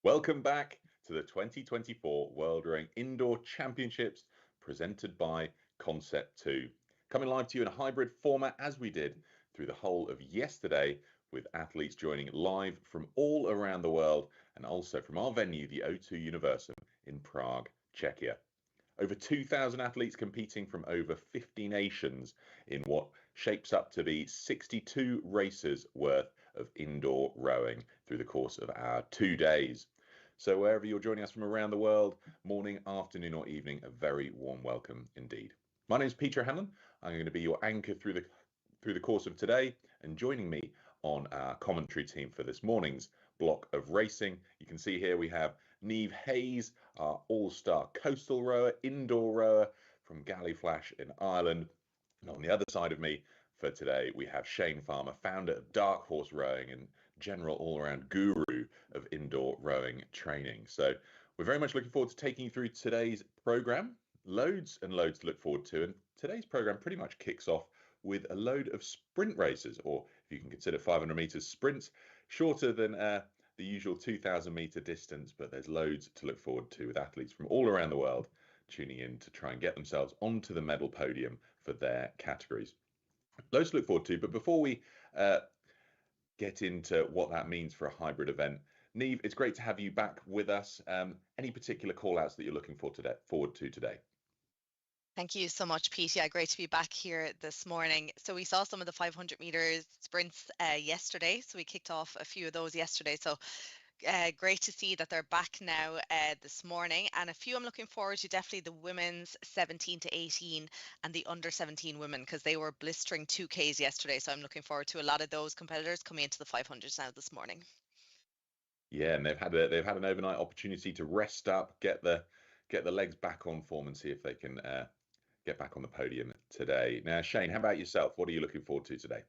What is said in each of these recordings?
Welcome back to the 2024 World Rowing Indoor Championships presented by Concept 2. Coming live to you in a hybrid format as we did through the whole of yesterday, with athletes joining live from all around the world and also from our venue, the O2 Universum in Prague, Czechia. Over 2,000 athletes competing from over 50 nations in what shapes up to be 62 races worth of indoor rowing through the course of our 2 days. So wherever you're joining us from around the world, morning, afternoon or evening, a very warm welcome indeed. My name is Peter Hanlon. I'm going to be your anchor through the course of today, and joining me on our commentary team for this morning's block of racing, you can see here we have Niamh Hayes, our all-star coastal rower, indoor rower from Galliflash in Ireland. And on the other side of me for today, we have Shane Farmer, founder of Dark Horse Rowing and general all-around guru of indoor rowing training. So we're very much looking forward to taking you through today's program. Loads and loads to look forward to. And today's program pretty much kicks off with a load of sprint races, or if you can consider 500 meters sprints, shorter than the usual 2,000 meter distance, but there's loads to look forward to with athletes from all around the world tuning in to try and get themselves onto the medal podium for their categories. Loads to look forward to, but before we get into what that means for a hybrid event, Niamh, it's great to have you back with us. Any particular call-outs that you're looking forward to today? Thank you so much, Pete. Yeah, great to be back here this morning. So we saw some of the 500 meters sprints yesterday. So we kicked off a few of those yesterday. So great to see that they're back now this morning. And a few I'm looking forward to, definitely the women's 17 to 18 and the under 17 women, because they were blistering 2Ks yesterday. So I'm looking forward to a lot of those competitors coming into the 500s now this morning. Yeah, and they've had an overnight opportunity to rest up, get the legs back on form, and see if they can get back on the podium today. Now, Shane, how about yourself? What are you looking forward to today?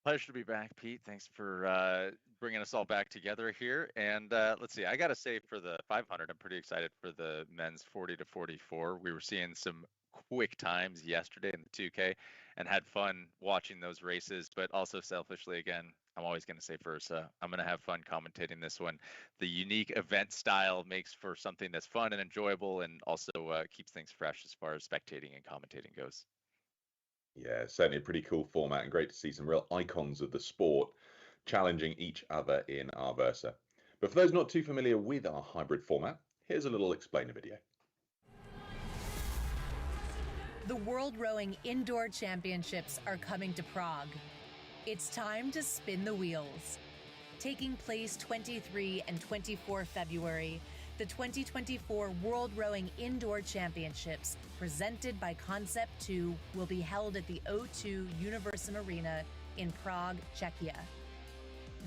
Pleasure to be back, Pete. Thanks for bringing us all back together here. And let's see, I got to say for the 500, I'm pretty excited for the men's 40 to 44. We were seeing some quick times yesterday in the 2K and had fun watching those races, but also selfishly, again, I'm always going to say first, I'm going to have fun commentating this one. The unique event style makes for something that's fun and enjoyable, and also keeps things fresh as far as spectating and commentating goes. Yeah, certainly a pretty cool format, and great to see some real icons of the sport challenging each other in our Versa. But for those not too familiar with our hybrid format, here's a little explainer video. The World Rowing Indoor Championships are coming to Prague. It's time to spin the wheels. Taking place 23 and 24 February, the 2024 World Rowing Indoor Championships, presented by Concept 2, will be held at the O2 Universum Arena in Prague, Czechia.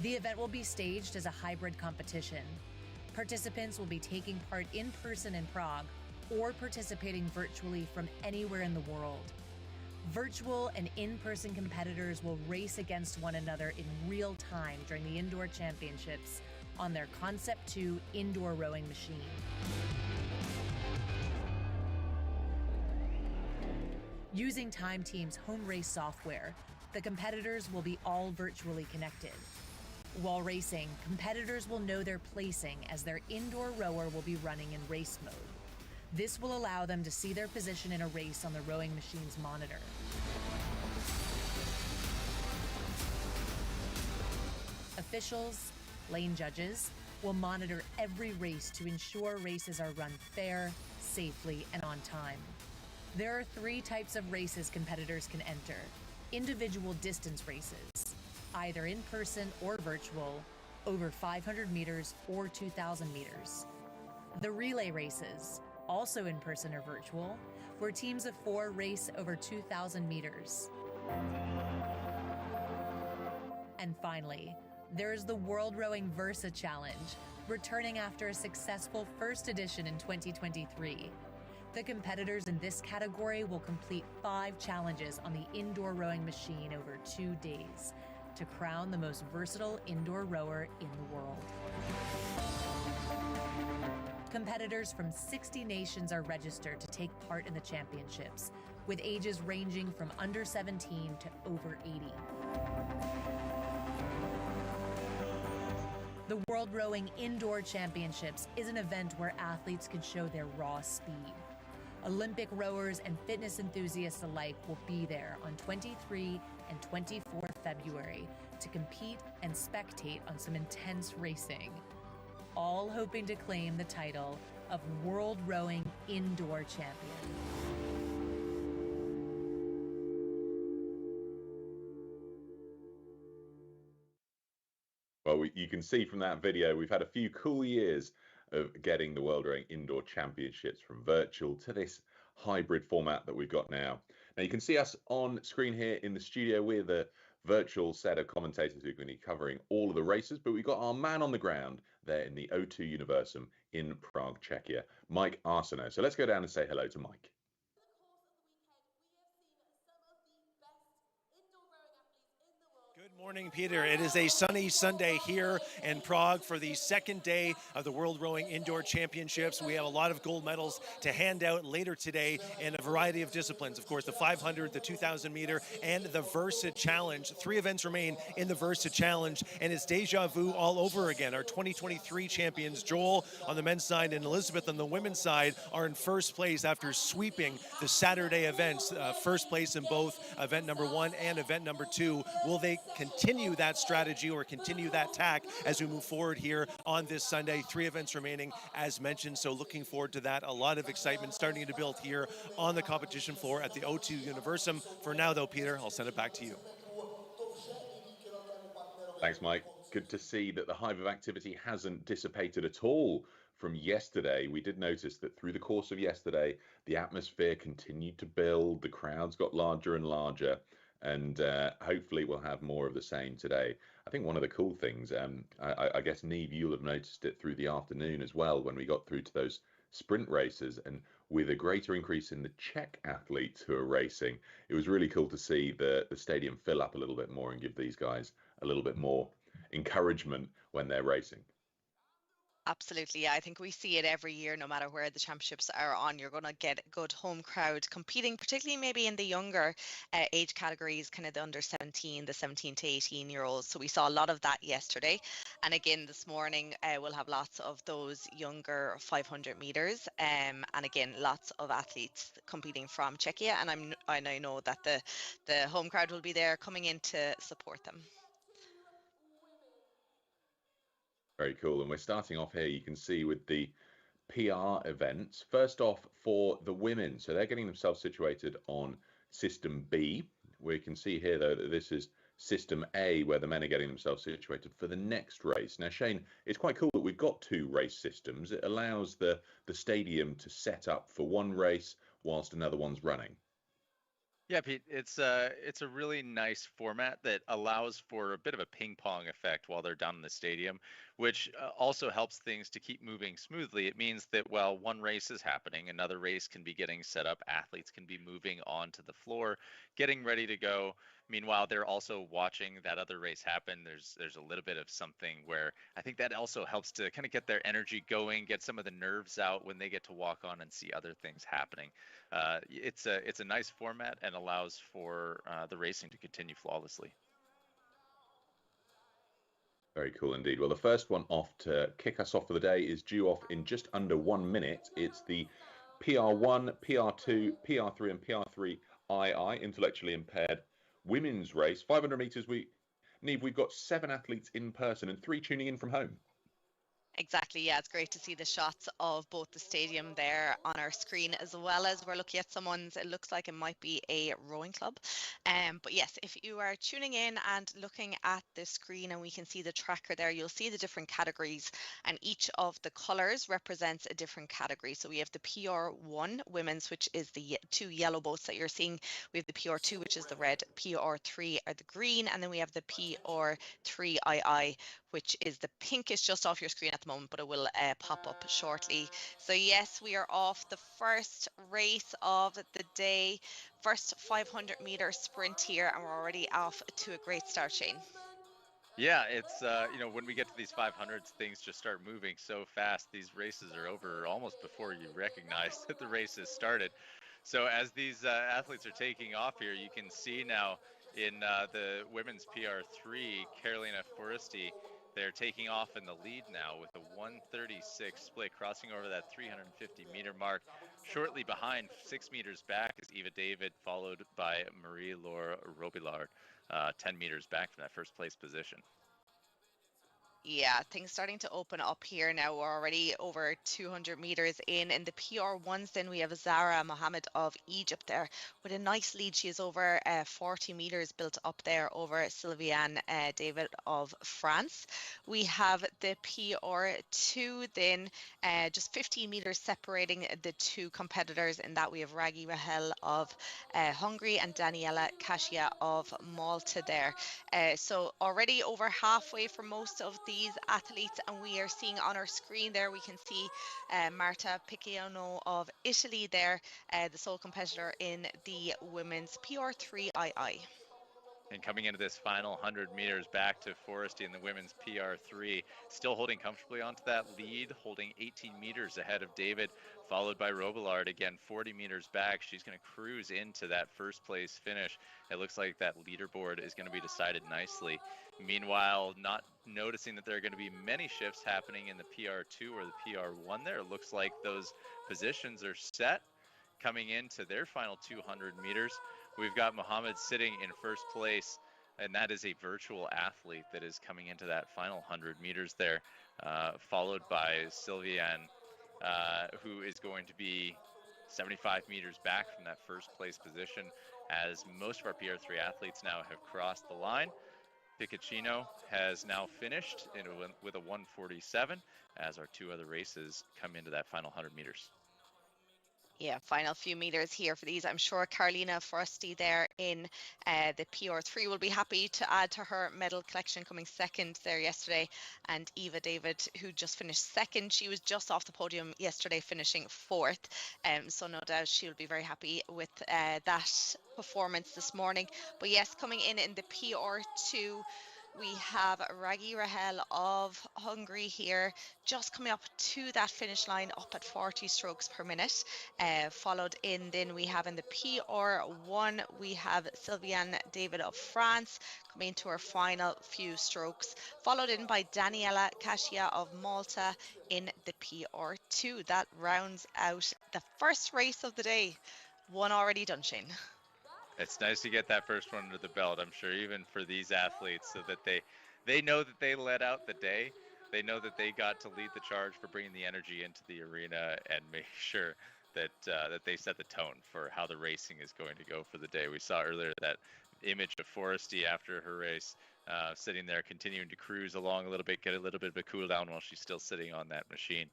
The event will be staged as a hybrid competition. Participants will be taking part in person in Prague or participating virtually from anywhere in the world. Virtual and in-person competitors will race against one another in real time during the Indoor Championships on their Concept 2 indoor rowing machine. Using Time Team's home race software, the competitors will be all virtually connected. While racing, competitors will know their placing as their indoor rower will be running in race mode. This will allow them to see their position in a race on the rowing machine's monitor. Officials, lane judges, will monitor every race to ensure races are run fair, safely, and on time. There are 3 types of races competitors can enter: individual distance races, either in person or virtual, over 500 meters or 2,000 meters. The relay races, also in person or virtual, where teams of 4 race over 2,000 meters. And finally, there is the World Rowing Versa Challenge, returning after a successful first edition in 2023. The competitors in this category will complete 5 challenges on the indoor rowing machine over 2 days to crown the most versatile indoor rower in the world. Competitors from 60 nations are registered to take part in the championships, with ages ranging from under 17 to over 80. The The World Rowing Indoor Championships is an event where athletes can show their raw speed. Olympic rowers and fitness enthusiasts alike will be there on 23 and 24 February to compete and spectate on some intense racing, all hoping to claim the title of World Rowing Indoor Champion. Well, you can see from that video, we've had a few cool years of getting the World Rowing Indoor Championships from virtual to this hybrid format that we've got now. Now, you can see us on screen here in the studio. We're the virtual set of commentators who are going to be covering all of the races, but we've got our man on the ground there in the O2 Universum in Prague, Czechia, Mike Arsenault. So let's go down and say hello to Mike. Good morning, Peter. It is a sunny Sunday here in Prague for the second day of the World Rowing Indoor Championships. We have a lot of gold medals to hand out later today in a variety of disciplines. Of course, the 500, the 2,000 meter, and the Versa Challenge. 3 events remain in the Versa Challenge, and it's deja vu all over again. Our 2023 champions, Joel on the men's side and Elizabeth on the women's side, are in first place after sweeping the Saturday events. First place in both event number 1 and event number 2. Will they continue that strategy or continue that tack as we move forward here on this Sunday? 3 events remaining, as mentioned, so looking forward to that. A lot of excitement starting to build here on the competition floor at the O2 Universum. For now, though, Peter, I'll send it back to you. Thanks, Mike. Good to see that the hive of activity hasn't dissipated at all from yesterday. We did notice that through the course of yesterday, the atmosphere continued to build, the crowds got larger and larger, and hopefully we'll have more of the same today. I think one of the cool things, I guess, Neve, you'll have noticed it through the afternoon as well when we got through to those sprint races, and with a greater increase in the Czech athletes who are racing, it was really cool to see the stadium fill up a little bit more and give these guys a little bit more encouragement when they're racing. Absolutely. Yeah, I think we see it every year, no matter where the championships are on. You're going to get a good home crowd competing, particularly maybe in the younger age categories, kind of the under 17, the 17 to 18-year-olds. So we saw a lot of that yesterday. And again, this morning, we'll have lots of those younger 500 meters. And again, lots of athletes competing from Czechia. And I know that the home crowd will be there coming in to support them. Very cool. And we're starting off here, you can see, with the PR events. First off, for the women. So they're getting themselves situated on System B. We can see here, though, that this is System A, where the men are getting themselves situated for the next race. Now, Shane, it's quite cool that we've got 2 race systems. It allows the stadium to set up for one race whilst another one's running. Yeah, Pete, it's a really nice format that allows for a bit of a ping pong effect while they're down in the stadium, which also helps things to keep moving smoothly. It means that while one race is happening, another race can be getting set up. Athletes can be moving onto the floor, getting ready to go. Meanwhile, they're also watching that other race happen. There's a little bit of something where I think that also helps to kind of get their energy going, get some of the nerves out when they get to walk on and see other things happening. It's a nice format and allows for the racing to continue flawlessly. Very cool indeed. Well, the first one off to kick us off for the day is due off in just under 1 minute. It's the PR1, PR2, PR3 and PR3II, intellectually impaired women's race. 500 meters, Neve, we've got 7 athletes in person and 3 tuning in from home. Exactly. Yeah, it's great to see the shots of both the stadium there on our screen, as well as we're looking at someone's, it looks like it might be a rowing club. But yes, if you are tuning in and looking at the screen and we can see the tracker there, you'll see the different categories, and each of the colors represents a different category. So we have the PR1 women's, which is the 2 yellow boats that you're seeing. We have the PR2, which is the red, PR3 are the green, and then we have the PR3II, which is the pink. Is just off your screen at the moment, but it will pop up shortly. So yes, we are off the first race of the day, first 500 meter sprint here, and we're already off to a great start, Shane. Yeah, it's when we get to these 500s, things just start moving so fast. These races are over almost before you recognize that the race has started. So as these athletes are taking off here, you can see now in the women's PR3, Carolina Foresti, They're taking off in the lead now with a 136 split, crossing over that 350-meter mark. Shortly behind, 6 meters back, is Eva David, followed by Marie-Laure Robillard, 10 meters back from that first place position. Yeah, things starting to open up here now. We're already over 200 meters in the PR1s. Then we have Zara Mohammed of Egypt there with a nice lead. She is over 40 meters built up there over Sylviane David of France. We have the PR2 then just 15 meters separating the two competitors. In that we have Ragi Rahel of Hungary and Daniela Kasia of Malta there. So already over halfway for most of these athletes, and we are seeing on our screen there, we can see Marta Picciano of Italy there, the sole competitor in the women's PR3II. And coming into this final 100 meters, back to Forresty in the women's PR3, still holding comfortably onto that lead, holding 18 meters ahead of David, followed by Robillard, again 40 meters back. She's going to cruise into that first place finish. It looks like that leaderboard is going to be decided nicely. Meanwhile, not noticing that there are going to be many shifts happening in the PR2 or the PR1 there. It looks like those positions are set coming into their final 200 meters. We've got Mohammed sitting in first place, and that is a virtual athlete that is coming into that final 100 meters there, followed by Sylviane, who is going to be 75 meters back from that first place position, as most of our PR3 athletes now have crossed the line. Picciano has now finished with a 147, as our two other races come into that final 100 meters. Yeah, final few meters here for these. I'm sure Carolina Forresty there in the PR3 will be happy to add to her medal collection, coming second there yesterday. And Eva David, who just finished second, she was just off the podium yesterday, finishing fourth. So no doubt she'll be very happy with that performance this morning. But yes, coming in the PR2, we have Ragi Rahel of Hungary here, just coming up to that finish line, up at 40 strokes per minute. Followed in, then we have in the PR1, we have Sylviane David of France coming into her final few strokes, followed in by Daniela Kasia of Malta in the PR2. That rounds out the first race of the day. One already done, Shane. It's nice to get that first one under the belt, I'm sure, even for these athletes, so that they know that they led out the day. They know that they got to lead the charge for bringing the energy into the arena and make sure that that they set the tone for how the racing is going to go for the day. We saw earlier that image of Forresty after her race, sitting there continuing to cruise along a little bit, get a little bit of a cool down while she's still sitting on that machine.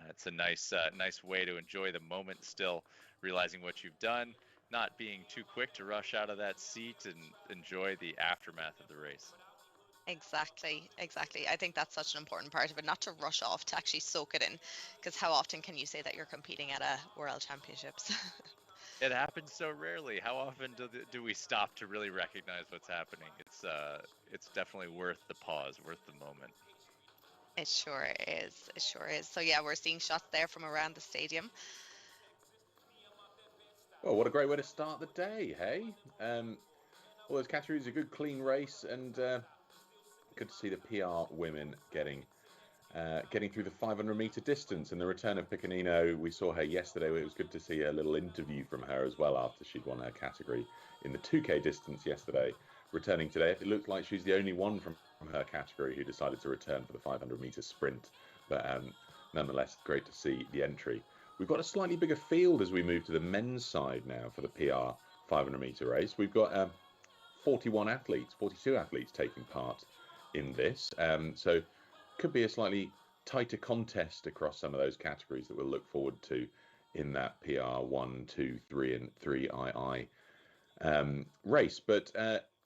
It's a nice way to enjoy the moment still, realizing what you've done, not being too quick to rush out of that seat, and enjoy the aftermath of the race. Exactly. I think that's such an important part of it, not to rush off, to actually soak it in, because how often can you say that you're competing at a World Championships? It happens so rarely. How often do we stop to really recognize what's happening? It's definitely worth the pause, worth the moment. It sure is. So yeah, we're seeing shots there from around the stadium. Well, what a great way to start the day, hey? All those categories, a good clean race, and good to see the PR women getting through the 500-meter distance, and the return of Picciano. We saw her yesterday. It was good to see a little interview from her as well after she'd won her category in the 2K distance yesterday. Returning today, it looks like she's the only one from her category who decided to return for the 500-meter sprint, but nonetheless, great to see the entry. We've got a slightly bigger field as we move to the men's side now for the PR 500-meter race. We've got 42 athletes taking part in this. So could be a slightly tighter contest across some of those categories that we'll look forward to in that PR 1, 2, 3 and 3II race. But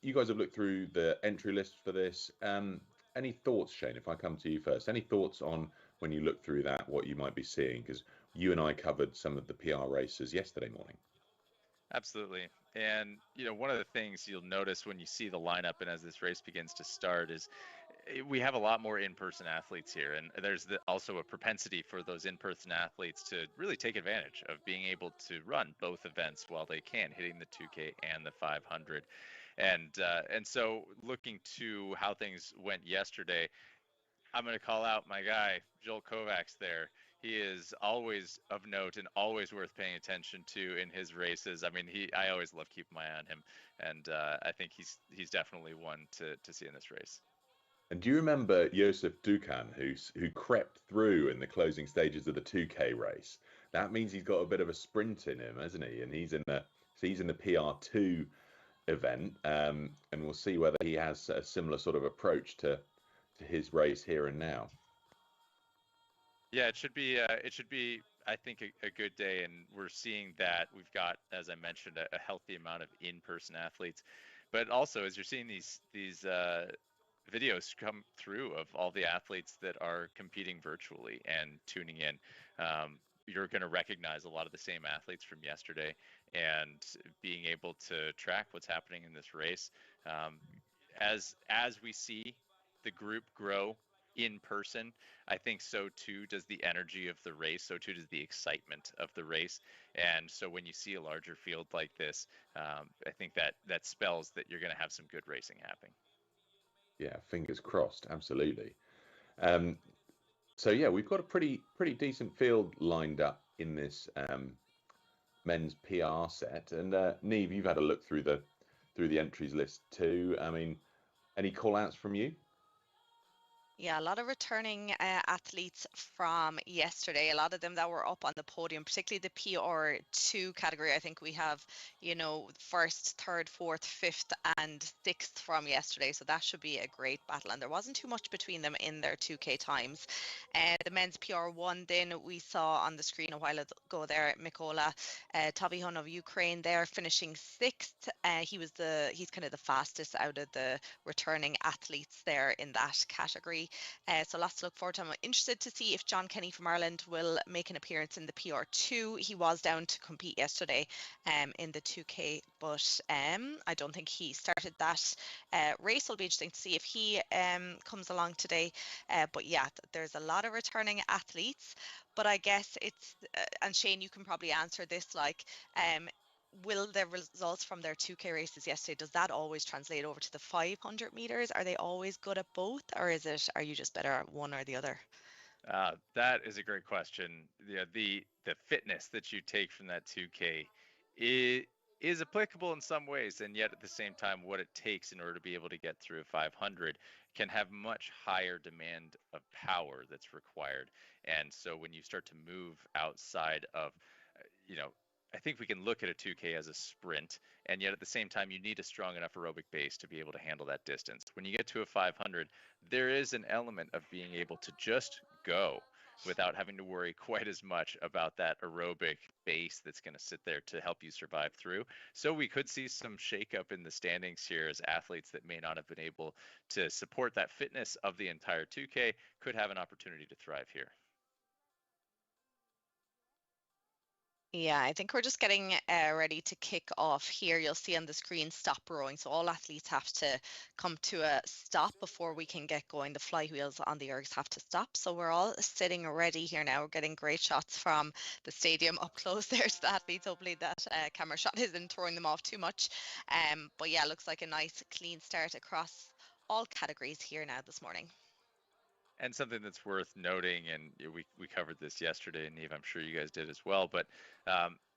you guys have looked through the entry list for this. Any thoughts, Shane, if I come to you first? Any thoughts on, when you look through that, what you might be seeing? Because you and I covered some of the PR races yesterday morning. Absolutely. And, one of the things you'll notice when you see the lineup and as this race begins to start is we have a lot more in-person athletes here. And there's also a propensity for those in-person athletes to really take advantage of being able to run both events while they can, hitting the 2K and the 500. And so looking to how things went yesterday, I'm going to call out my guy, Joel Kovacs there. He is always of note and always worth paying attention to in his races. I mean, I always love keeping my eye on him, and I think he's definitely one to see in this race. And do you remember Josef Dukan, who crept through in the closing stages of the 2K race? That means he's got a bit of a sprint in him, hasn't he? And he's in the PR2 event, and we'll see whether he has a similar sort of approach to his race here and now. Yeah, it should be I think a good day, and we're seeing that we've got, as I mentioned, a healthy amount of in-person athletes, but also as you're seeing these videos come through of all the athletes that are competing virtually and tuning in. You're going to recognize a lot of the same athletes from yesterday, and being able to track what's happening in this race. As we see the group grow in person, I think so too does the energy of the race, so too does the excitement of the race. And so when you see a larger field like this, I think that spells that you're going to have some good racing happening. Yeah, fingers crossed, absolutely. So yeah, we've got a pretty decent field lined up in this men's PR set. And Neve, you've had a look through the entries list too. I mean, any call outs from you? Yeah, a lot of returning athletes from yesterday, a lot of them that were up on the podium, particularly the PR2 category. I think we have, first, third, fourth, fifth, and sixth from yesterday. So that should be a great battle. And there wasn't too much between them in their 2K times. The men's PR1, then we saw on the screen a while ago there, Mykola Tavihon of Ukraine there finishing sixth. He's kind of the fastest out of the returning athletes there in that category. So lots to look forward to. I'm interested to see if John Kenny from Ireland will make an appearance in the PR2. He was down to compete yesterday in the 2K, but I don't think he started that race. It'll be interesting to see if he comes along today. But yeah, there's a lot of returning athletes. But I guess it's, and Shane, you can probably answer this, will the results from their 2K races yesterday, does that always translate over to the 500 meters? Are they always good at both, or are you just better at one or the other? That is a great question. Yeah, the fitness that you take from that 2K is applicable in some ways, and yet at the same time, what it takes in order to be able to get through a 500 can have much higher demand of power that's required. And so when you start to move outside of, I think we can look at a 2K as a sprint, and yet at the same time, you need a strong enough aerobic base to be able to handle that distance. When you get to a 500, there is an element of being able to just go without having to worry quite as much about that aerobic base that's going to sit there to help you survive through. So we could see some shakeup in the standings here, as athletes that may not have been able to support that fitness of the entire 2K could have an opportunity to thrive here. Yeah, I think we're just getting ready to kick off here. You'll see on the screen stop rowing. So all athletes have to come to a stop before we can get going. The flywheels on the ergs have to stop. So we're all sitting ready here now. We're getting great shots from the stadium up close there to the athletes. Hopefully that camera shot isn't throwing them off too much. But yeah, looks like a nice clean start across all categories here now this morning. And something that's worth noting, and we covered this yesterday, and Eve, I'm sure you guys did as well, but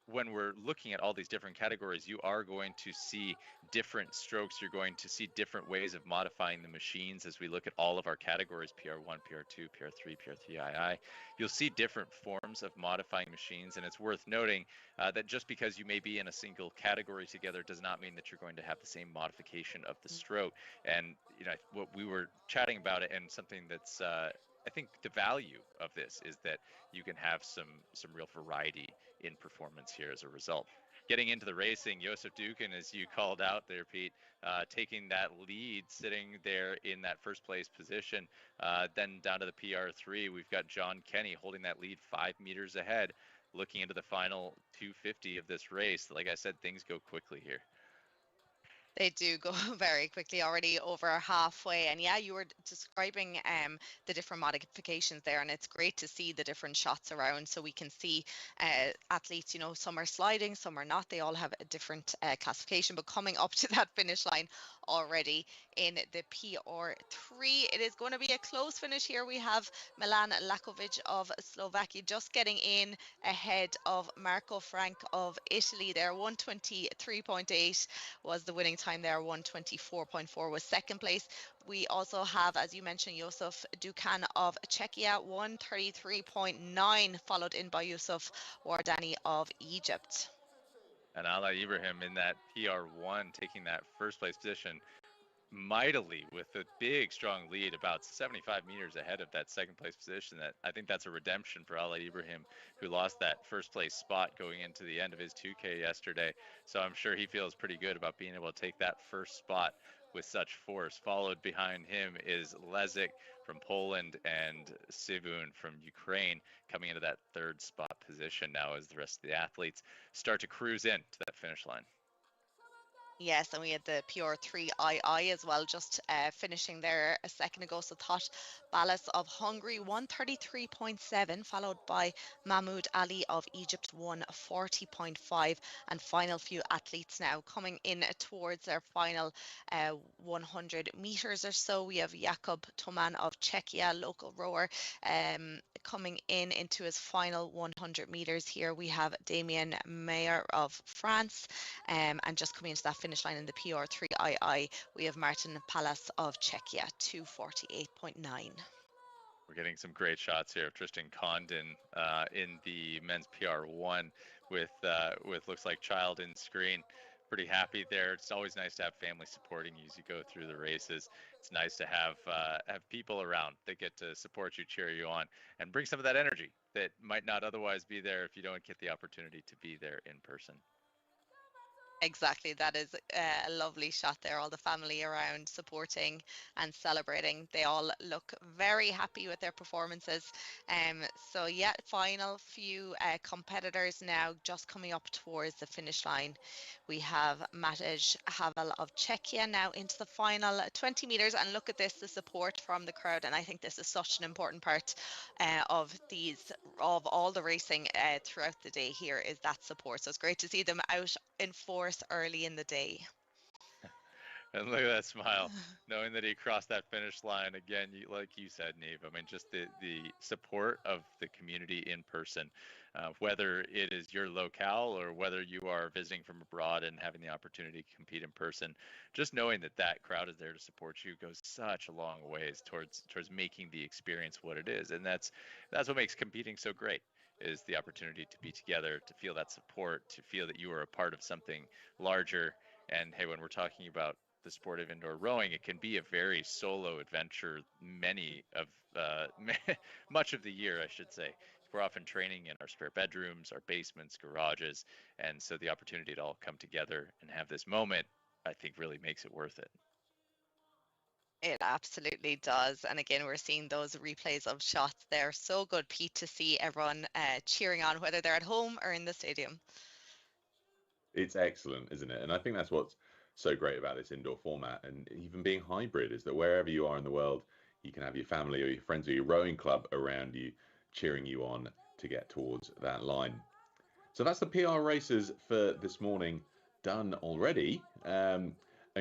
when we're looking at all these different categories, you are going to see different strokes. You're going to see different ways of modifying the machines as we look at all of our categories, PR1, PR2, PR3, PR3II. You'll see different forms of modifying machines, and it's worth noting that just because you may be in a single category together does not mean that you're going to have the same modification of the stroke. And what we were chatting about it, and something that's I think the value of this is that you can have some real variety in performance here as a result. Getting into the racing, Josef Dukan, as you called out there, Pete, taking that lead, sitting there in that first place position. Then down to the PR3, we've got John Kenny holding that lead 5 meters ahead, looking into the final 250 of this race. Like I said, things go quickly here. They do go very quickly, already over halfway. And yeah, you were describing the different modifications there, and it's great to see the different shots around. So we can see athletes, some are sliding, some are not. They all have a different classification, but coming up to that finish line already in the PR3, it is going to be a close finish here. We have Milan Lakovic of Slovakia just getting in ahead of Marco Frank of Italy there. 123.8 was the winning time there. 124.4 was second place. We also have, as you mentioned, Yusuf Dukan of Czechia, 133.9, followed in by Yusuf Wardani of Egypt. And Ala Ibrahim in that PR1 taking that first place position mightily with a big strong lead about 75 meters ahead of that second place position. That I think that's a redemption for Ala Ibrahim, who lost that first place spot going into the end of his 2K yesterday. So I'm sure he feels pretty good about being able to take that first spot with such force. Followed behind him is Lezik from Poland and Sivun from Ukraine coming into that third spot position now as the rest of the athletes start to cruise in to that finish line. Yes, and we had the PR3II as well, just finishing there a second ago. So Thot Balas of Hungary, 133.7, followed by Mahmoud Ali of Egypt, 140.5. And final few athletes now coming in towards their final 100 meters or so. We have Jakub Toman of Czechia, local rower, coming into his final 100 meters here. We have Damien Mayer of France, and just coming into that finish line in the PR3II, we have Martin Palas of Czechia, 248.9. We're getting some great shots here of Tristan Condon in the men's PR1 with looks like child in screen. Pretty happy there. It's always nice to have family supporting you as you go through the races. It's nice to have people around that get to support you, cheer you on, and bring some of that energy that might not otherwise be there if you don't get the opportunity to be there in person. Exactly, that is a lovely shot there. All the family around supporting and celebrating. They all look very happy with their performances. So yeah, final few competitors now just coming up towards the finish line. We have Matej Havel of Czechia now into the final 20 meters, and look at this, the support from the crowd. And I think this is such an important part of all the racing throughout the day here, is that support. So it's great to see them out in force early in the day. And look at that smile, knowing that he crossed that finish line again. Like you said, Neve, I mean, just the support of the community in person, whether it is your locale or whether you are visiting from abroad and having the opportunity to compete in person, just knowing that that crowd is there to support you goes such a long ways towards making the experience what it is. And that's what makes competing so great, is the opportunity to be together, to feel that support, to feel that you are a part of something larger. And hey, when we're talking about the sport of indoor rowing, it can be a very solo adventure much of the year, I should say. We're often training in our spare bedrooms, our basements, garages, and so the opportunity to all come together and have this moment, I think, really makes it worth it. It absolutely does. And again, we're seeing those replays of shots there. So good, Pete, to see everyone cheering on, whether they're at home or in the stadium. It's excellent, isn't it? And I think that's what's so great about this indoor format, and even being hybrid, is that wherever you are in the world, you can have your family or your friends or your rowing club around you cheering you on to get towards that line. So that's the PR races for this morning done already, and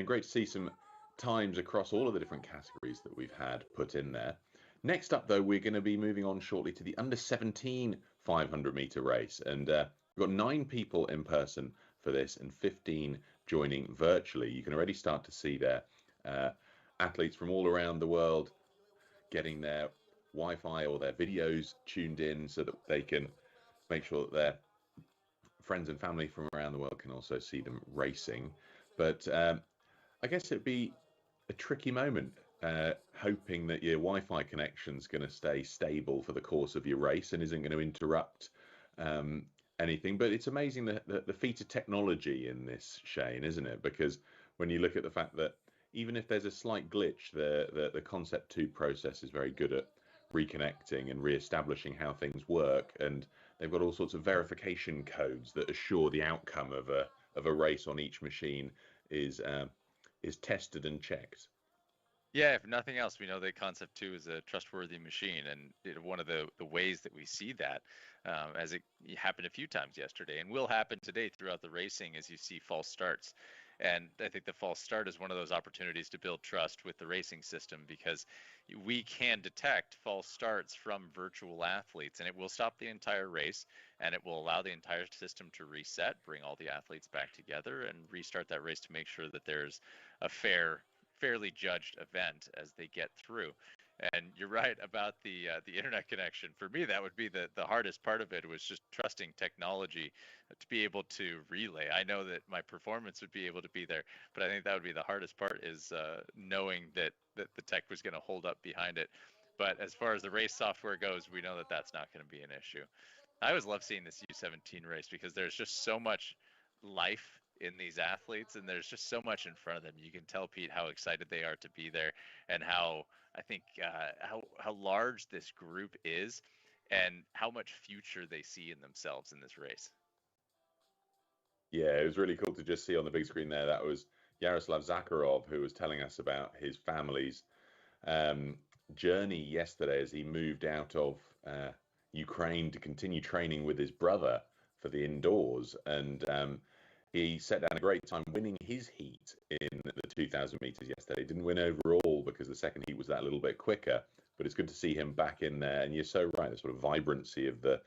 great to see some times across all of the different categories that we've had put in there. Next up, though, we're going to be moving on shortly to the under 17 500 meter race, and we've got 9 people in person for this and 15 joining virtually. You can already start to see there athletes from all around the world getting their Wi-Fi or their videos tuned in so that they can make sure that their friends and family from around the world can also see them racing. But I guess it'd be a tricky moment, hoping that your Wi-Fi connection's going to stay stable for the course of your race and isn't going to interrupt anything. But it's amazing the feat of technology in this, Shane, isn't it? Because when you look at the fact that even if there's a slight glitch, the Concept 2 process is very good at reconnecting and re-establishing how things work, and they've got all sorts of verification codes that assure the outcome of a race on each machine is is tested and checked. Yeah, if nothing else, we know that Concept 2 is a trustworthy machine, and one of the ways that we see that, as it happened a few times yesterday, and will happen today throughout the racing, is you see false starts. And I think the false start is one of those opportunities to build trust with the racing system, because we can detect false starts from virtual athletes, and it will stop the entire race, and it will allow the entire system to reset, bring all the athletes back together, and restart that race to make sure that there's a fairly judged event as they get through. And you're right about the internet connection. For me, that would be the hardest part of it, was just trusting technology to be able to relay. I know that my performance would be able to be there, but I think that would be the hardest part, is knowing that the tech was going to hold up behind it. But as far as the race software goes, we know that that's not going to be an issue. I always love seeing this U17 race, because there's just so much life in these athletes, and there's just so much in front of them. You can tell, Pete, how excited they are to be there, and how I think how large this group is, and how much future they see in themselves in this race. Yeah, it was really cool to just see on the big screen there. That was Yaroslav Zakharov, who was telling us about his family's journey yesterday as he moved out of Ukraine to continue training with his brother for the indoors. And he set down a great time winning his heat in the 2,000 meters yesterday. Didn't win overall because the second heat was that little bit quicker, but it's good to see him back in there. And you're so right, the sort of vibrancy of the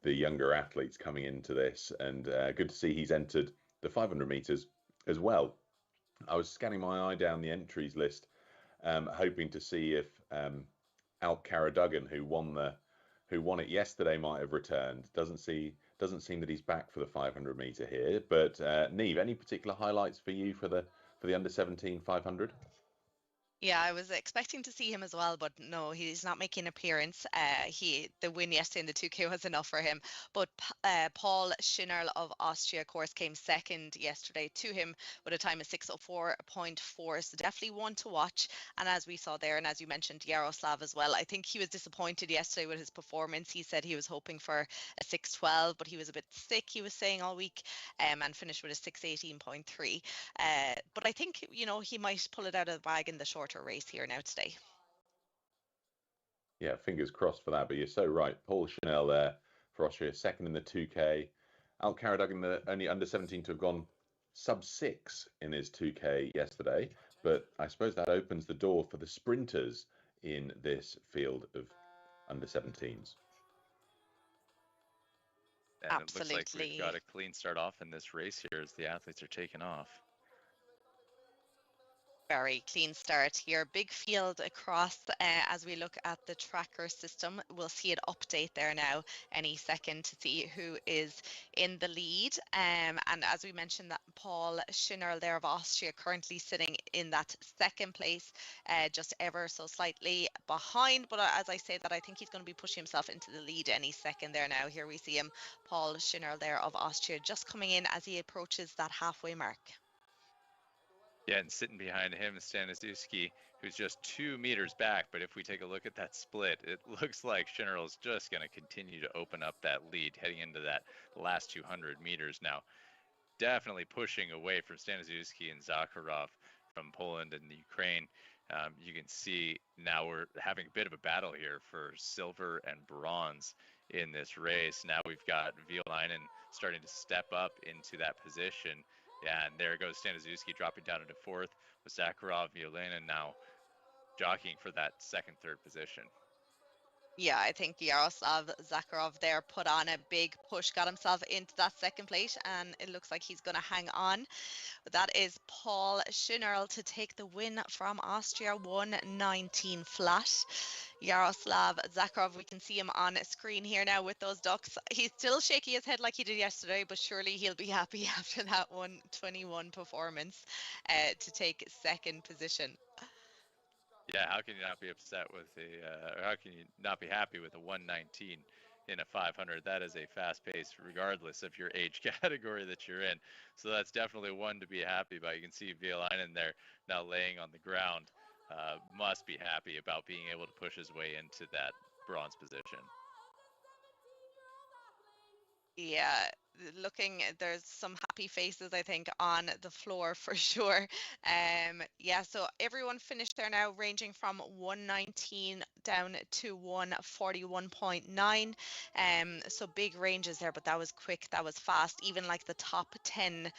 younger athletes coming into this, and good to see he's entered the 500 meters as well. I was scanning my eye down the entries list, hoping to see if Alp Kara-Duggan, who won it yesterday, might have returned. Doesn't seem that he's back for the 500 meter here. But Niamh, any particular highlights for you for the under 17 500? Yeah, I was expecting to see him as well, but no, he's not making an appearance. The win yesterday in the 2K was enough for him. But Paul Schinnerl of Austria, of course, came second yesterday to him with a time of 6:04.4. So definitely one to watch. And as we saw there, and as you mentioned, Yaroslav as well, I think he was disappointed yesterday with his performance. He said he was hoping for a 6:12, but he was a bit sick, he was saying all week, and finished with a 6:18.3. But I think, he might pull it out of the bag in the shorter race here now today. Yeah, fingers crossed for that. But you're so right. Paul Schinnerl there for Austria, second in the 2K. Alp Kara-Duggan, the only under 17 to have gone sub 6 in his 2K yesterday. But I suppose that opens the door for the sprinters in this field of under 17s. And absolutely. It looks like we've got a clean start off in this race here as the athletes are taking off. Very clean start here. Big field across as we look at the tracker system. We'll see it update there now any second to see who is in the lead. And as we mentioned, that Paul Schinnerl there of Austria currently sitting in that second place, just ever so slightly behind. But as I say that, I think he's going to be pushing himself into the lead any second there now. Here we see him, Paul Schinnerl there of Austria, just coming in as he approaches that halfway mark. Yeah, and sitting behind him is Staniszewski, who's just 2 meters back. But if we take a look at that split, it looks like Schinnerl is just going to continue to open up that lead heading into that last 200 meters now. Definitely pushing away from Staniszewski and Zakharov from Poland and the Ukraine. You can see now we're having a bit of a battle here for silver and bronze in this race. Now we've got Violainen starting to step up into that position. Yeah, and there goes Staniszewski dropping down into fourth with Zakharov, Violainen now jockeying for that second, third position. Yeah, I think Yaroslav Zakharov there put on a big push, got himself into that second place, and it looks like he's going to hang on. But that is Paul Schinnerl to take the win from Austria, 1:19 flat. Yaroslav Zakharov, we can see him on screen here now with those ducks. He's still shaking his head like he did yesterday, but surely he'll be happy after that 1:21 performance to take second position. Yeah, how can you not be upset with or how can you not be happy with a 1:19 in a 500? That is a fast pace, regardless of your age category that you're in. So that's definitely one to be happy about. You can see Violainen there now laying on the ground. Must be happy about being able to push his way into that bronze position. Yeah, there's some happy faces, I think, on the floor for sure. Yeah, so everyone finished there now, ranging from 119 down to 141.9. So big ranges there, but that was quick, that was fast. Even like the top 10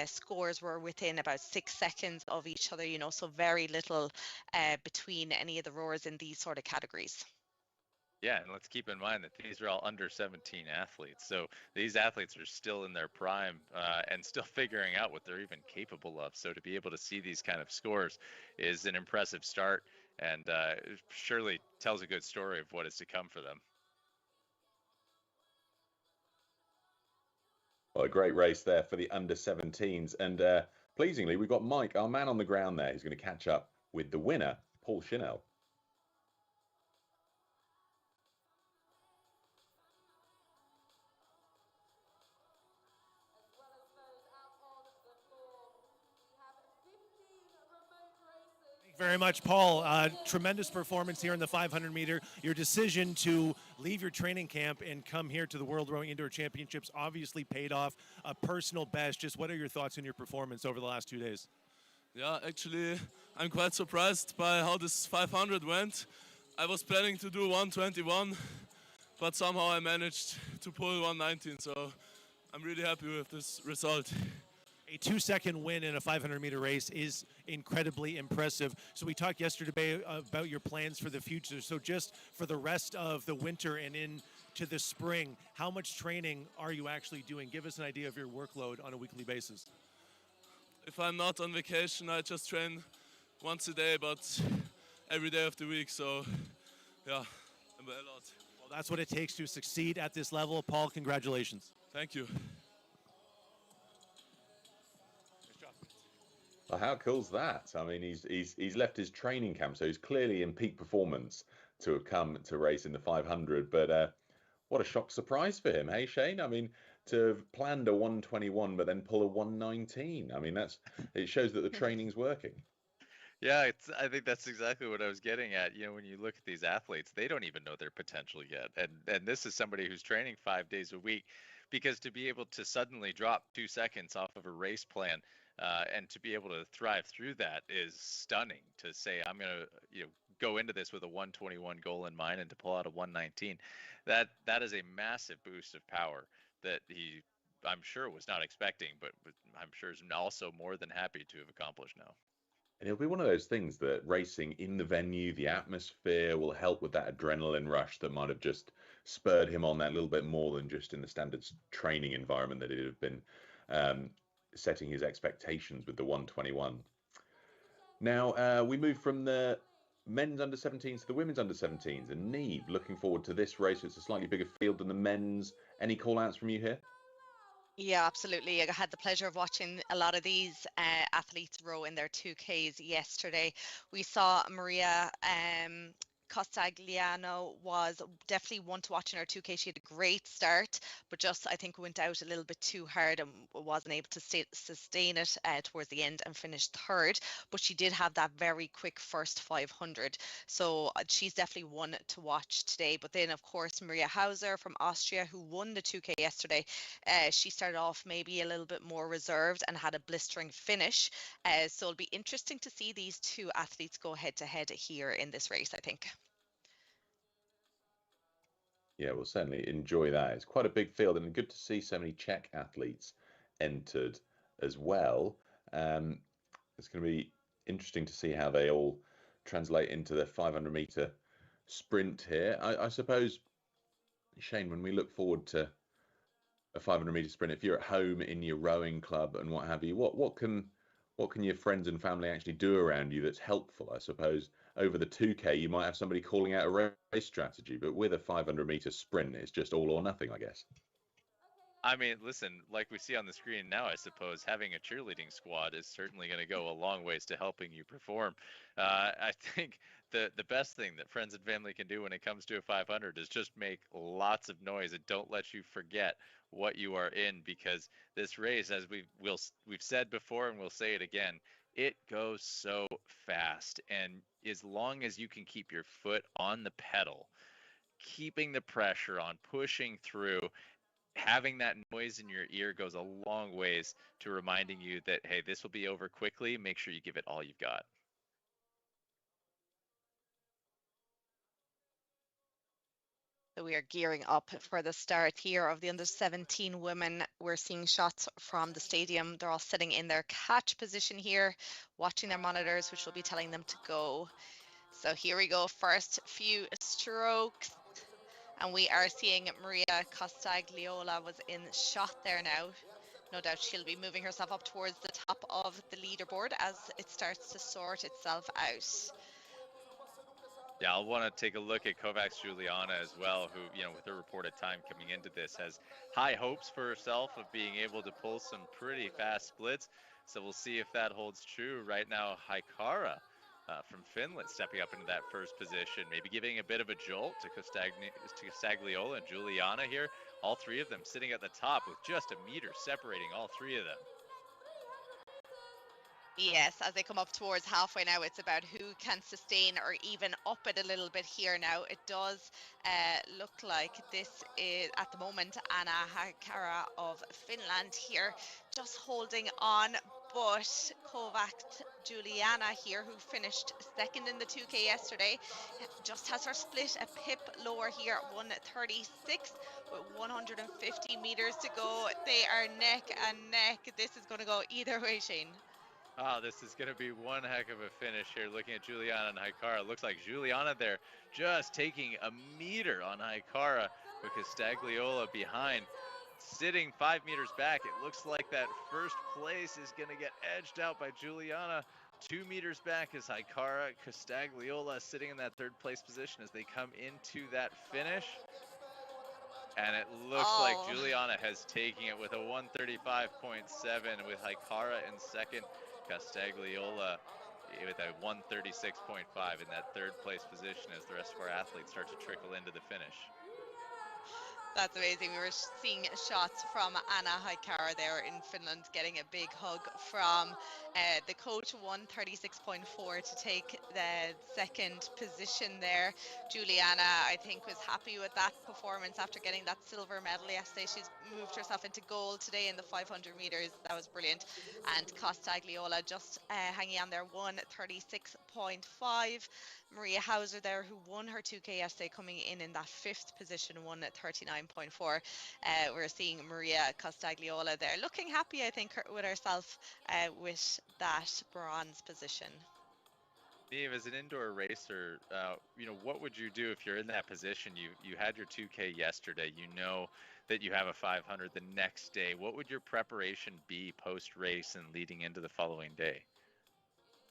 scores were within about 6 seconds of each other, so very little between any of the rowers in these sort of categories. Yeah, and let's keep in mind that these are all under 17 athletes. So these athletes are still in their prime and still figuring out what they're even capable of. So to be able to see these kind of scores is an impressive start, and surely tells a good story of what is to come for them. Well, a great race there for the under 17s. And pleasingly, we've got Mike, our man on the ground there, who's going to catch up with the winner, Paul Schinell. Very much, Paul. Tremendous performance here in the 500 meter. Your decision to leave your training camp and come here to the World Rowing Indoor Championships obviously paid off. A personal best. Just what are your thoughts on your performance over the last 2 days? Yeah, actually, I'm quite surprised by how this 500 went. I was planning to do 121, but somehow I managed to pull 119, so I'm really happy with this result. A 2-second win in a 500 meter race is incredibly impressive. So we talked yesterday about your plans for the future. So just for the rest of the winter and into the spring, how much training are you actually doing? Give us an idea of your workload on a weekly basis. If I'm not on vacation, I just train once a day, but every day of the week. So yeah, a lot. Well, that's what it takes to succeed at this level. Paul, congratulations. Thank you. Well, how cool's that? I mean, he's left his training camp, so he's clearly in peak performance to have come to race in the 500. But what a shock surprise for him, hey Shane? I mean, to have planned a 121 but then pull a 119. I mean, it shows that the training's working. Yeah, I think that's exactly what I was getting at. When you look at these athletes, they don't even know their potential yet. And this is somebody who's training 5 days a week, because to be able to suddenly drop 2 seconds off of a race plan and to be able to thrive through that is stunning. To say I'm going to go into this with a 121 goal in mind and to pull out a 119, that is a massive boost of power that I'm sure was not expecting, but I'm sure is also more than happy to have accomplished now. And it'll be one of those things that racing in the venue, the atmosphere will help with that adrenaline rush that might have just spurred him on that little bit more than just in the standard training environment that he'd have been setting his expectations with the 121. Now, we move from the men's under 17s to the women's under 17s. And Neve, looking forward to this race. It's a slightly bigger field than the men's. Any call outs from you here? Yeah, absolutely. I had the pleasure of watching a lot of these athletes row in their 2Ks yesterday. We saw Maria Costagliano was definitely one to watch in her 2K. She had a great start, but just I think went out a little bit too hard and wasn't able to sustain it towards the end and finished third. But she did have that very quick first 500. So she's definitely one to watch today. But then, of course, Maria Hauser from Austria, who won the 2K yesterday, she started off maybe a little bit more reserved and had a blistering finish. So it'll be interesting to see these two athletes go head to head here in this race, I think. Yeah, we'll certainly enjoy that. It's quite a big field, and good to see so many Czech athletes entered as well. It's going to be interesting to see how they all translate into the 500-meter sprint here. I suppose, Shane, when we look forward to a 500-meter sprint, if you're at home in your rowing club and what have you, what can your friends and family actually do around you that's helpful? I suppose over the 2K, you might have somebody calling out a race strategy, but with a 500-meter sprint, it's just all or nothing, I guess. I mean, listen, like we see on the screen now, I suppose having a cheerleading squad is certainly going to go a long ways to helping you perform. I think the best thing that friends and family can do when it comes to a 500 is just make lots of noise and don't let you forget what you are in, because this race, as we've said before and we'll say it again, it goes so fast. And as long as you can keep your foot on the pedal, keeping the pressure on, pushing through, having that noise in your ear goes a long ways to reminding you that, hey, this will be over quickly. Make sure you give it all you've got. So we are gearing up for the start here of the under-17 women. We're seeing shots from the stadium. They're all sitting in their catch position here, watching their monitors, which will be telling them to go. So here we go, first few strokes. And we are seeing Maria Costagliola was in shot there now. No doubt she'll be moving herself up towards the top of the leaderboard as it starts to sort itself out. Yeah, I'll want to take a look at Kovacs Juliana as well, who, with her reported time coming into this, has high hopes for herself of being able to pull some pretty fast splits. So we'll see if that holds true. Right now, Haikara from Finland stepping up into that first position, maybe giving a bit of a jolt to Costagliola and Juliana here. All three of them sitting at the top with just a meter separating all three of them. Yes, as they come up towards halfway now, it's about who can sustain or even up it a little bit here now. It does look like this is, at the moment, Anna Haikara of Finland here, just holding on. But Kovacs Juliana here, who finished second in the 2K yesterday, just has her split a pip lower here at 1:36 with 150 meters to go. They are neck and neck. This is going to go either way, Shane. Oh, this is going to be one heck of a finish here. Looking at Juliana and Haikara, looks like Juliana there just taking a meter on Haikara with Costagliola behind. Sitting 5 meters back, it looks like that first place is going to get edged out by Juliana. 2 meters back is Haikara. Costagliola sitting in that third place position as they come into that finish. And it looks like Juliana has taken it with a 135.7 with Haikara in second. Costagliola with a 136.5 in that third place position as the rest of our athletes start to trickle into the finish. That's amazing. We were seeing shots from Anna Haikara there in Finland, getting a big hug from the coach, 136.4 to take the second position there. Juliana, I think, was happy with that performance after getting that silver medal yesterday. She's moved herself into gold today in the 500 meters. That was brilliant. And Costagliola just hanging on there, 136.5. Maria Hauser there, who won her 2K yesterday, coming in that fifth position, 139.4. We're seeing Maria Costagliola there looking happy, I think, with herself with that bronze position. Niamh, as an indoor racer, what would you do if you're in that position? You had your 2K yesterday. You know that you have a 500 the next day. What would your preparation be post-race and leading into the following day?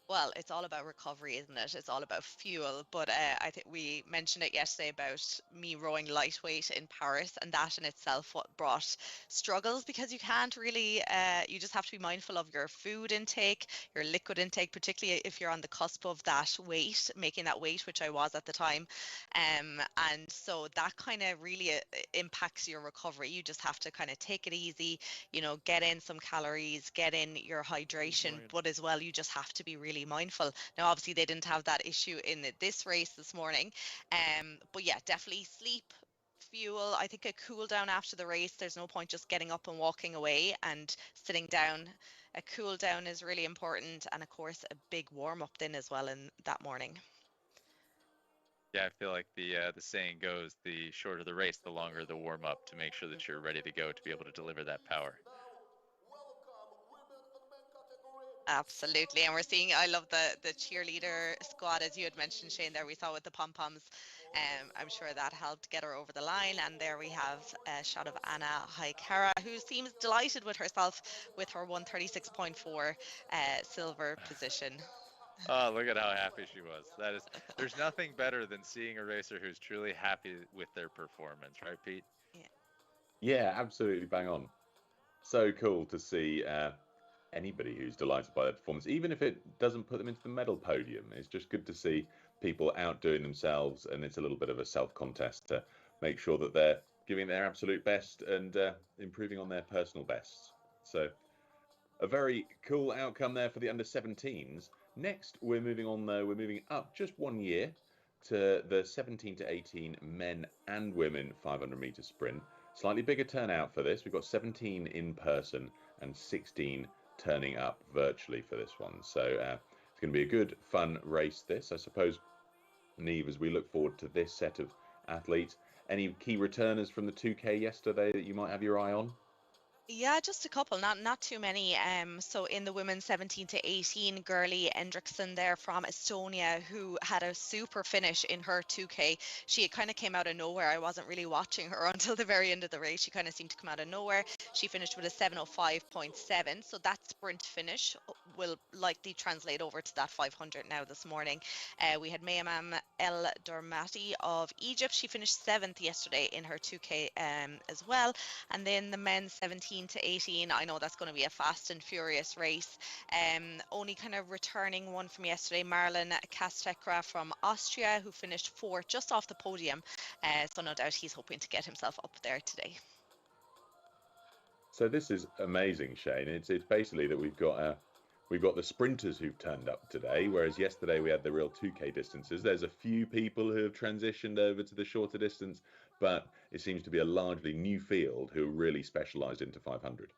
Well, it's all about recovery, isn't it? It's all about fuel. But I think we mentioned it yesterday about me rowing lightweight in Paris, and that in itself what brought struggles, because you can't really, you just have to be mindful of your food intake, your liquid intake, particularly if you're on the cusp of that weight, making that weight, which I was at the time. And so that kind of really impacts your recovery. You just have to kind of take it easy, get in some calories, get in your hydration, but as well, you just have to be really mindful. Now, obviously, they didn't have that issue in this race this morning, but yeah, definitely sleep, fuel. I think a cool down after the race. There's no point just getting up and walking away and sitting down. A cool down is really important, and of course, a big warm up then as well in that morning. Yeah, I feel like the saying goes, the shorter the race, the longer the warm up, to make sure that you're ready to go to be able to deliver that power. Absolutely. And we're seeing, I love the cheerleader squad, as you had mentioned, Shane, there we saw with the pom-poms. I'm sure that helped get her over the line. And there we have a shot of Anna Haikara, who seems delighted with herself with her 136.4 silver position. Oh, look at how happy she was. There's nothing better than seeing a racer who's truly happy with their performance, right, Pete? Yeah, absolutely bang on. So cool to see anybody who's delighted by their performance, even if it doesn't put them into the medal podium. It's just good to see people outdoing themselves, and it's a little bit of a self-contest to make sure that they're giving their absolute best and improving on their personal bests. So a very cool outcome there for the under-17s. Next, we're moving on, though. We're moving up just 1 year to the 17 to 18 men and women 500 meter sprint. Slightly bigger turnout for this. We've got 17 in person and 16 turning up virtually for this one. So it's going to be a good, fun race, this, I suppose. Niamh, as we look forward to this set of athletes, any key returners from the 2K yesterday that you might have your eye on? Yeah, just a couple, not too many. So in the women's 17 to 18, Gurli Endrickson there from Estonia, who had a super finish in her 2K. She kind of came out of nowhere. I wasn't really watching her until the very end of the race. She kind of seemed to come out of nowhere. She finished with a 7:05.7. So that sprint finish will likely translate over to that 500 now this morning. We had Mayamam El Dormati of Egypt. She finished 7th yesterday in her 2K as well. And then the men's 17 to 18, I know that's going to be a fast and furious race. Only kind of returning one from yesterday, Marlon Kastekra from Austria, who finished 4th just off the podium. So no doubt he's hoping to get himself up there today. So this is amazing, Shane. It's basically that we've got the sprinters who've turned up today, whereas yesterday we had the real 2K distances. There's a few people who have transitioned over to the shorter distance, but it seems to be a largely new field who are really specialised into 500.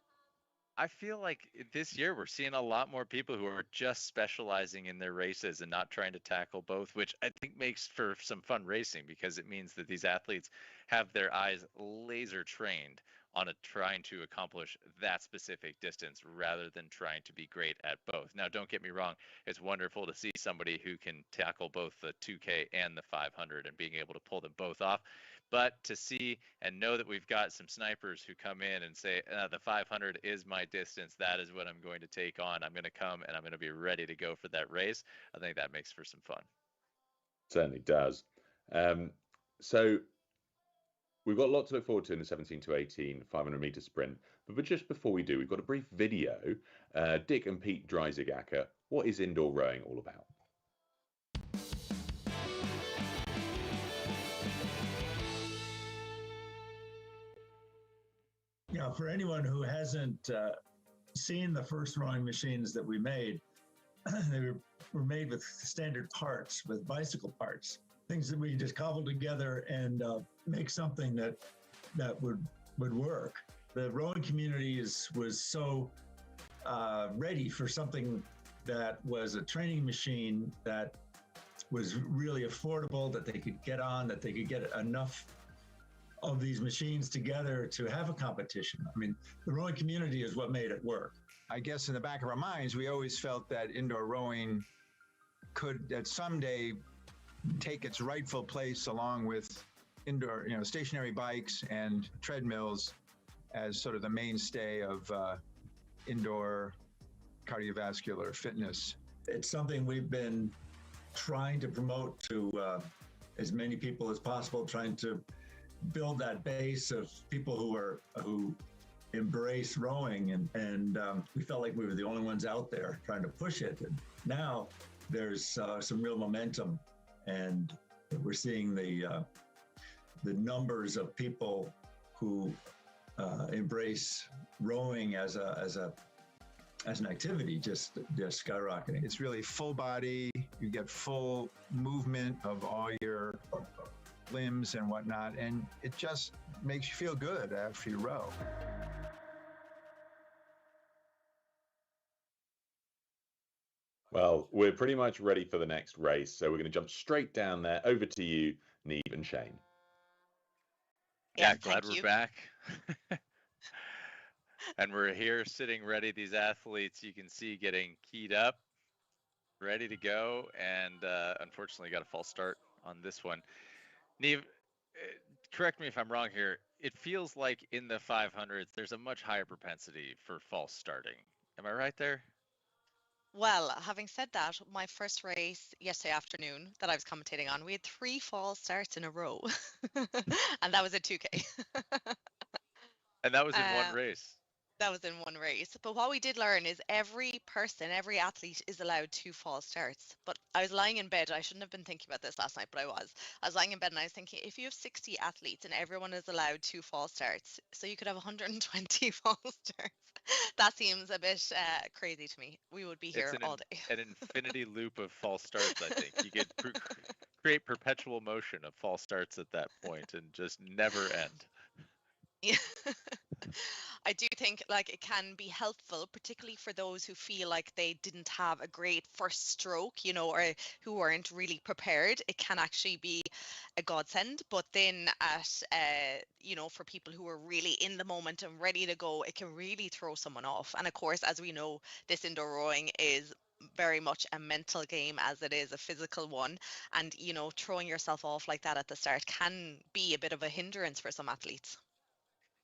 I feel like this year we're seeing a lot more people who are just specializing in their races and not trying to tackle both, which I think makes for some fun racing, because it means that these athletes have their eyes laser trained on trying to accomplish that specific distance rather than trying to be great at both. Now, don't get me wrong, it's wonderful to see somebody who can tackle both the 2K and the 500 and being able to pull them both off. But to see and know that we've got some snipers who come in and say, the 500 is my distance, that is what I'm going to take on, I'm going to come and I'm going to be ready to go for that race, I think that makes for some fun. Certainly does. So we've got a lot to look forward to in the 17 to 18 500 meter sprint. But just before we do, we've got a brief video. Dick and Pete Dreisigacker, what is indoor rowing all about? Yeah, for anyone who hasn't seen the first rowing machines that we made, they were made with standard parts, with bicycle parts, things that we just cobbled together and make something that would work. The rowing community was so ready for something that was a training machine that was really affordable, that they could get on, that they could get enough of these machines together to have a competition. I mean, the rowing community is what made it work. I guess in the back of our minds, we always felt that indoor rowing could someday take its rightful place along with indoor, stationary bikes and treadmills as sort of the mainstay of indoor cardiovascular fitness. It's something we've been trying to promote to as many people as possible, trying to build that base of people who embrace rowing, and we felt like we were the only ones out there trying to push it. And now there's some real momentum, and we're seeing the numbers of people who embrace rowing as an activity just skyrocketing. It's really full body. You get full movement of all your limbs and whatnot, and it just makes you feel good after you row. Well, we're pretty much ready for the next race, so we're going to jump straight down there. Over to you, Niamh and Shane. Yeah, glad we're back. And we're here sitting ready. These athletes you can see getting keyed up, ready to go, and unfortunately got a false start on this one. Niamh, correct me if I'm wrong here. It feels like in the 500s, there's a much higher propensity for false starting. Am I right there? Well, having said that, my first race yesterday afternoon that I was commentating on, we had 3 false starts in a row. And that was a 2K. And that was in one race. That was in one race. But what we did learn is every athlete is allowed 2 false starts. But I was lying in bed. I shouldn't have been thinking about this last night, but I was. I was lying in bed and I was thinking, if you have 60 athletes and everyone is allowed 2 false starts, so you could have 120 false starts. That seems a bit crazy to me. We would be here all day. An infinity loop of false starts, I think. You could create perpetual motion of false starts at that point and just never end. Yeah. I do think like it can be helpful, particularly for those who feel like they didn't have a great first stroke, or who weren't really prepared. It can actually be a godsend. But then for people who are really in the moment and ready to go, it can really throw someone off. And of course, as we know, this indoor rowing is very much a mental game as it is a physical one. And, throwing yourself off like that at the start can be a bit of a hindrance for some athletes.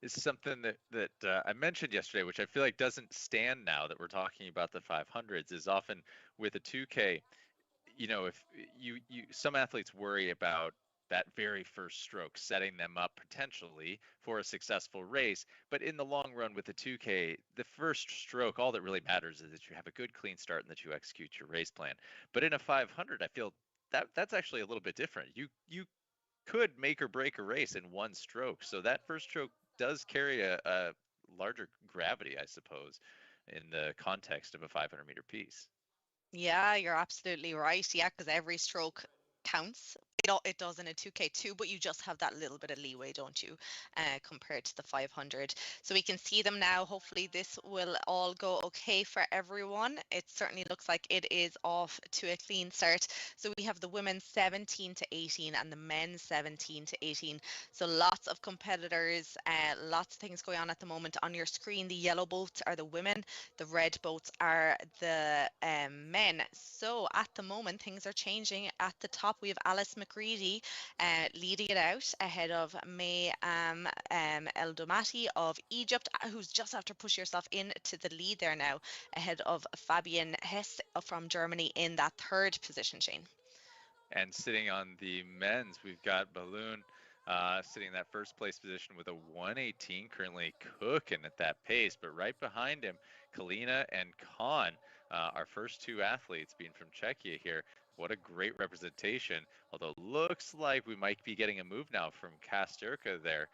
Is something that I mentioned yesterday, which I feel like doesn't stand now that we're talking about the 500s, is often with a 2K. If some athletes worry about that very first stroke setting them up potentially for a successful race, but in the long run with the 2K, the first stroke, all that really matters is that you have a good clean start and that you execute your race plan. But in a 500, I feel that's actually a little bit different. You could make or break a race in one stroke, so that first stroke does carry a larger gravity, I suppose, in the context of a 500-meter piece. Yeah, you're absolutely right. Yeah, because every stroke counts. It does in a 2K too, but you just have that little bit of leeway, don't you, compared to the 500. So we can see them now. Hopefully this will all go okay for everyone. It certainly looks like it is off to a clean start. So we have the women 17 to 18 and the men 17 to 18. So lots of competitors, lots of things going on at the moment. On your screen, the yellow boats are the women, the red boats are the men. So at the moment, things are changing. At the top, we have Alice McCready leading it out ahead of May El Domati of Egypt, who's just after push yourself into the lead there now, ahead of Fabian Hess from Germany in that third position, Shane. And sitting on the men's, we've got Balloon sitting in that first place position with a 1:18, currently cooking at that pace. But right behind him, Kalina and Khan, our first two athletes being from Czechia here. What a great representation. Although looks like we might be getting a move now from Kasterka there,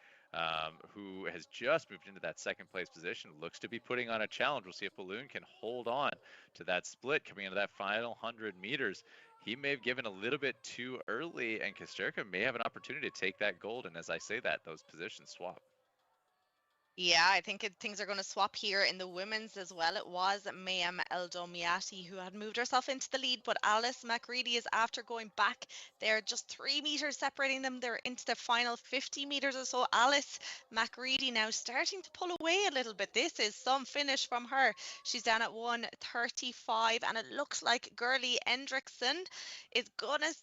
who has just moved into that second place position. Looks to be putting on a challenge. We'll see if Balloon can hold on to that split coming into that final 100 meters. He may have given a little bit too early, and Kasterka may have an opportunity to take that gold. And as I say that, those positions swap. Yeah, I think things are going to swap here in the women's as well. It was Mayam Eldomiati who had moved herself into the lead, but Alice McCready is after going back. They're just 3 meters separating them. They're into the final 50 meters or so. Alice McCready now starting to pull away a little bit. This is some finish from her. She's down at 1:35, and it looks like Gurley Hendrickson is gonna,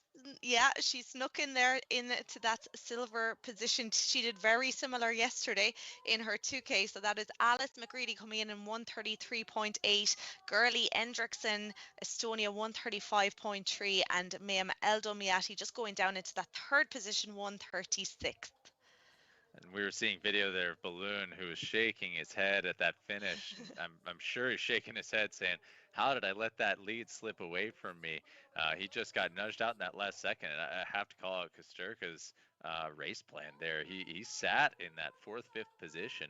yeah, she snuck in there into that silver position. She did very similar yesterday in her 2K. So that is Alice McCready coming in 1:33.8, Gurley Hendrickson, Estonia 1:35.3, and Mayam Eldomiati just going down into that third position, 1:36. And we were seeing video there of Balloon, who was shaking his head at that finish. I'm sure he's shaking his head saying, how did I let that lead slip away from me? He just got nudged out in that last second. And I have to call out Kasterka's race plan there. He sat in that fourth, fifth position.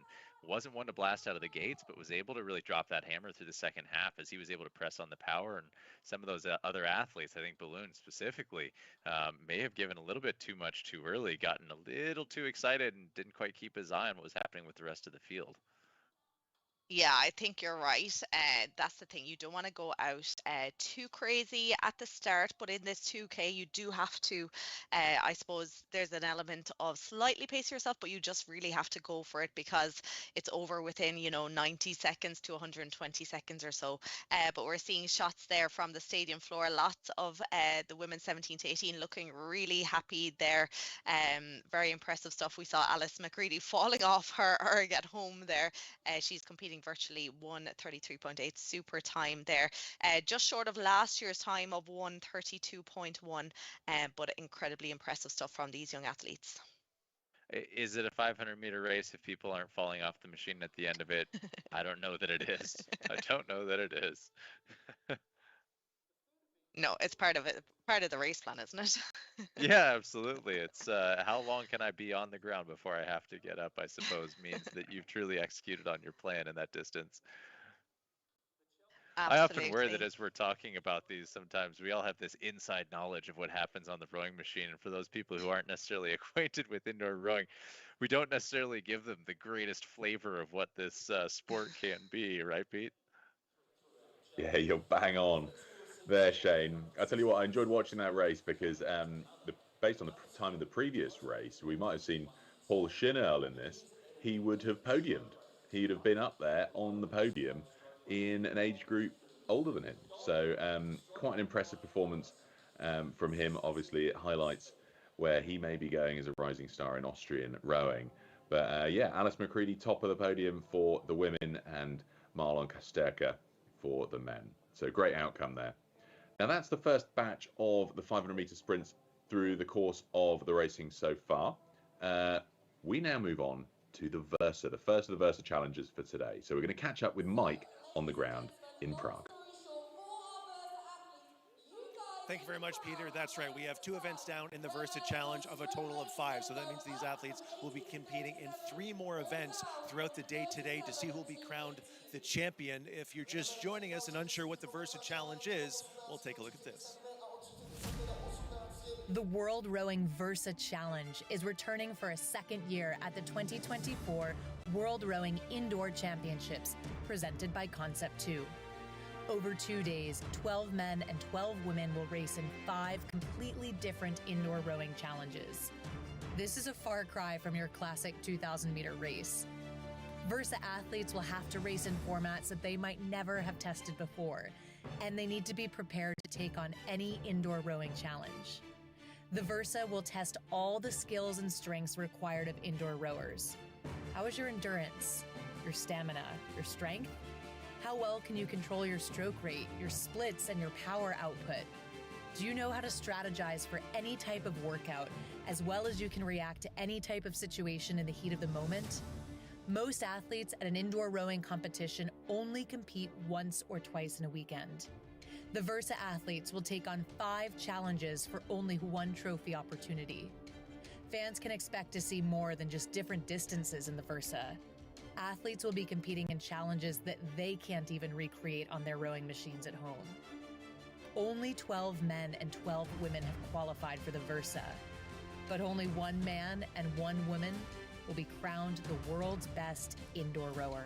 Wasn't one to blast out of the gates, but was able to really drop that hammer through the second half as he was able to press on the power. And some of those other athletes, I think Balloon specifically, may have given a little bit too much too early, gotten a little too excited and didn't quite keep his eye on what was happening with the rest of the field. Yeah, I think you're right. That's the thing. You don't want to go out too crazy at the start, but in this 2K, you do have to, I suppose there's an element of slightly pace yourself, but you just really have to go for it because it's over within, 90 seconds to 120 seconds or so. But we're seeing shots there from the stadium floor. Lots of the women 17 to 18 looking really happy there. Very impressive stuff. We saw Alice McCready falling off her erg at home there. She's competing virtually 1:33.8, super time there, just short of last year's time of 1:32.1, but incredibly impressive stuff from these young athletes. Is it a 500-meter race if people aren't falling off the machine at the end of it? I don't know that it is. I don't know that it is. No, it's part of it, part of the race plan, isn't it? Yeah, absolutely. It's how long can I be on the ground before I have to get up, I suppose, means that you've truly executed on your plan in that distance. I often wear that Absolutely. as we're talking about these, sometimes we all have this inside knowledge of what happens on the rowing machine. And for those people who aren't necessarily acquainted with indoor rowing, we don't necessarily give them the greatest flavor of what this sport can be, right, Pete? Yeah, you're bang on there, Shane. I tell you what, I enjoyed watching that race because based on the time of the previous race, we might have seen Paul Schinnerl in this. He would have podiumed. He'd have been up there on the podium in an age group older than him. So quite an impressive performance from him. Obviously, it highlights where he may be going as a rising star in Austrian rowing. But yeah, Alice McCready top of the podium for the women and Marlon Kasterka for the men. So great outcome there. Now that's the first batch of the 500-meter sprints through the course of the racing so far. We now move on to the Versa, the first of the Versa challenges for today. So we're going to catch up with Mike on the ground in Prague. Thank you very much, Peter. That's right. We have 2 events down in the Versa Challenge of a total of 5. So that means these athletes will be competing in 3 more events throughout the day today to see who will be crowned the champion. If you're just joining us and unsure what the Versa Challenge is, we'll take a look at this. The World Rowing Versa Challenge is returning for a second year at the 2024 World Rowing Indoor Championships, presented by Concept 2. Over 2 days, 12 men and 12 women will race in 5 completely different indoor rowing challenges. This is a far cry from your classic 2,000-meter race. Versa athletes will have to race in formats that they might never have tested before, and they need to be prepared to take on any indoor rowing challenge. The Versa will test all the skills and strengths required of indoor rowers. How is your endurance, your stamina, your strength? How well can you control your stroke rate, your splits, and your power output? Do you know how to strategize for any type of workout, as well as you can react to any type of situation in the heat of the moment? Most athletes at an indoor rowing competition only compete once or twice in a weekend. The Versa athletes will take on 5 challenges for only 1 trophy opportunity. Fans can expect to see more than just different distances in the Versa. Athletes will be competing in challenges that they can't even recreate on their rowing machines at home. Only 12 men and 12 women have qualified for the Versa, but only 1 man and 1 woman will be crowned the world's best indoor rower.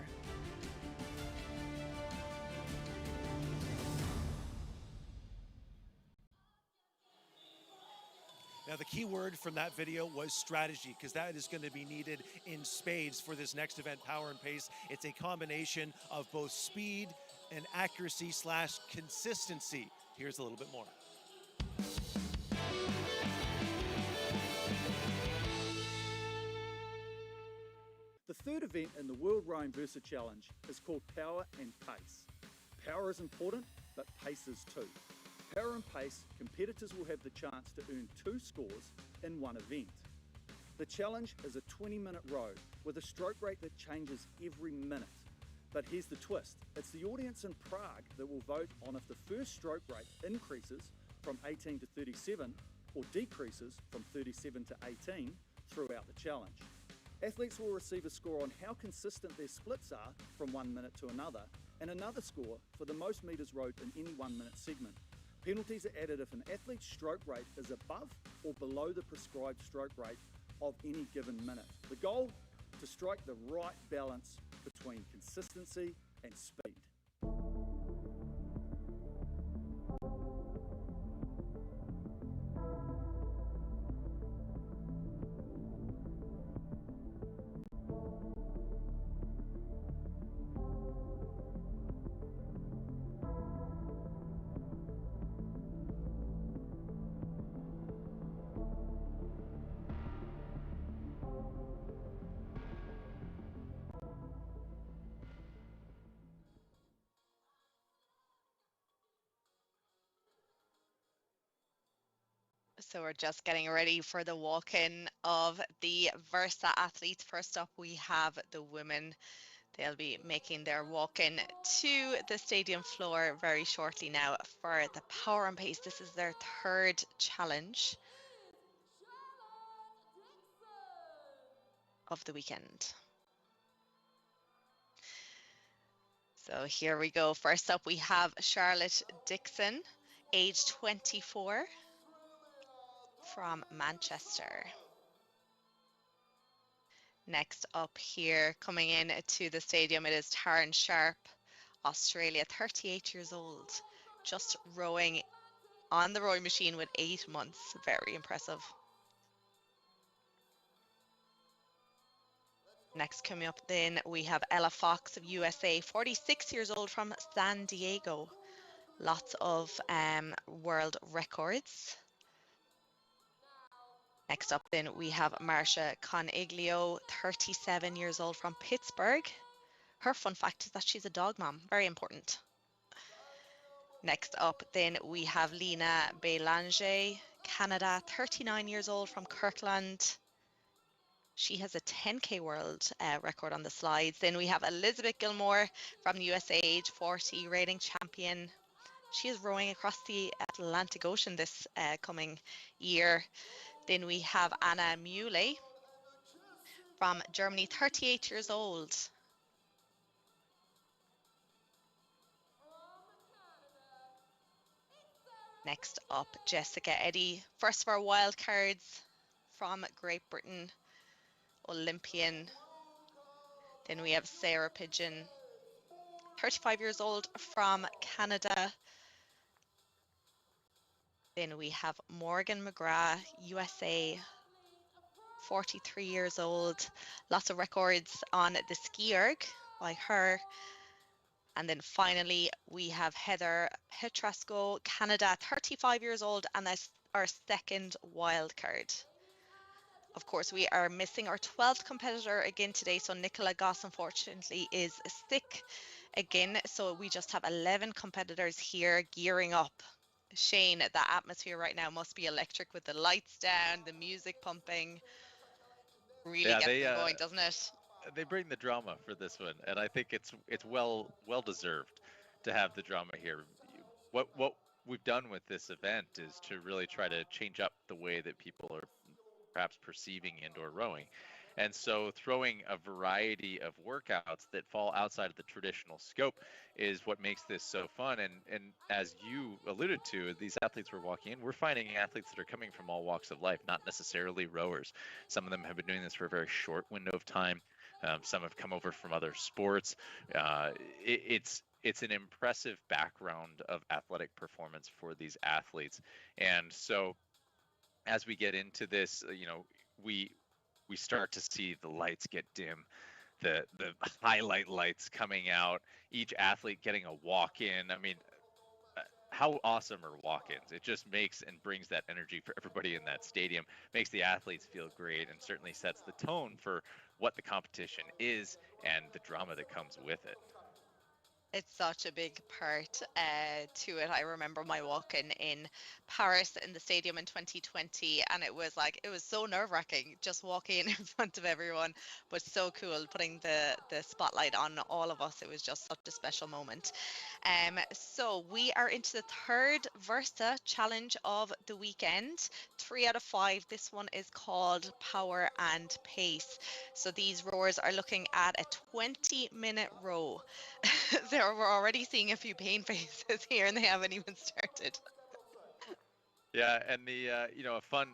Now, the key word from that video was strategy, because that is going to be needed in spades for this next event, Power and Pace. It's a combination of both speed and accuracy / consistency. Here's a little bit more. The third event in the World Rowing Versa Challenge is called Power and Pace. Power is important, but pace is too. Power and Pace, competitors will have the chance to earn 2 scores in 1 event. The challenge is a 20-minute row with a stroke rate that changes every minute. But here's the twist. It's the audience in Prague that will vote on if the first stroke rate increases from 18 to 37 or decreases from 37 to 18 throughout the challenge. Athletes will receive a score on how consistent their splits are from 1 minute to another, and another score for the most metres rowed in any 1 minute segment. Penalties are added if an athlete's stroke rate is above or below the prescribed stroke rate of any given minute. The goal? To strike the right balance between consistency and speed. So we're just getting ready for the walk-in of the Versa athletes. First up, we have the women. They'll be making their walk-in to the stadium floor very shortly now for the Power and Pace. This is their 3rd challenge of the weekend. So here we go. First up, we have Charlotte Dixon, age 24, from Manchester. Next up here, coming in to the stadium, it is Taryn Sharp, Australia, 38 years old, just rowing on the rowing machine with 8 months. Very impressive. Next coming up then, we have Ella Fox of USA, 46 years old, from San Diego. Lots of world records. Next up then, we have Marcia Coniglio, 37 years old, from Pittsburgh. Her fun fact is that she's a dog mom, very important. Next up then, we have Lena Belanger, Canada, 39 years old, from Kirkland. She has a 10K world record on the slides. Then we have Elizabeth Gilmore from the USA, age 40, reigning champion. She is rowing across the Atlantic Ocean this coming year. Then we have Anna Muley from Germany, 38 years old. Next up, Jessica Eddy, first of our wildcards from Great Britain, Olympian. Then we have Sarah Pigeon, 35 years old, from Canada. Then we have Morgan McGrath, USA, 43 years old. Lots of records on the ski erg by her. And then finally, we have Heather Petrasco, Canada, 35 years old, and that's our second wild card. Of course, we are missing our 12th competitor again today. So Nicola Goss, unfortunately, is sick again. So we just have 11 competitors here gearing up. Shane, the atmosphere right now must be electric with the lights down, the music pumping. Really gets them going, doesn't it? They bring the drama for this one, and I think it's well deserved to have the drama here. What we've done with this event is to really try to change up the way that people are perhaps perceiving indoor rowing. And so throwing a variety of workouts that fall outside of the traditional scope is what makes this so fun. And as you alluded to, these athletes we're walking in, we're finding athletes that are coming from all walks of life, not necessarily rowers. Some of them have been doing this for a very short window of time. Some have come over from other sports. It's an impressive background of athletic performance for these athletes. And so as we get into this, we start to see the lights get dim, the highlight lights coming out, each athlete getting a walk-in. I mean, how awesome are walk-ins? It just makes and brings that energy for everybody in that stadium, makes the athletes feel great, and certainly sets the tone for what the competition is and the drama that comes with it. It's such a big part to it. I remember my walk-in in Paris in the stadium in 2020, and it was so nerve-wracking just walking in front of everyone, but so cool putting the spotlight on all of us. It was just such a special moment. So we are into the third Versa challenge of the weekend. 3 out of 5. This one is called Power and Pace. So these rowers are looking at a 20-minute row. We're already seeing a few pain faces here, and they haven't even started. Yeah, and the a fun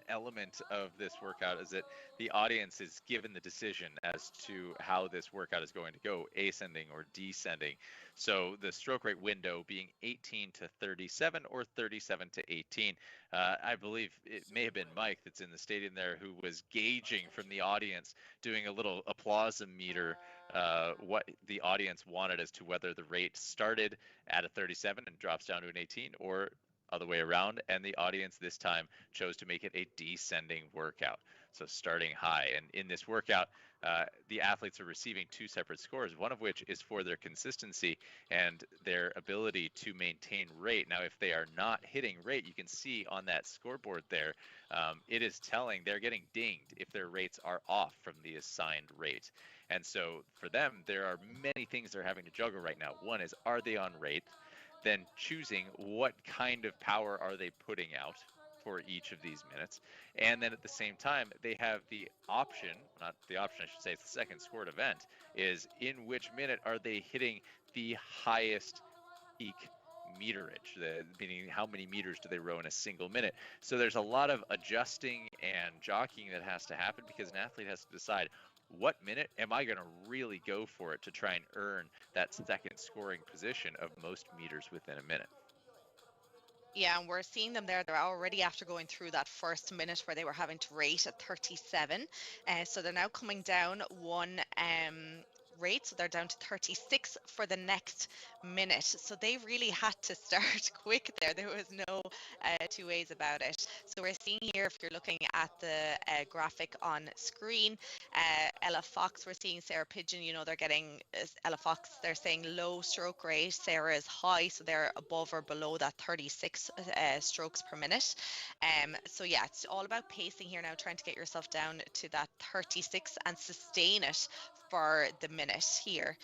element of this workout is that the audience is given the decision as to how this workout is going to go, ascending or descending. So the stroke rate window being 18 to 37 or 37 to 18. I believe it may have been Mike that's in the stadium there who was gauging from the audience, doing a little applause meter, what the audience wanted as to whether the rate started at a 37 and drops down to an 18, or other way around, and the audience this time chose to make it a descending workout, so starting high. And in this workout, the athletes are receiving 2 separate scores, one of which is for their consistency and their ability to maintain rate. Now, if they are not hitting rate, you can see on that scoreboard there, it is telling they're getting dinged if their rates are off from the assigned rate. And so for them, there are many things they're having to juggle right now. One is, are they on rate? Then choosing what kind of power are they putting out, and then choosing what kind of for each of these minutes. And then at the same time, they have the option, not the option, I should say, it's the second scored event, is in which minute are they hitting the highest peak meterage, meaning how many meters do they row in a single minute. So there's a lot of adjusting and jockeying that has to happen, because an athlete has to decide, what minute am I going to really go for it to try and earn that second scoring position of most meters within a minute. Yeah, and we're seeing them there. They're already after going through that first minute where they were having to rate at 37. So they're now coming down one rate. So they're down to 36 for the next minute. So they really had to start quick there. There was no two ways about it. So we're seeing here, if you're looking at the graphic on screen, Ella Fox, we're seeing Sarah Pigeon, you know, they're getting Ella Fox, they're saying low stroke rate. Sarah is high, so they're above or below that 36 strokes per minute. So yeah, it's all about pacing here now, trying to get yourself down to that 36 and sustain it for the minute here.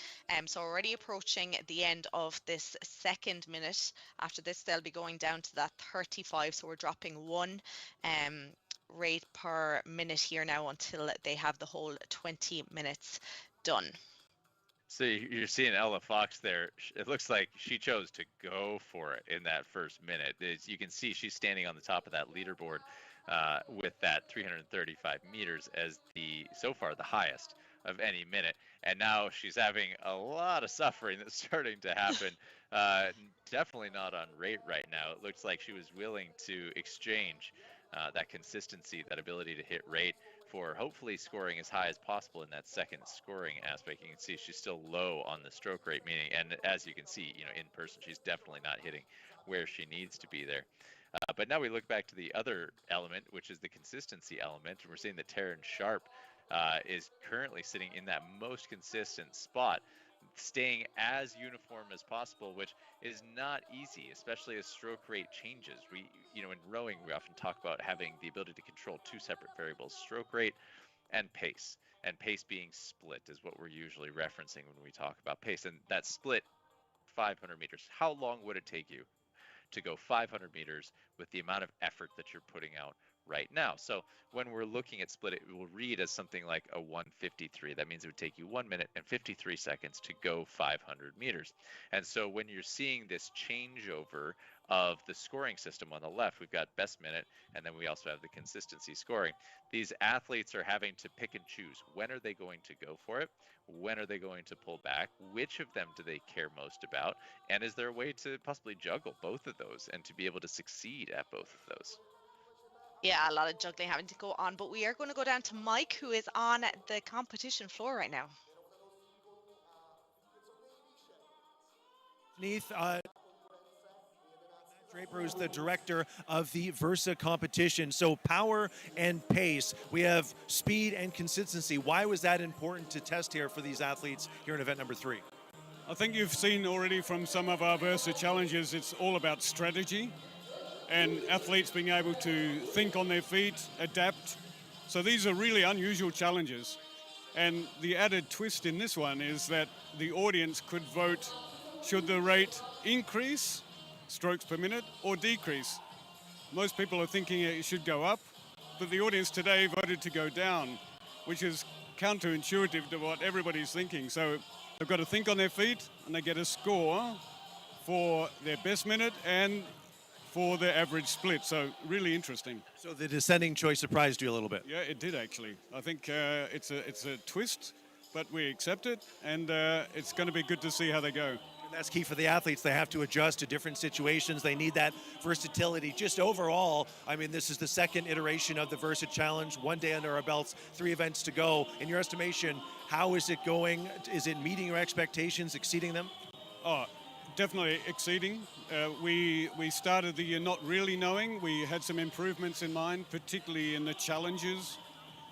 So already approaching the end of this second minute. After this, they'll be going down to that 35. So we're dropping one rate per minute here now until they have the whole 20 minutes done. So you're seeing Ella Fox there. It looks like she chose to go for it in that first minute. As you can see, she's standing on the top of that leaderboard with that 335 meters as so far the highest of any minute. And now she's having a lot of suffering that's starting to happen. Definitely not on rate right now. It looks like she was willing to exchange that consistency, that ability to hit rate, for hopefully scoring as high as possible in that second scoring aspect. You can see she's still low on the stroke rate, meaning, and as you can see, you know, in person, she's definitely not hitting where she needs to be there. But now we look back to the other element, which is the consistency element, and we're seeing that Taryn Sharp is currently sitting in that most consistent spot, staying as uniform as possible, which is not easy, especially as stroke rate changes. In rowing, we often talk about having the ability to control two separate variables, stroke rate and pace. And pace being split is what we're usually referencing when we talk about pace. And that split, 500 meters. How long would it take you to go 500 meters with the amount of effort that you're putting out right now? So when we're looking at split, it will read as something like a 1:53. That means it would take you 1 minute and 53 seconds to go 500 meters. And so when you're seeing this changeover of the scoring system on the left, we've got best minute, and then we also have the consistency scoring. These athletes are having to pick and choose. When are they going to go for it? When are they going to pull back? Which of them do they care most about? And is there a way to possibly juggle both of those and to be able to succeed at both of those? Yeah, a lot of juggling having to go on, but we are going to go down to Mike, who is on the competition floor right now. Neath, Draper is the director of the Versa competition. So power and pace. We have speed and consistency. Why was that important to test here for these athletes here in event number 3? I think you've seen already from some of our Versa challenges, it's all about strategy and athletes being able to think on their feet, adapt. So these are really unusual challenges. And the added twist in this one is that the audience could vote, should the rate increase, strokes per minute, or decrease? Most people are thinking it should go up, but the audience today voted to go down, which is counterintuitive to what everybody's thinking. So they've got to think on their feet, and they get a score for their best minute and for the average split. So really interesting. So the descending choice surprised you a little bit. Yeah, it did actually. I think it's a twist, but we accept it, and it's going to be good to see how they go. And that's key for the athletes. They have to adjust to different situations. They need that versatility. Just overall, I mean, this is the second iteration of the Versa Challenge. 1 day under our belts, 3 events to go. In your estimation, how is it going? Is it meeting your expectations, exceeding them? Oh, definitely exceeding. We started the year not really knowing. We had some improvements in mind, particularly in the challenges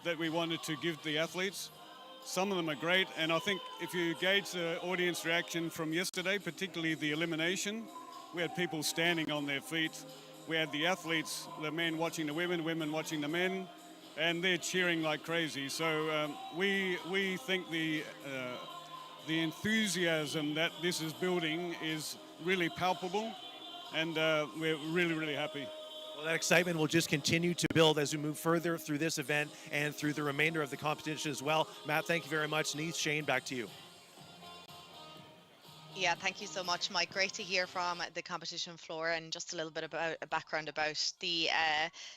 that we wanted to give the athletes. Some of them are great, and I think if you gauge the audience reaction from yesterday, particularly the elimination, we had people standing on their feet. We had the athletes, the men watching the women watching the men, and they're cheering like crazy. So we think the enthusiasm that this is building is really palpable, and we're really, really happy. Well, that excitement will just continue to build as we move further through this event and through the remainder of the competition as well. Matt, thank you very much. Neith, Shane, back to you. Yeah, thank you so much, Mike. Great to hear from the competition floor, and just a little bit about a background about the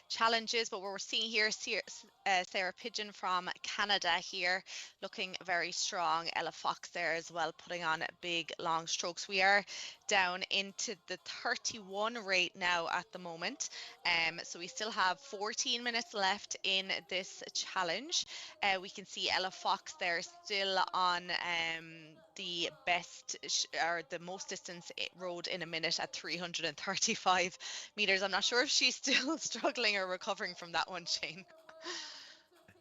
challenges. But what we're seeing here, Sarah Pigeon from Canada here, looking very strong. Ella Fox there as well, putting on big long strokes. We are down into the 31 rate now at the moment. So we still have 14 minutes left in this challenge. We can see Ella Fox there still on the best or the most distance rode in a minute at 335 meters. I'm not sure if she's still struggling or recovering from that one, Shane.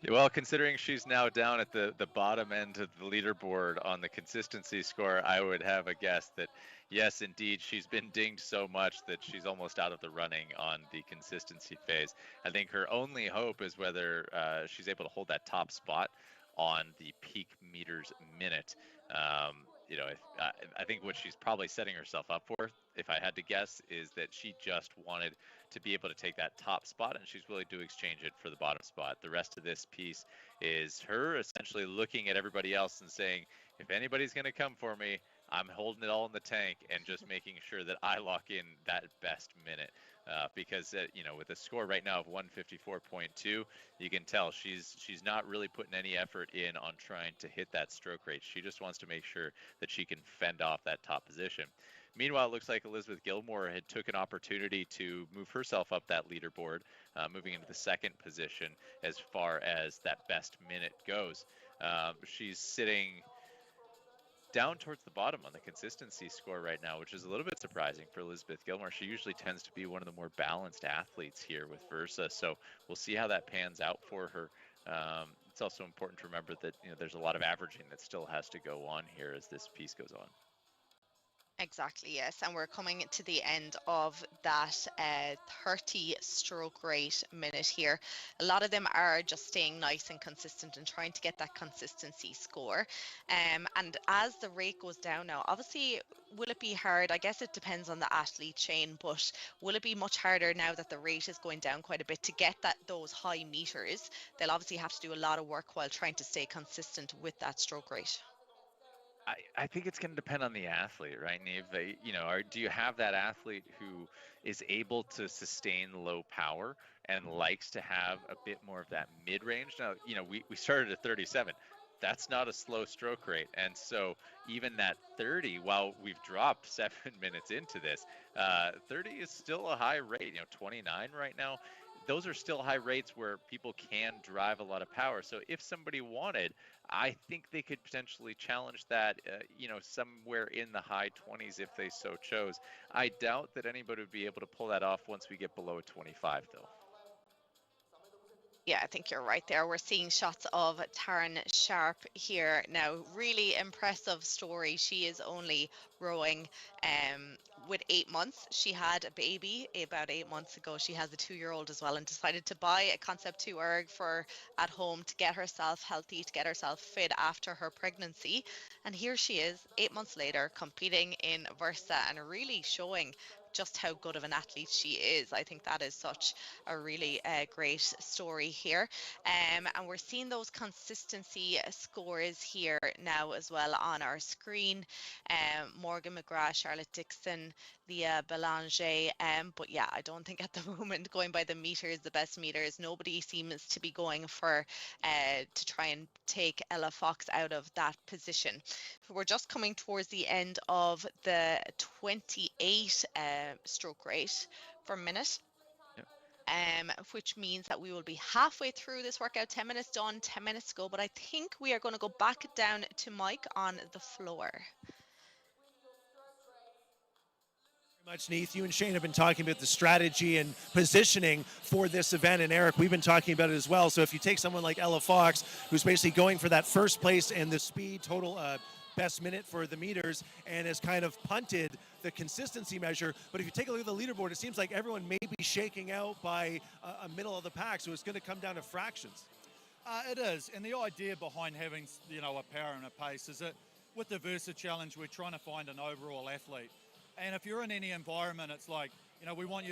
Well, considering she's now down at the bottom end of the leaderboard on the consistency score, I would have a guess that yes, indeed, she's been dinged so much that she's almost out of the running on the consistency phase. I think her only hope is whether she's able to hold that top spot on the peak meters minute. I think what she's probably setting herself up for, if I had to guess, is that she just wanted to be able to take that top spot, and she's willing to exchange it for the bottom spot. The rest of this piece is her essentially looking at everybody else and saying, if anybody's going to come for me, I'm holding it all in the tank and just making sure that I lock in that best minute. Because with a score right now of 154.2, you can tell she's not really putting any effort in on trying to hit that stroke rate. She just wants to make sure that she can fend off that top position. Meanwhile, it looks like Elizabeth Gilmore had took an opportunity to move herself up that leaderboard, moving into the second position as far as that best minute goes. She's sitting down towards the bottom on the consistency score right now, which is a little bit surprising for Elizabeth Gilmore. She usually tends to be one of the more balanced athletes here with Versa, so we'll see how that pans out for her. It's also important to remember that there's a lot of averaging that still has to go on here as this piece goes on. Exactly, yes. And we're coming to the end of that 30 stroke rate minute here. A lot of them are just staying nice and consistent and trying to get that consistency score. And as the rate goes down now, obviously, will it be hard? I guess it depends on the athlete, Shane, but will it be much harder now that the rate is going down quite a bit to get those high meters? They'll obviously have to do a lot of work while trying to stay consistent with that stroke rate. I think it's going to depend on the athlete, right, Neve? Do you have that athlete who is able to sustain low power and likes to have a bit more of that mid-range? Now, we started at 37. That's not a slow stroke rate. And so even that 30, while we've dropped 7 minutes into this, 30 is still a high rate, 29 right now. Those are still high rates where people can drive a lot of power. So if somebody wanted, I think they could potentially challenge that, somewhere in the high 20s if they so chose. I doubt that anybody would be able to pull that off once we get below 25, though. Yeah, I think you're right there. We're seeing shots of Taryn Sharp here now. Really impressive story. She is only rowing with 8 months. She had a baby about 8 months ago. She has a 2-year-old as well, and decided to buy a Concept 2 erg for at home to get herself healthy, to get herself fit after her pregnancy. And here she is 8 months later, competing in Versa and really showing just how good of an athlete she is. I think that is such a really great story here. And we're seeing those consistency scores here now as well on our screen. Morgan McGrath, Charlotte Dixon, Leah Belanger. But yeah, I don't think at the moment, going by the meters, the best meters, nobody seems to be going for to try and take Ella Fox out of that position. We're just coming towards the end of the 28 stroke rate per minute. Which means that we will be halfway through this workout. 10 minutes done, 10 minutes to go. But I think we are going to go back down to Mike on the floor. Much, Neith. You and Shane have been talking about the strategy and positioning for this event, and Eric, we've been talking about it as well. So if you take someone like Ella Fox, who's basically going for that first place and the speed total best minute for the meters, and has kind of punted the consistency measure. But if you take a look at the leaderboard, it seems like everyone may be shaking out by a middle of the pack, so it's going to come down to fractions. It is, and the idea behind having a power and a pace is that with the Versa Challenge, we're trying to find an overall athlete. And if you're in any environment, it's like we want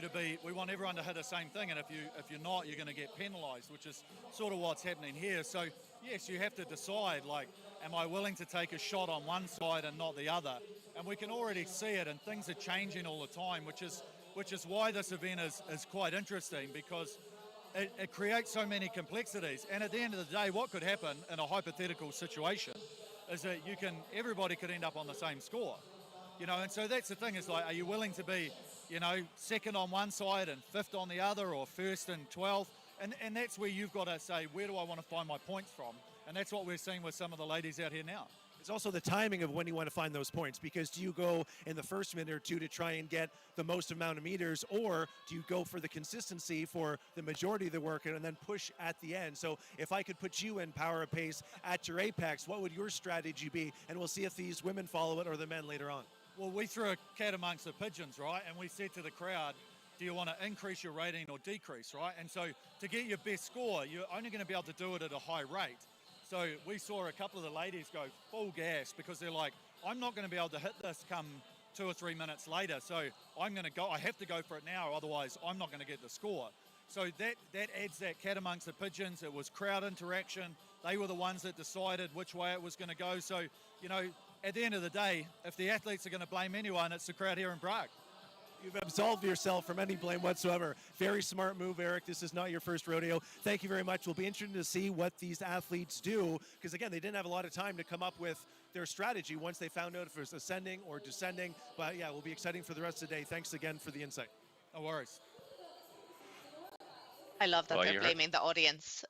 everyone to hit the same thing, and if you're not, you're going to get penalised, which is sort of what's happening here. So yes, you have to decide, like, am I willing to take a shot on one side and not the other? And we can already see it, and things are changing all the time, which is why this event is quite interesting, because it creates so many complexities. And at the end of the day, what could happen in a hypothetical situation is that everybody could end up on the same score. And so that's the thing, is like, are you willing to be, second on one side and fifth on the other, or first and 12th? And that's where you've got to say, where do I want to find my points from? And that's what we're seeing with some of the ladies out here now. It's also the timing of when you want to find those points, because do you go in the first minute or two to try and get the most amount of meters, or do you go for the consistency for the majority of the work and then push at the end? So if I could put you in power and pace at your apex, what would your strategy be? And we'll see if these women follow it or the men later on. Well, we threw a cat amongst the pigeons, right? And we said to the crowd, do you want to increase your rating or decrease, right? And so to get your best score, you're only going to be able to do it at a high rate. So we saw a couple of the ladies go full gas, because they're like, I'm not going to be able to hit this come 2 or 3 minutes later. So I have to go for it now, otherwise I'm not going to get the score. So that adds that cat amongst the pigeons. It was crowd interaction. They were the ones that decided which way it was going to go. So, at the end of the day, if the athletes are going to blame anyone, it's the crowd here in Prague. You've absolved yourself from any blame whatsoever. Very smart move, Eric. This is not your first rodeo. Thank you very much. We'll be interested to see what these athletes do, because, again, they didn't have a lot of time to come up with their strategy once they found out if it was ascending or descending. But, yeah, it will be exciting for the rest of the day. Thanks again for the insight. No worries. I love that they're blaming the audience.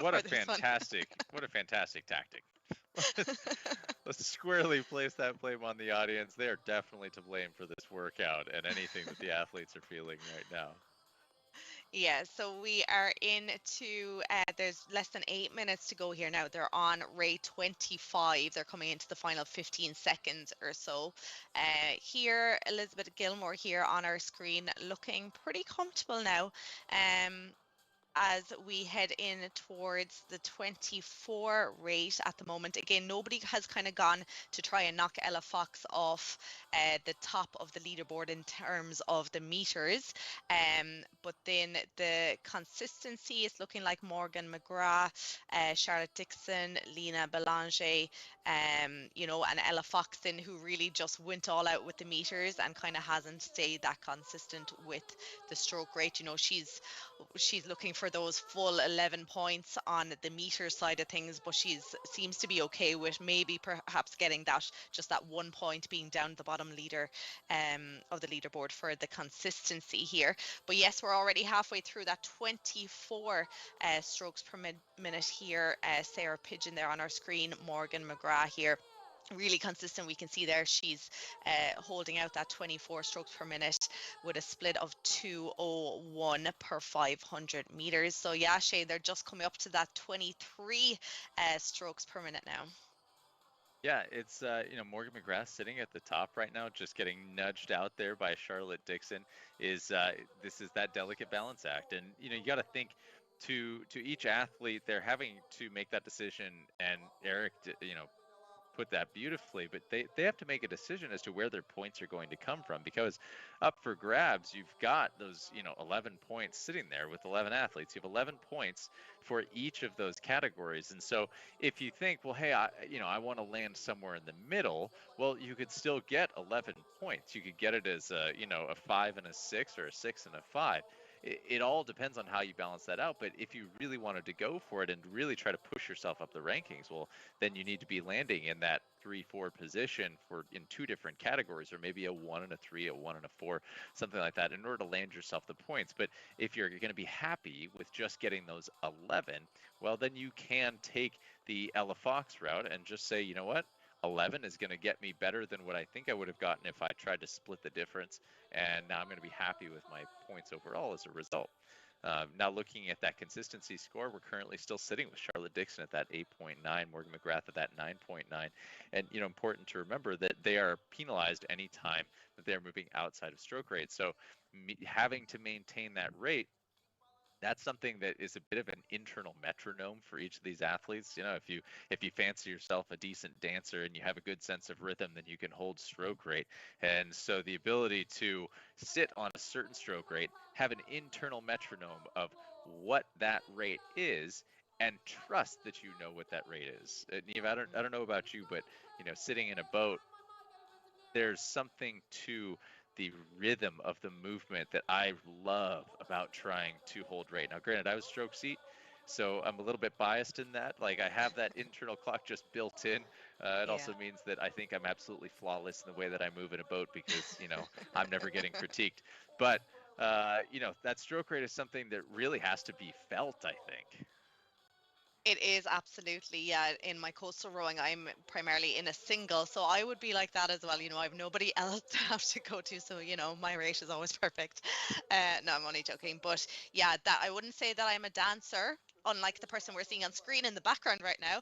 What a fantastic tactic. Let's squarely place that blame on the audience. They are definitely to blame for this workout and anything that the athletes are feeling right now. Yeah, so we are into, there's less than 8 minutes to go here now. They're on rate 25. They're coming into the final 15 seconds or so. Here, Elizabeth Gilmore here on our screen, looking pretty comfortable now. As we head in towards the 24 rate at the moment. Again, nobody has kind of gone to try and knock Ella Fox off the top of the leaderboard in terms of the meters. But then the consistency is looking like Morgan McGrath, Charlotte Dixon, Lena Belanger, and Ella Foxton, who really just went all out with the meters and kind of hasn't stayed that consistent with the stroke rate. She's looking for those full 11 points on the meter side of things, but seems to be okay with maybe perhaps getting just that 1 point being down the bottom leader of the leaderboard for the consistency here. But yes, we're already halfway through that 24 strokes per minute here. Sarah Pigeon there on our screen, Morgan McGrath here. Really consistent. We can see there she's holding out that 24 strokes per minute with a split of 2:01 per 500 meters. So yeah, Shay, they're just coming up to that 23 strokes per minute now. Yeah, it's Morgan McGrath sitting at the top right now, just getting nudged out there by Charlotte Dixon. This is that delicate balance act, and you got to think to each athlete, they're having to make that decision, and Eric put that beautifully, but they have to make a decision as to where their points are going to come from, because up for grabs, you've got those 11 points sitting there with 11 athletes. You have 11 points for each of those categories, and so if you think, well, hey, I want to land somewhere in the middle, well, you could still get 11 points. You could get it as a 5 and a 6, or a 6 and a 5. It all depends on how you balance that out. But if you really wanted to go for it and really try to push yourself up the rankings, well, then you need to be landing in that 3-4 position in 2 different categories, or maybe a 1 and a 3, a 1 and a 4, something like that, in order to land yourself the points. But if you're going to be happy with just getting those 11, well, then you can take the Ella Fox route and just say, you know what? 11 is going to get me better than what I think I would have gotten if I tried to split the difference, and now I'm going to be happy with my points overall as a result. Now looking at that consistency score, we're currently still sitting with Charlotte Dixon at that 8.9, Morgan McGrath at that 9.9, and important to remember that they are penalized any time that they're moving outside of stroke rate. So having to maintain that rate that's something that is a bit of an internal metronome for each of these athletes. You know, if you fancy yourself a decent dancer and you have a good sense of rhythm, then you can hold stroke rate. And so the ability to sit on a certain stroke rate, have an internal metronome of what that rate is, and trust that you know what that rate is. Neve, I don't know about you, but you know, sitting in a boat, there's something to the rhythm of the movement that I love about trying to hold rate. Now, granted, I was stroke seat, so I'm a little bit biased in that. Like, I have that internal clock just built in. It also means that I think I'm absolutely flawless in the way that I move in a boat because, you know, I'm never getting critiqued. But, you know, that stroke rate is something that really has to be felt, I think. It is absolutely, yeah. In my coastal rowing, I'm primarily in a single, so I would be like that as well. You know, I have nobody else to have to go to, so you know, my rate is always perfect. No, I'm only joking, but yeah, that I wouldn't say that I'm a dancer, unlike the person we're seeing on screen in the background right now,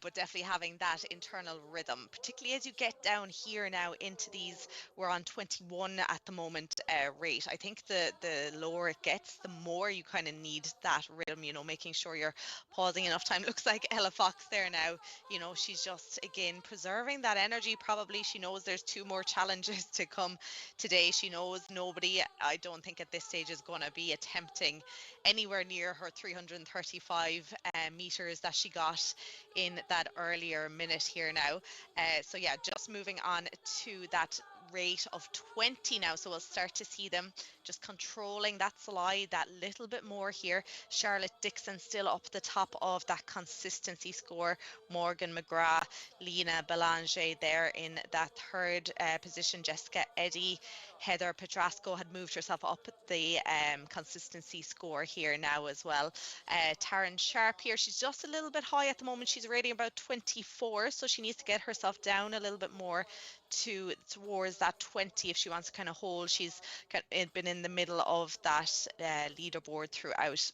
but definitely having that internal rhythm, particularly as you get down here now into these. We're on 21 at the moment rate. I think the lower it gets, the more you kind of need that rhythm. You know, making sure you're pausing enough time. Looks like Ella Fox there now. You know, she's just again preserving that energy. Probably she knows there's 2 more challenges to come today. She knows nobody, I don't think at this stage, is going to be attempting anywhere near her 335 meters that she got in that earlier minute here now. So yeah, just moving on to that rate of 20 now, so we'll start to see them just controlling that slide that little bit more here. Charlotte Dixon still up the top of that consistency score. Morgan McGrath, Lena Belanger there in that third position. Jessica Eddy, Heather Petrasco had moved herself up the consistency score here now as well. Taryn Sharp here, she's just a little bit high at the moment. She's rating about 24, so she needs to get herself down a little bit more towards that 20 if she wants to kind of hold. She's been in the middle of that leaderboard throughout.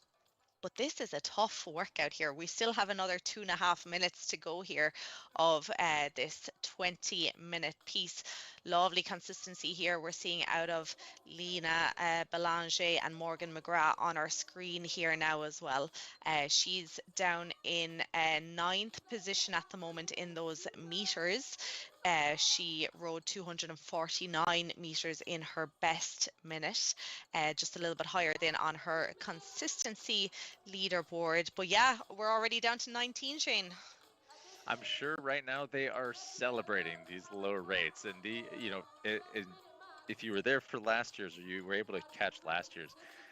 But this is a tough workout here. We still have another 2.5 minutes to go here of this 20-minute piece. Lovely consistency here we're seeing out of Lena Belanger and Morgan McGrath on our screen here now as well. She's down in 9th position at the moment in those meters. She rode 249 meters in her best minute, just a little bit higher than on her consistency leaderboard. But yeah, we're already down to 19, Shane. I'm sure right now they are celebrating these low rates, and you know, if you were there for last year's or you were able to catch last year's,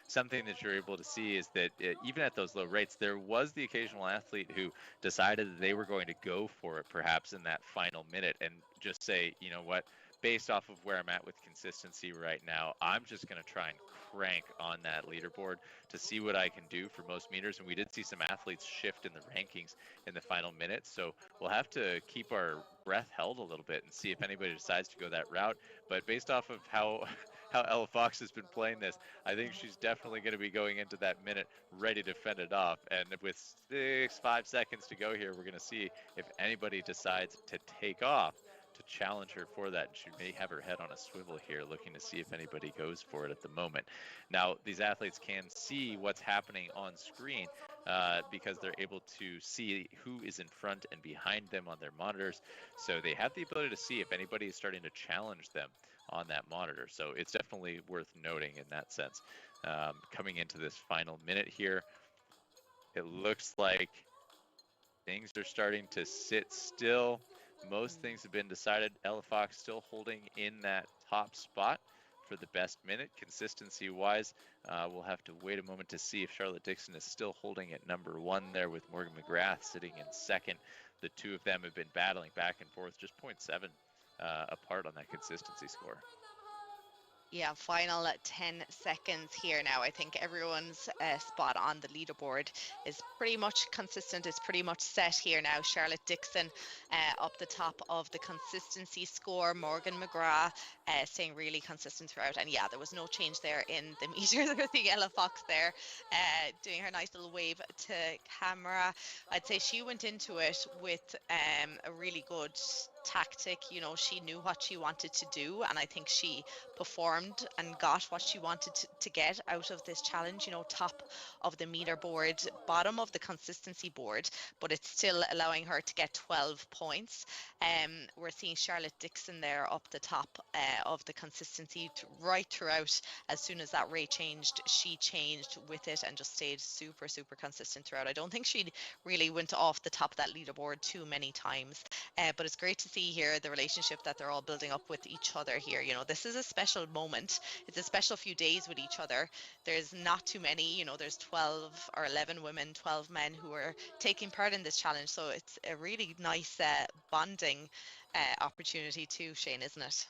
something that you're able to see is that even at those low rates, there was the occasional athlete who decided that they were going to go for it perhaps in that final minute and just say, you know what, based off of where I'm at with consistency right now, I'm just going to try and crank on that leaderboard to see what I can do for most meters. And we did see some athletes shift in the rankings in the final minute. So we'll have to keep our breath held a little bit and see if anybody decides to go that route. But based off of how Ella Fox has been playing this, I think she's definitely going to be going into that minute ready to fend it off. And with 5 seconds to go here, we're going to see if anybody decides to take off to challenge her for that. She may have her head on a swivel here, looking to see if anybody goes for it at the moment. Now, these athletes can see what's happening on screen because they're able to see who is in front and behind them on their monitors. So they have the ability to see if anybody is starting to challenge them on that monitor. So it's definitely worth noting in that sense. Coming into this final minute here, it looks like things are starting to sit still. Most things have been decided. Ella Fox still holding in that top spot for the best minute. Consistency wise, we'll have to wait a moment to see if Charlotte Dixon is still holding at number 1 there, with Morgan McGrath sitting in second. The two of them have been battling back and forth, just 0.7 apart on that consistency score. Yeah, final 10 seconds here now. I think everyone's spot on the leaderboard is pretty much consistent. It's pretty much set here now. Charlotte Dixon up the top of the consistency score. Morgan McGrath staying really consistent throughout. And yeah, there was no change there in the meters. I think Ella Fox there doing her nice little wave to camera. I'd say she went into it with a really good tactic. You know, she knew what she wanted to do, and I think she performed and got what she wanted to get out of this challenge. You know, top of the meter board, bottom of the consistency board, but it's still allowing her to get 12 points. We're seeing Charlotte Dixon there up the top of the consistency right throughout. As soon as that rate changed, she changed with it and just stayed super, super consistent throughout. I don't think she really went off the top of that leaderboard too many times, but it's great to see here the relationship that they're all building up with each other here. You know, this is a special moment. It's a special few days with each other. There's not too many, you know, there's 12 or 11 women, 12 men who are taking part in this challenge. So it's a really nice bonding opportunity too, Shane, isn't it?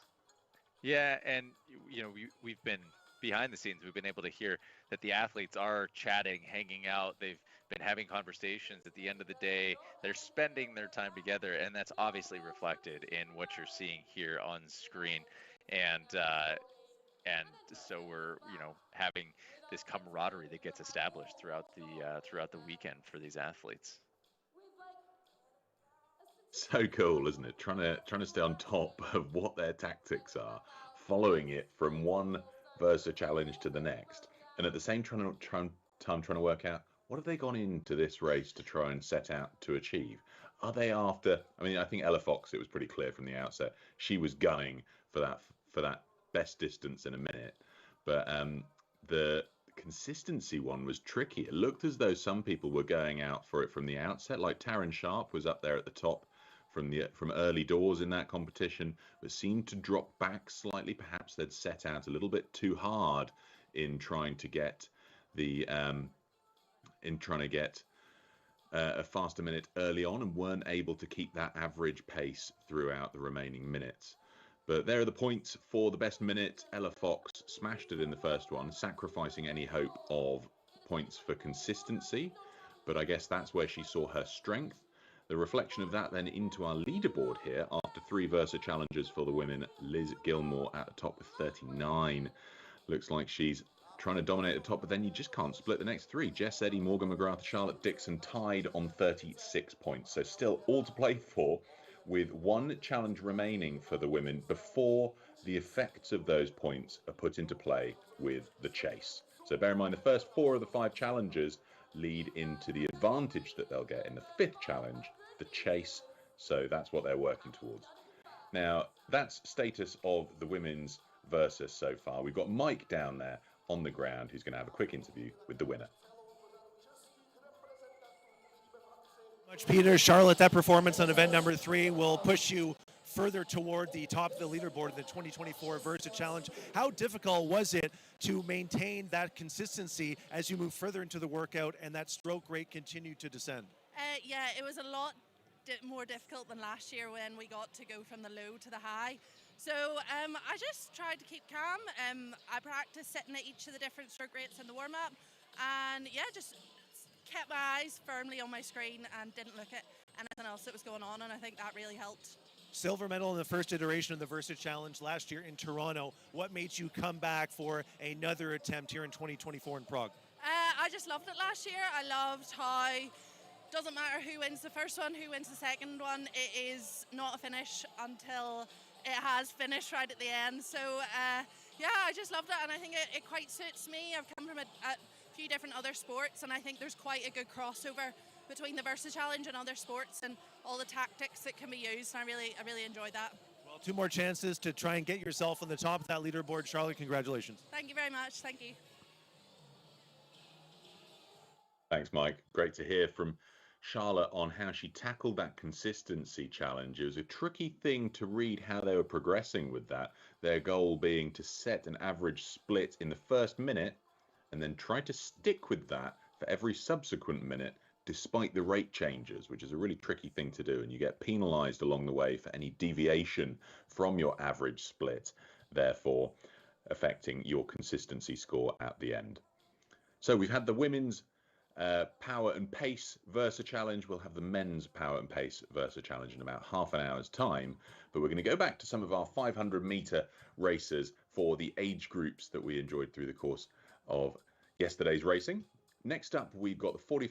Yeah, and you know, we've been behind the scenes. We've been able to hear that the athletes are chatting, hanging out. They've been having conversations. At the end of the day, they're spending their time together, and that's obviously reflected in what you're seeing here on screen. And so we're, you know, having this camaraderie that gets established throughout the weekend for these athletes. So cool, isn't it? Trying to stay on top of what their tactics are, following it from one Versa challenge to the next, and at the same time trying to work out what have they gone into this race to try and set out to achieve. Are they after? I mean, I think Ella Fox, it was pretty clear from the outset, she was gunning for that best distance in a minute, but the consistency one was tricky. It looked as though some people were going out for it from the outset, like Taryn Sharp was up there at the top from early doors in that competition, but seemed to drop back slightly. Perhaps they'd set out a little bit too hard in trying to get a faster minute early on, and weren't able to keep that average pace throughout the remaining minutes. But there are the points for the best minute. Ella Fox smashed it in the first one, sacrificing any hope of points for consistency, but I guess that's where she saw her strength. The reflection of that then into our leaderboard here, after 3 Versa challenges for the women, Liz Gilmore at the top with 39. Looks like she's trying to dominate the top, but then you just can't split the next 3. Jess Eddy, Morgan McGrath, Charlotte Dixon tied on 36 points. So still all to play for, with 1 challenge remaining for the women before the effects of those points are put into play with the chase. So bear in mind, the first 4 of the 5 challenges lead into the advantage that they'll get in the 5th challenge, the chase. So that's what they're working towards. Now, that's status of the women's Versus so far. We've got Mike down there on the ground who's going to have a quick interview with the winner. Much, Peter. Charlotte, that performance on event number 3 will push you further toward the top of the leaderboard of the 2024 Versa Challenge. How difficult was it to maintain that consistency as you move further into the workout and that stroke rate continued to descend? Yeah, it was a lot more difficult than last year when we got to go from the low to the high. So I just tried to keep calm. I practiced sitting at each of the different stroke rates in the warm-up, and yeah, just kept my eyes firmly on my screen and didn't look at anything else that was going on, and I think that really helped. Silver medal in the first iteration of the Versa Challenge last year in Toronto. What made you come back for another attempt here in 2024 in Prague? I just loved it last year. I loved how doesn't matter who wins the first one, who wins the second one, it is not a finish until it has finished right at the end. So yeah, I just loved it, and I think it quite suits me. I've come from a few different other sports, and I think there's quite a good crossover between the Versa Challenge and other sports and all the tactics that can be used, and I really enjoyed that. Well, 2 more chances to try and get yourself on the top of that leaderboard. Charlotte, congratulations. Thank you very much. Thank you. Thanks, Mike. Great to hear from Charlotte on how she tackled that consistency challenge. It was a tricky thing to read how they were progressing with that, their goal being to set an average split in the first minute and then try to stick with that for every subsequent minute despite the rate changes, which is a really tricky thing to do, and you get penalized along the way for any deviation from your average split, therefore affecting your consistency score at the end. So we've had the women's Power and Pace Versa Challenge. We'll have the men's Power and Pace Versa Challenge in about half an hour's time, but we're going to go back to some of our 500-meter races for the age groups that we enjoyed through the course of yesterday's racing. Next up, we've got the 40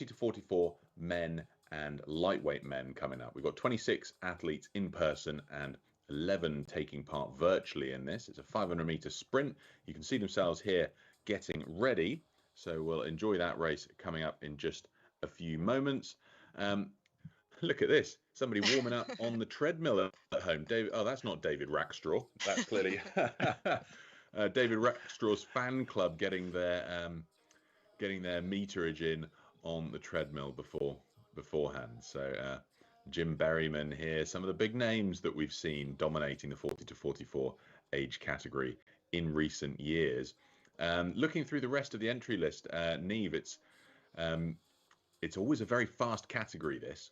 to 44 men and lightweight men coming up. We've got 26 athletes in person and 11 taking part virtually in this. It's a 500-meter sprint. You can see themselves here getting ready. So we'll enjoy that race coming up in just a few moments. Look at this. Somebody warming up on the treadmill at home. David, oh, that's not David Rackstraw. That's clearly David Rackstraw's fan club getting their meterage in on the treadmill beforehand. So Jim Berryman here, some of the big names that we've seen dominating the 40 to 44 age category in recent years. Looking through the rest of the entry list, Neve, it's always a very fast category, this.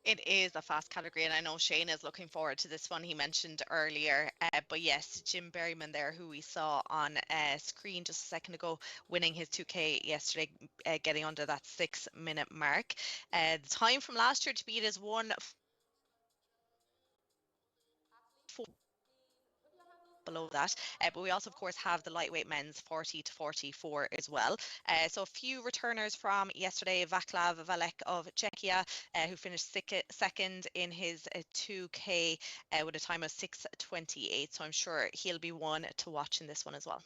It is a fast category, and I know Shane is looking forward to this one he mentioned earlier. But yes, Jim Berryman there, who we saw on screen just a second ago, winning his 2K yesterday, getting under that 6-minute mark. The time from last year to beat is 1:04 below that, but we also of course have the lightweight men's 40 to 44 as well. So a few returners from yesterday: Vaclav Valek of Czechia, who finished second in his 2K with a time of 6:28. So I'm sure he'll be one to watch in this one as well.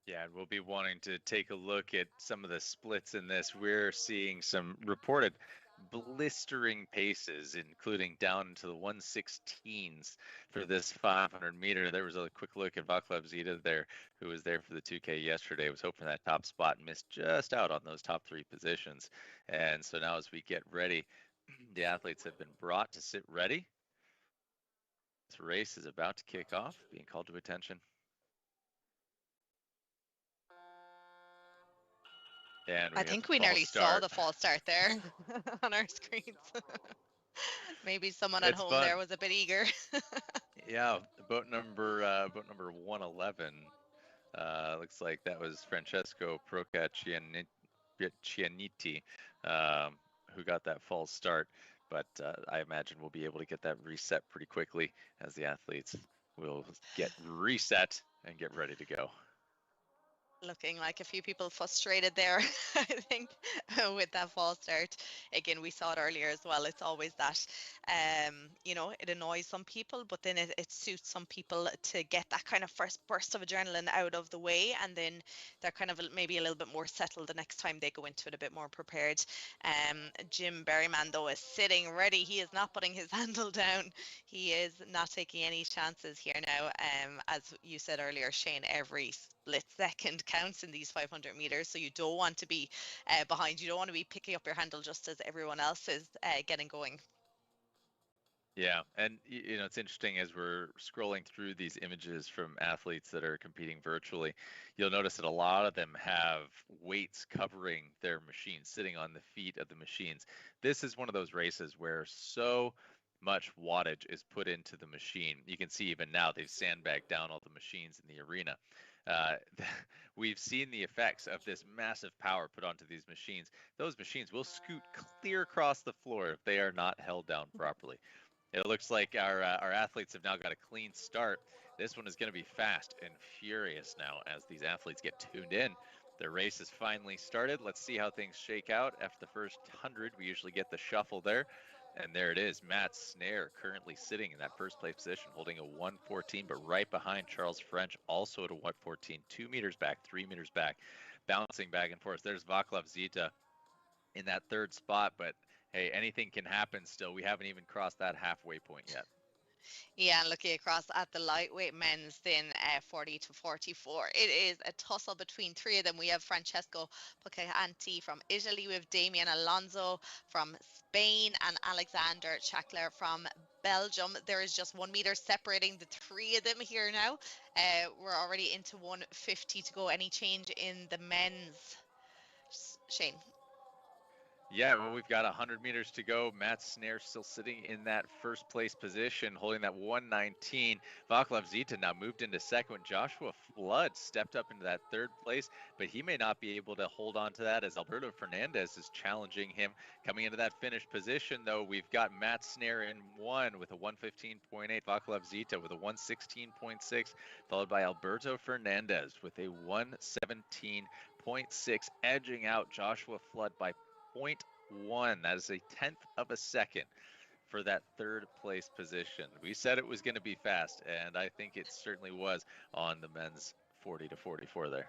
Yeah, and we'll be wanting to take a look at some of the splits in this. We're seeing some reported blistering paces, including down to the 1:16s for this 500 meter. There was a quick look at Vaclav Zita there, who was there for the 2K yesterday, was hoping for that top spot and missed just out on those top 3 positions. And so now as we get ready, the athletes have been brought to sit ready. This race is about to kick off, being called to attention. And I think we nearly saw the false start there on our screens. Maybe someone at home there was a bit eager. Yeah, boat number 111. Looks like that was Francesco Procaccianiti, who got that false start. But I imagine we'll be able to get that reset pretty quickly as the athletes will get reset and get ready to go. Looking like a few people frustrated there, I think, with that false start. Again, we saw it earlier as well. It's always that, it annoys some people, but then it suits some people to get that kind of first burst of adrenaline out of the way, and then they're kind of maybe a little bit more settled the next time they go into it, a bit more prepared. Jim Berryman, though, is sitting ready. He is not putting his handle down. He is not taking any chances here now. As you said earlier, Shane, every split second counts in these 500 meters, so you don't want to be behind. You don't want to be picking up your handle just as everyone else is getting going. Yeah, and it's interesting as we're scrolling through these images from athletes that are competing virtually, you'll notice that a lot of them have weights covering their machines, sitting on the feet of the machines. This is one of those races where so much wattage is put into the machine. You can see even now they've sandbagged down all the machines in the arena. We've seen the effects of this massive power put onto these machines. Those machines will scoot clear across the floor if they are not held down properly. It looks like our athletes have now got a clean start. This one is going to be fast and furious now as these athletes get tuned in. The race has finally started. Let's see how things shake out. After the first 100, we usually get the shuffle there. And there it is, Matt Snare currently sitting in that first place position, holding a 1:14, but right behind Charles French, also at a 1:14, 2 meters back, 3 meters back, bouncing back and forth. There's Vaclav Zita in that third spot, but hey, anything can happen still. We haven't even crossed that halfway point yet. Yeah, and looking across at the lightweight men's then 40 to 44, it is a tussle between 3 of them. We have Francesco Procaccianiti from Italy, we have Damian Alonso from Spain, and Alexander Chakler from Belgium. There is just 1 meter separating the 3 of them here now. We're already into 1:50 to go. Any change in the men's, Shane? Yeah, well, we've got 100 meters to go. Matt Snare still sitting in that first place position, holding that 119. Vaclav Zita now moved into second. Joshua Flood stepped up into that third place, but he may not be able to hold on to that as Alberto Fernandez is challenging him. Coming into that finished position, though, we've got Matt Snare in one with a 115.8. Vaclav Zita with a 116.6, followed by Alberto Fernandez with a 117.6, edging out Joshua Flood by 0.1. That is a tenth of a second for that third place position. We said it was going to be fast, and I think it certainly was on the men's 40 to 44 there.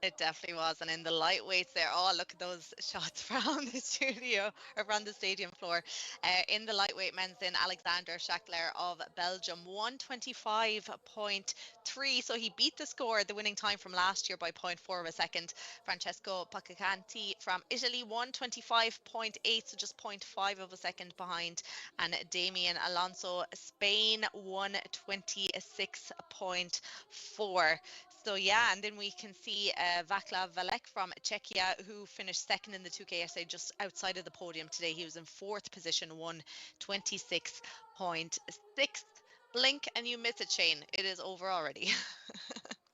It definitely was. And in the lightweights there, oh, look at those shots from the studio or from the stadium floor. In the lightweight men's, then Alexander Schachler of Belgium, 125.3. So he beat the score, the winning time from last year, by 0.4 of a second. Francesco Paccacanti from Italy, 125.8, so just 0.5 of a second behind. And Damian Alonso, Spain, 126.4. So yeah, and then we can see Vaclav Valek from Czechia, who finished second in the 2K SA, just outside of the podium today. He was in fourth position, 126.6. Blink and you miss it, Shane. It is over already.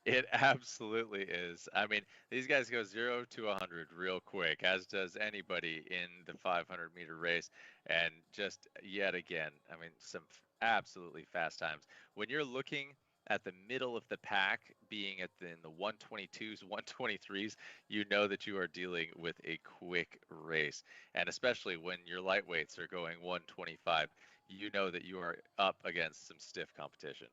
It absolutely is. I mean, these guys go 0 to 100 real quick, as does anybody in the 500-meter race. And just yet again, I mean, some absolutely fast times. When you're looking at the middle of the pack, being in the 122s, 123s, you know that you are dealing with a quick race. And especially when your lightweights are going 125, you know that you are up against some stiff competition.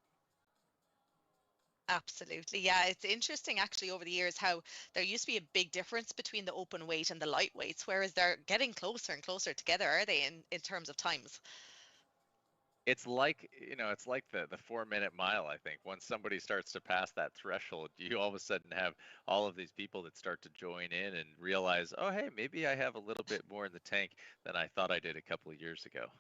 Absolutely. Yeah, it's interesting actually over the years how there used to be a big difference between the open weight and the lightweights, whereas they're getting closer and closer together, are they, in terms of times? It's like, it's like the 4-minute mile, I think. Once somebody starts to pass that threshold, you all of a sudden have all of these people that start to join in and realize, oh, hey, maybe I have a little bit more in the tank than I thought I did a couple of years ago.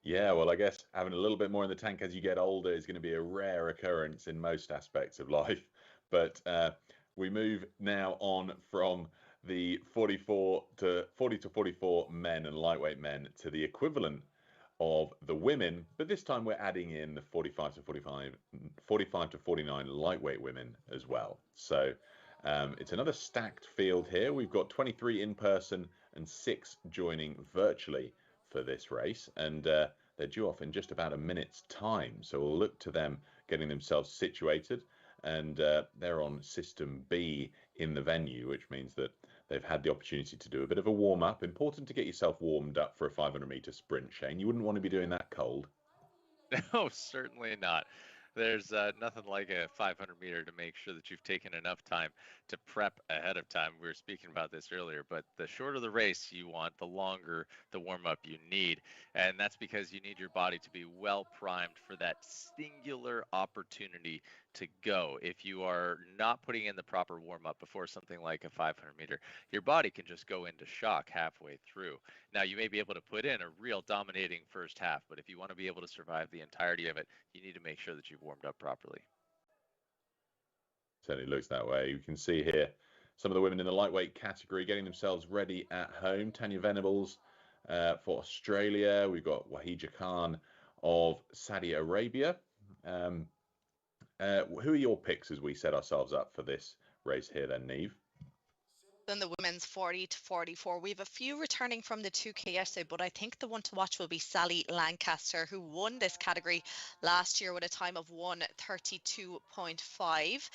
Yeah, well, I guess having a little bit more in the tank as you get older is going to be a rare occurrence in most aspects of life. But we move now on from the 40 to 44 men and lightweight men to the equivalent of the women, but this time we're adding in the 45 to 49 lightweight women as well. So it's another stacked field here. We've got 23 in person and 6 joining virtually for this race, and they're due off in just about a minute's time. So we'll look to them getting themselves situated, and they're on System B in the venue, which means that they've had the opportunity to do a bit of a warm-up. Important to get yourself warmed up for a 500-meter sprint, Shane. You wouldn't want to be doing that cold. No, certainly not. There's nothing like a 500-meter to make sure that you've taken enough time to prep ahead of time. We were speaking about this earlier, but the shorter the race you want, the longer the warm-up you need. And that's because you need your body to be well primed for that singular opportunity to go. If you are not putting in the proper warm-up before something like a 500-meter, your body can just go into shock halfway through. Now, you may be able to put in a real dominating first half, but if you want to be able to survive the entirety of it, you need to make sure that you've warmed up properly. Certainly looks that way. You can see here some of the women in the lightweight category getting themselves ready at home. Tanya Venables for Australia. We've got Wahija Khan of Saudi Arabia. Who are your picks as we set ourselves up for this race here then, Niamh? In the women's 40 to 44, we have a few returning from the 2K yesterday, but I think the one to watch will be Sally Lancaster, who won this category last year with a time of 1:32.5.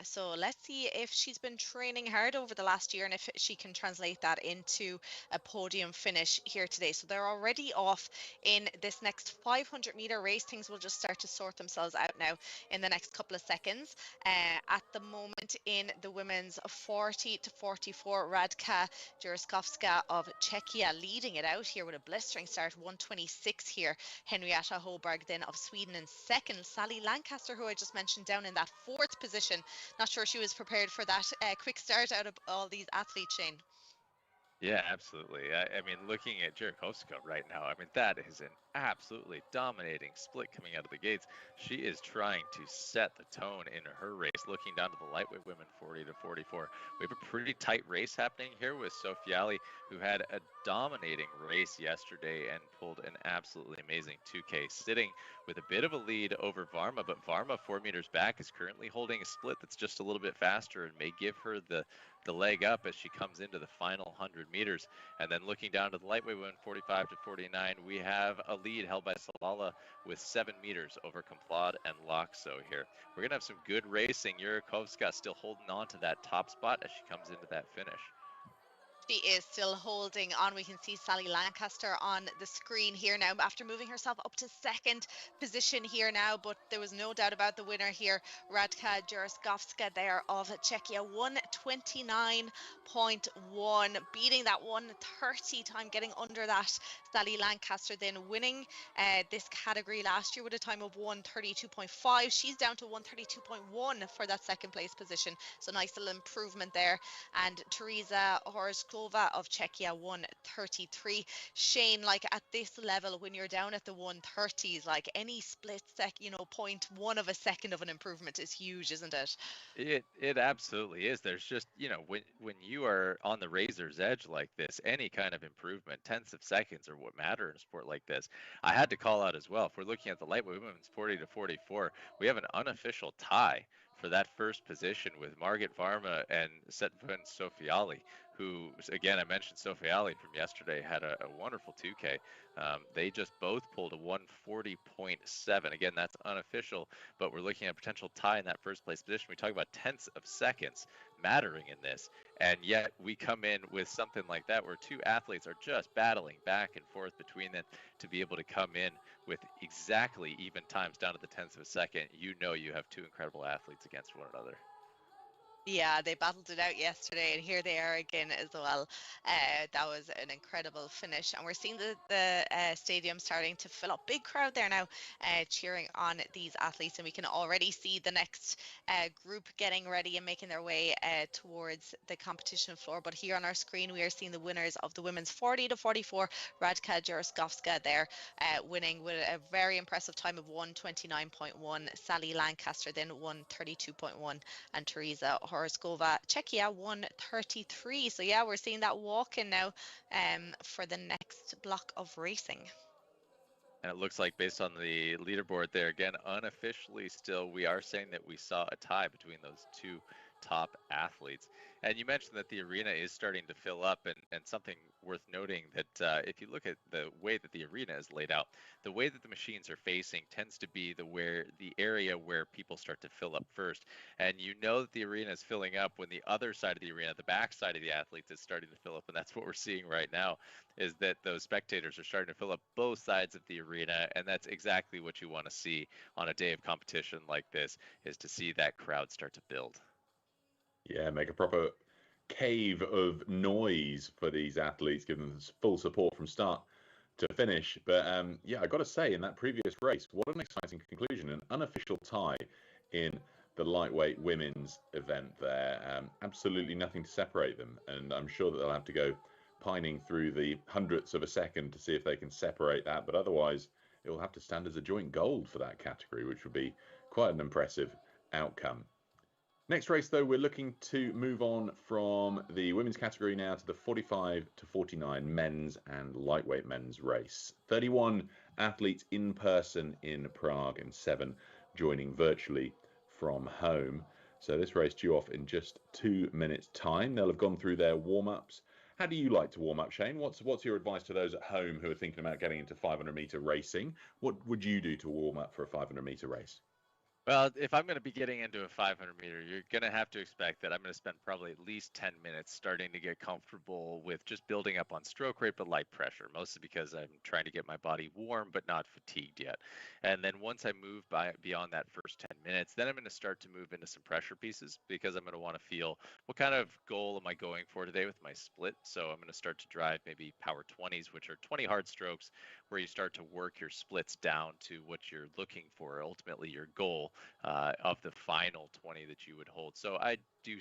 So let's see if she's been training hard over the last year and if she can translate that into a podium finish here today. So they're already off in this next 500-meter race. Things will just start to sort themselves out now in the next couple of seconds. At the moment in the women's 40 to 44, Radka Jurskovska of Czechia leading it out here with a blistering start, 1:26 here. Henrietta Hoberg then of Sweden in second. Sally Lancaster, who I just mentioned, down in that fourth position. Not sure she was prepared for that quick start out of all these athletes, Shane. Yeah, absolutely. I mean, looking at Jerikovska right now, I mean, that is an absolutely dominating split coming out of the gates. She is trying to set the tone in her race. Looking down to the lightweight women, 40 to 44. We have a pretty tight race happening here with Sofiali, who had a dominating race yesterday and pulled an absolutely amazing 2K, sitting with a bit of a lead over Varma. But Varma, 4 meters back, is currently holding a split that's just a little bit faster and may give her the leg up as she comes into the final 100 meters. And then looking down to the lightweight women, 45 to 49, we have a lead held by Salala with 7 meters over Complot and Loxo here. We're going to have some good racing. Yurikovska still holding on to that top spot as she comes into that finish. She is still holding on. We can see Sally Lancaster on the screen here now after moving herself up to second position here now, but there was no doubt about the winner here, Radka Juraskovska there of Czechia, 129.1, beating that 130 time, getting under that. Sally Lancaster then winning this category last year with a time of 132.5. She's down to 132.1 for that second place position, so nice little improvement there. And Teresa Horskova of Czechia, 133. Shane, like at this level, when you're down at the 130s, like any split 0.1 of a second of an improvement is huge, isn't it? It absolutely is. There's just, when you are on the razor's edge like this, any kind of improvement, tenths of seconds are what matter in a sport like this. I had to call out as well. If we're looking at the lightweight women's 40 to 44, we have an unofficial tie for that first position with Margit Varma and Setvin Sofiali, who, again, I mentioned Sofiali from yesterday, had a wonderful 2K. They just both pulled a 140.7. Again, that's unofficial, but we're looking at a potential tie in that first place position. We talk about tenths of seconds mattering in this, and yet we come in with something like that where two athletes are just battling back and forth between them to be able to come in with exactly even times down to the tenths of a second. You have two incredible athletes against one another. Yeah, they battled it out yesterday, and here they are again as well. That was an incredible finish, and we're seeing the stadium starting to fill up. Big crowd there now, cheering on these athletes, and we can already see the next group getting ready and making their way towards the competition floor. But here on our screen, we are seeing the winners of the women's 40 to 44. Radka Juraskovska there, winning with a very impressive time of 129.1. Sally Lancaster then 132.1, and Teresa Horskova, Czechia, 133. So yeah, we're seeing that walk in now for the next block of racing. And it looks like, based on the leaderboard there, again, unofficially still, we are saying that we saw a tie between those two top athletes. And you mentioned that the arena is starting to fill up, and something worth noting that if you look at the way that the arena is laid out, the way that the machines are facing tends to be the area where people start to fill up first. And you know that the arena is filling up when the other side of the arena, the back side of the athletes, is starting to fill up. And that's what we're seeing right now, is that those spectators are starting to fill up both sides of the arena. And that's exactly what you want to see on a day of competition like this, is to see that crowd start to build. Yeah, make a proper cave of noise for these athletes, give them full support from start to finish. But yeah, I got to say, in that previous race, what an exciting conclusion, an unofficial tie in the lightweight women's event there. Absolutely nothing to separate them, and I'm sure that they'll have to go pining through the hundredths of a second to see if they can separate that, but otherwise it will have to stand as a joint gold for that category, which would be quite an impressive outcome. Next race, though, we're looking to move on from the women's category now to the 45 to 49 men's and lightweight men's race. 31 athletes in person in Prague and 7 joining virtually from home. So this race due off in just 2 minutes' time. They'll have gone through their warm-ups. How do you like to warm up, Shane? What's your advice to those at home who are thinking about getting into 500-meter racing? What would you do to warm up for a 500-meter race? Well, if I'm going to be getting into a 500-meter, you're going to have to expect that I'm going to spend probably at least 10 minutes starting to get comfortable with just building up on stroke rate but light pressure, mostly because I'm trying to get my body warm but not fatigued yet. And then once I move beyond that first 10 minutes, then I'm going to start to move into some pressure pieces, because I'm going to want to feel what kind of goal am I going for today with my split. So I'm going to start to drive maybe power 20s, which are 20 hard strokes, where you start to work your splits down to what you're looking for, ultimately your goal. of the final 20 that you would hold. So I do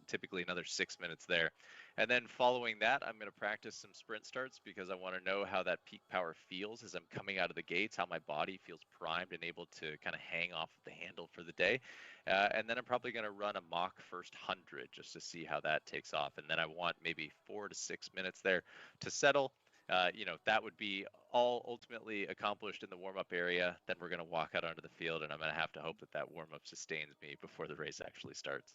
typically another 6 minutes there. And then following that, I'm going to practice some sprint starts because I want to know how that peak power feels as I'm coming out of the gates, how my body feels primed and able to kind of hang off of the handle for the day. And then I'm probably going to run a mock first 100 just to see how that takes off. And then I want maybe 4 to 6 minutes there to settle. That would be all ultimately accomplished in the warm-up area. Then we're going to walk out onto the field, and I'm going to have to hope that warm-up sustains me before the race actually starts.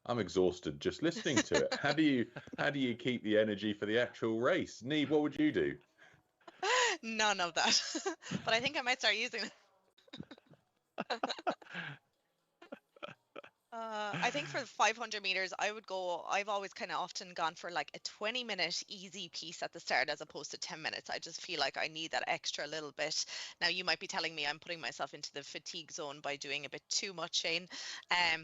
I'm exhausted just listening to it. How do you keep the energy for the actual race? Neve, what would you do? None of that. But I think I might start using it. I think for the 500 meters, I've always kind of often gone for like a 20-minute easy piece at the start as opposed to 10 minutes. I just feel like I need that extra little bit. Now, you might be telling me I'm putting myself into the fatigue zone by doing a bit too much, Shane.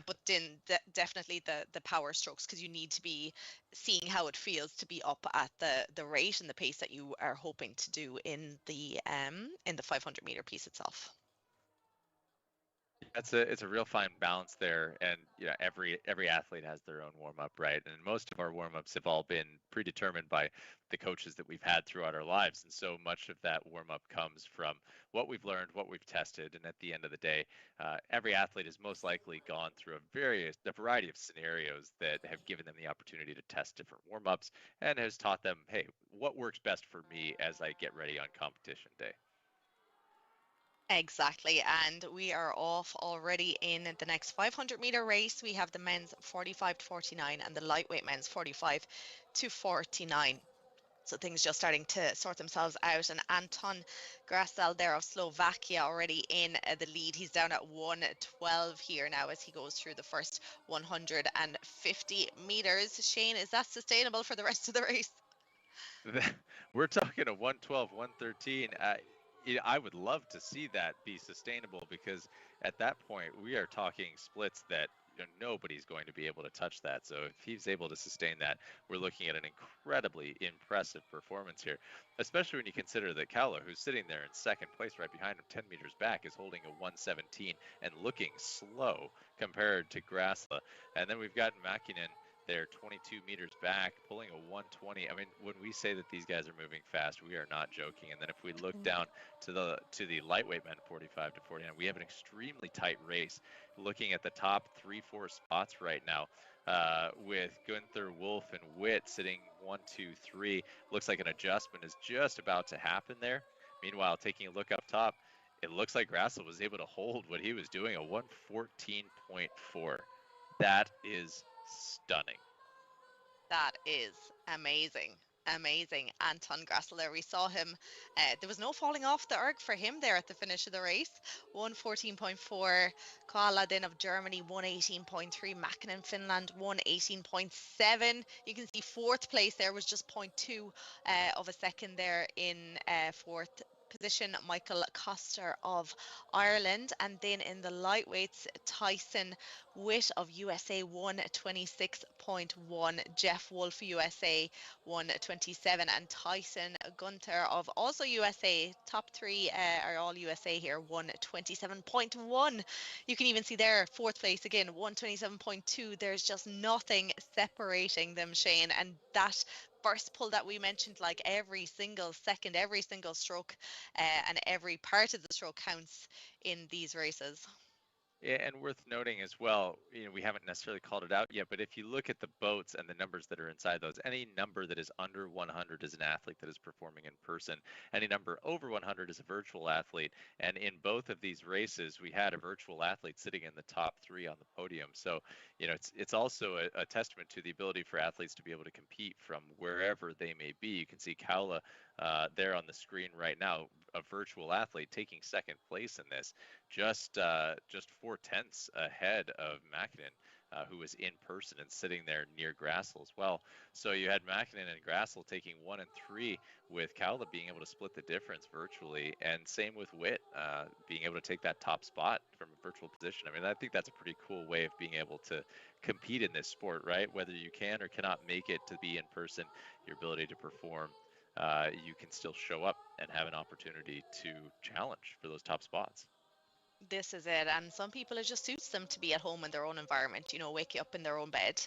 But then definitely the power strokes, because you need to be seeing how it feels to be up at the rate and the pace that you are hoping to do in the 500 meter piece itself. It's a real fine balance there, and every athlete has their own warm up, right? And most of our warm ups have all been predetermined by the coaches that we've had throughout our lives, and so much of that warm up comes from what we've learned, what we've tested, and at the end of the day, every athlete has most likely gone through a variety of scenarios that have given them the opportunity to test different warm ups, and has taught them, hey, what works best for me as I get ready on competition day. Exactly, and we are off already in the next 500 meter race. We have the men's 45 to 49 and the lightweight men's 45 to 49. So things just starting to sort themselves out, and Anton Grasel there of Slovakia already in the lead. He's down at 1:12 here now as he goes through the first 150 meters. Shane, is that sustainable for the rest of the race? We're talking a 1:12, 1:13. I would love to see that be sustainable, because at that point we are talking splits that nobody's going to be able to touch that. So if he's able to sustain that, we're looking at an incredibly impressive performance here, especially when you consider that Kaula, who's sitting there in second place right behind him 10 meters back, is holding a 1:17 and looking slow compared to Grasla. And then we've got Mäkinen there 22 meters back, pulling a 1:20. I mean, when we say that these guys are moving fast, we are not joking. And then if we look down to the lightweight men 45 to 49, we have an extremely tight race. Looking at the top 3-4 spots right now, with Gunther, Wolf, and Witt sitting 1, 2, 3. Looks like an adjustment is just about to happen there. Meanwhile, taking a look up top, it looks like Grasl was able to hold what he was doing, a 1:14.4. That is stunning. That is amazing. Amazing. Anton Grasl there. We saw him. There was no falling off the erg for him there at the finish of the race. 1:14.4. Kaula then of Germany, 1:18.3. Mäkinen Finland, 1:18.7. You can see fourth place there was just 0.2 of a second there in fourth position, Michael Koster of Ireland. And then in the lightweights, Tyson Witt of USA, 1:26.1. Jeff Wolf, USA, 1:27. And Tyson Gunther of also USA, top three are all USA here, 1:27.1. You can even see there, fourth place again, 1:27.2. There's just nothing separating them, Shane. And that first pull that we mentioned, like every single second, every single stroke, and every part of the stroke counts in these races. Yeah, and worth noting as well, we haven't necessarily called it out yet, but if you look at the boats and the numbers that are inside those, any number that is under 100 is an athlete that is performing in person. Any number over 100 is a virtual athlete. And in both of these races, we had a virtual athlete sitting in the top 3 on the podium. So, it's also a testament to the ability for athletes to be able to compete from wherever they may be. You can see Kaula there on the screen right now, a virtual athlete taking second place in this, just 4/10 ahead of Mäkinen, who was in person and sitting there near Grasl as well. So you had Mäkinen and Grasl taking 1 and 3, with Kaula being able to split the difference virtually, and same with Witt being able to take that top spot from a virtual position. I mean, I think that's a pretty cool way of being able to compete in this sport, right? Whether you can or cannot make it to be in person, your ability to perform, you can still show up and have an opportunity to challenge for those top spots. This is it. And some people, it just suits them to be at home in their own environment, wake up in their own bed.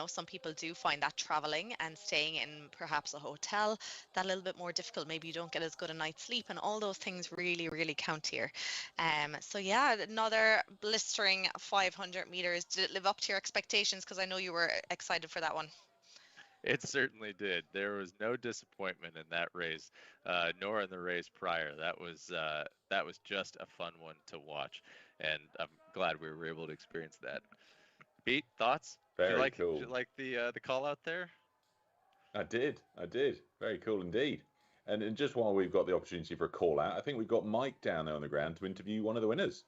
Some people do find that traveling and staying in perhaps a hotel that a little bit more difficult. Maybe you don't get as good a night's sleep, and all those things really, really count here. So yeah, another blistering 500 meters. Did it live up to your expectations? Because I know you were excited for that one. It certainly did. There was no disappointment in that race, nor in the race prior. That was just a fun one to watch, and I'm glad we were able to experience that. Pete, thoughts? Very cool. Did you like the call out there? I did. Very cool indeed. And just while we've got the opportunity for a call out, I think we've got Mike down there on the ground to interview one of the winners.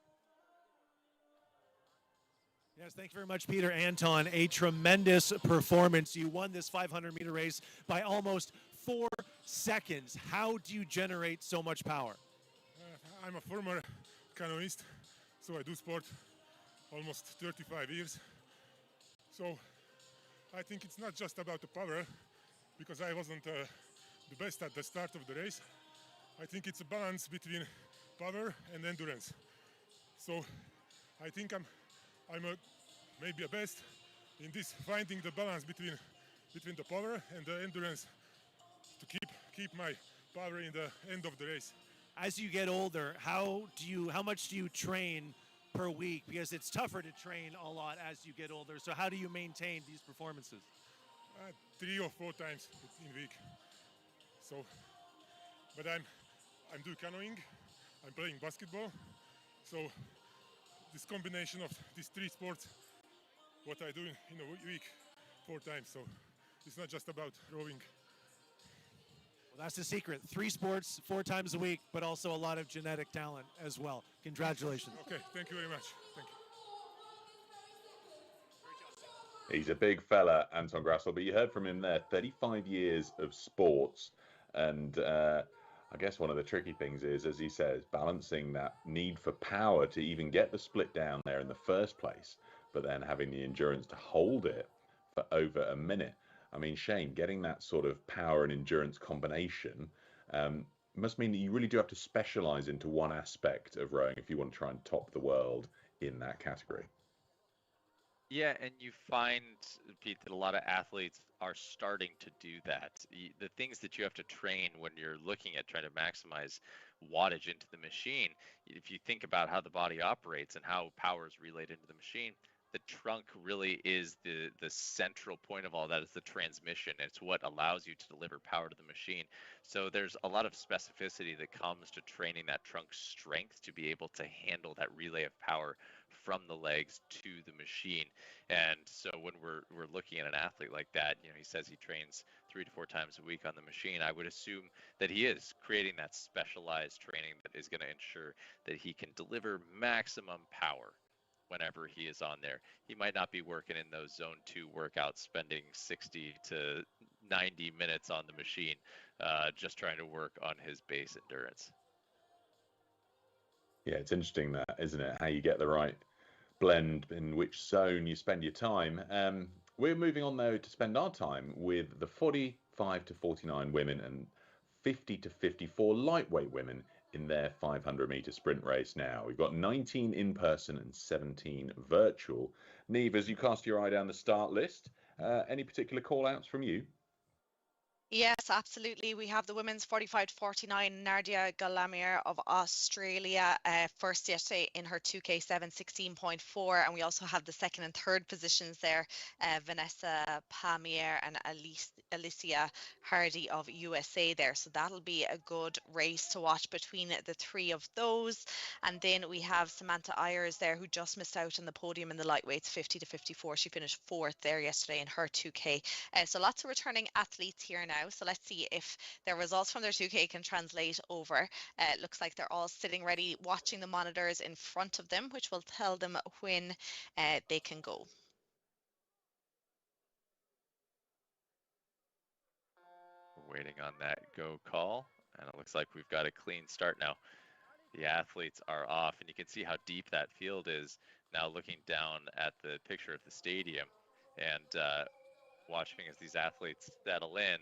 Yes, thank you very much, Peter. Anton, a tremendous performance. You won this 500-meter race by almost 4 seconds. How do you generate so much power? I'm a former canoeist, so I do sport almost 35 years. So I think it's not just about the power, because I wasn't the best at the start of the race. I think it's a balance between power and endurance. So I think I'm maybe a best in this, finding the balance between the power and the endurance to keep my power in the end of the race. As you get older, how much do you train per week? Because it's tougher to train a lot as you get older. So how do you maintain these performances? 3 or 4 times in a week. So, but I'm doing canoeing, I'm playing basketball. So this combination of these 3 sports, what I do in a week 4 times. So it's not just about rowing. Well, that's the secret. 3 sports, 4 times a week, but also a lot of genetic talent as well. Congratulations. Okay, thank you very much. Thank you. He's a big fella, Anton Grassel, but you heard from him there, 35 years of sports. And I guess one of the tricky things is, as he says, balancing that need for power to even get the split down there in the first place, but then having the endurance to hold it for over a minute. I mean, Shane, getting that sort of power and endurance combination must mean that you really do have to specialize into one aspect of rowing if you want to try and top the world in that category. Yeah, and you find, Pete, that a lot of athletes are starting to do that. The things that you have to train when you're looking at trying to maximize wattage into the machine, if you think about how the body operates and how power is relayed into the machine, the trunk really is the central point of all that. Is the transmission. It's what allows you to deliver power to the machine. So there's a lot of specificity that comes to training that trunk strength to be able to handle that relay of power from the legs to the machine. And so when we're looking at an athlete like that, he says he trains 3 to 4 times a week on the machine. I would assume that he is creating that specialized training that is going to ensure that he can deliver maximum power whenever he is on there. He might not be working in those zone 2 workouts, spending 60 to 90 minutes on the machine, just trying to work on his base endurance. Yeah, it's interesting that, isn't it? How you get the right blend in which zone you spend your time. We're moving on though to spend our time with the 45 to 49 women and 50 to 54 lightweight women in their 500-meter sprint race now. We've got 19 in person and 17 virtual. Niamh, as you cast your eye down the start list, any particular call-outs from you? Yes, absolutely. We have the women's 45 to 49, Nadia Galamir of Australia, first yesterday in her 2K7 16.4. And we also have the second and third positions there, Vanessa Palmier and Alicia Hardy of USA there. So that'll be a good race to watch between the 3 of those. And then we have Samantha Ayers there, who just missed out on the podium in the lightweights 50 to 54. She finished 4th there yesterday in her 2K. So lots of returning athletes here now. So let's see if their results from their 2K can translate over. It looks like they're all sitting ready, watching the monitors in front of them, which will tell them when they can go. We're waiting on that go call, and it looks like we've got a clean start now. The athletes are off, and you can see how deep that field is now, looking down at the picture of the stadium and watching as these athletes settle in.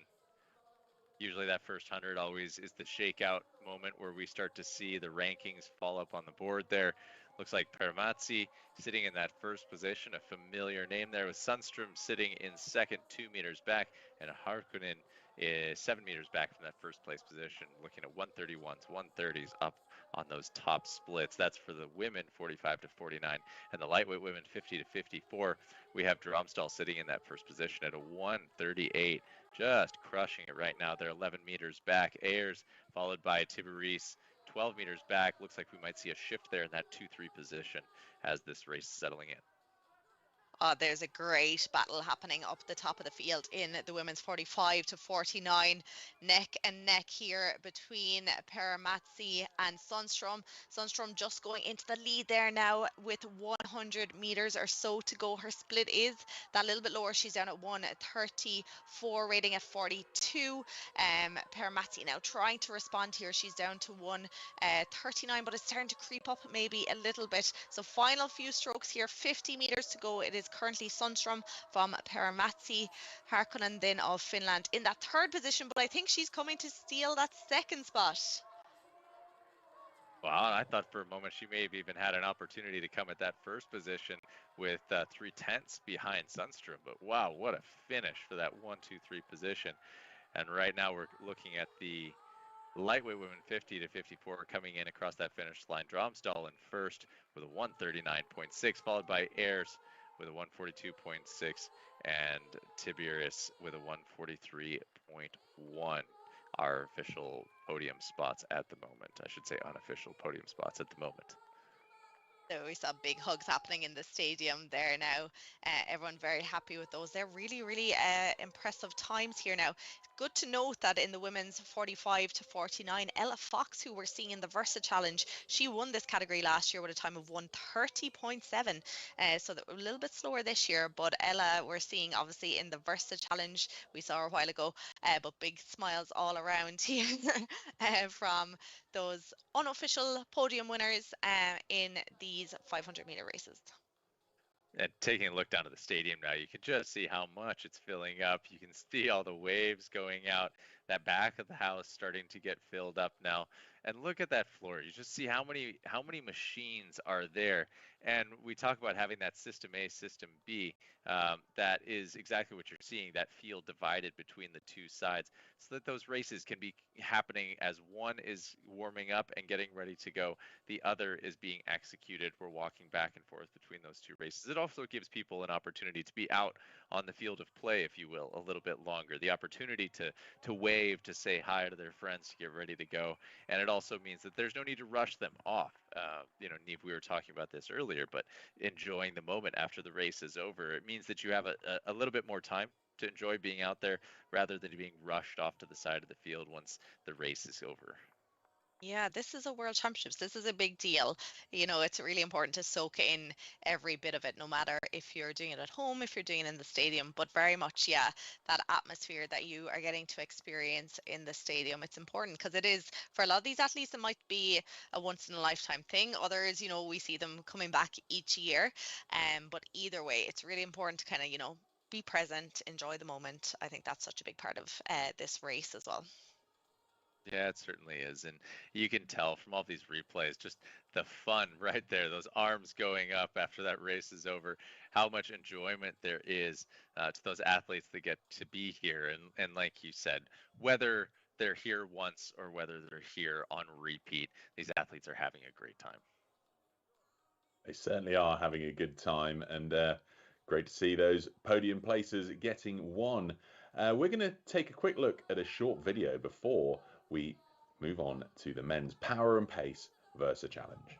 Usually that first 100 always is the shakeout moment where we start to see the rankings fall up on the board there. Looks like Permazzi sitting in that first position, a familiar name there, with Sundstrom sitting in second, 2 meters back, and Harkonnen is 7 meters back from that first place position, looking at 131s, 130s up on those top splits. That's for the women, 45 to 49, and the lightweight women, 50 to 54. We have Dromsdal sitting in that first position at a 138, just crushing it right now. They're 11 meters back. Ayers followed by Tiberius, 12 meters back. Looks like we might see a shift there in that 2-3 position as this race is settling in. There's a great battle happening up the top of the field in the women's 45 to 49, neck and neck here between Peramazzi and Sundstrom. Sundstrom just going into the lead there now with 100 meters or so to go. Her split is that little bit lower. She's down at 134, rating at 42. Peramazzi now trying to respond here. She's down to 139, but it's starting to creep up maybe a little bit. So final few strokes here, 50 meters to go. It is currently Sundstrom from Peramazzi, Harkonnen then of Finland in that third position, but I think she's coming to steal that second spot. Wow, I thought for a moment she may have even had an opportunity to come at that first position with 3/10 behind Sundstrom, but wow, what a finish for that 1-2-3 position. And right now we're looking at the lightweight women 50 to 54 coming in across that finish line. Dromsdal in first with a 139.6, followed by Ayers with a 142.6, and Tiberius with a 143.1. Our official podium spots at the moment. I should say unofficial podium spots at the moment. So we saw big hugs happening in the stadium there now. Everyone very happy with those. They're really, really impressive times here now. Good to note that in the women's 45 to 49, Ella Fox, who we're seeing in the Versa Challenge, she won this category last year with a time of 130.7. So a little bit slower this year, but Ella we're seeing obviously in the Versa Challenge. We saw her a while ago, but big smiles all around here from those unofficial podium winners in these 500 meter races. And taking a look down at the stadium now, you can just see how much it's filling up. You can see all the waves going out. That back of the house starting to get filled up now. And look at that floor. You just see how many machines are there. And we talk about having that system A, system B. That is exactly what you're seeing, that field divided between the two sides, so that those races can be happening as one is warming up and getting ready to go. The other is being executed. We're walking back and forth between those two races. It also gives people an opportunity to be out on the field of play, if you will, a little bit longer. The opportunity to wave, to say hi to their friends, to get ready to go. And it also means that there's no need to rush them off. Neve, we were talking about this earlier, but enjoying the moment after the race is over, it means that you have a little bit more time to enjoy being out there rather than being rushed off to the side of the field once the race is over. Yeah, this is a World Championships. This is a big deal. It's really important to soak in every bit of it, no matter if you're doing it at home, if you're doing it in the stadium, but very much, yeah, that atmosphere that you are getting to experience in the stadium. It's important because it is, for a lot of these athletes, it might be a once in a lifetime thing. Others, we see them coming back each year. But either way, it's really important to kind of, be present, enjoy the moment. I think that's such a big part of this race as well. Yeah, it certainly is. And you can tell from all these replays, just the fun right there, those arms going up after that race is over, how much enjoyment there is to those athletes that get to be here. And like you said, whether they're here once or whether they're here on repeat, these athletes are having a great time. They certainly are having a good time, and great to see those podium places getting won. We're going to take a quick look at a short video before we move on to the men's power and pace Versa Challenge.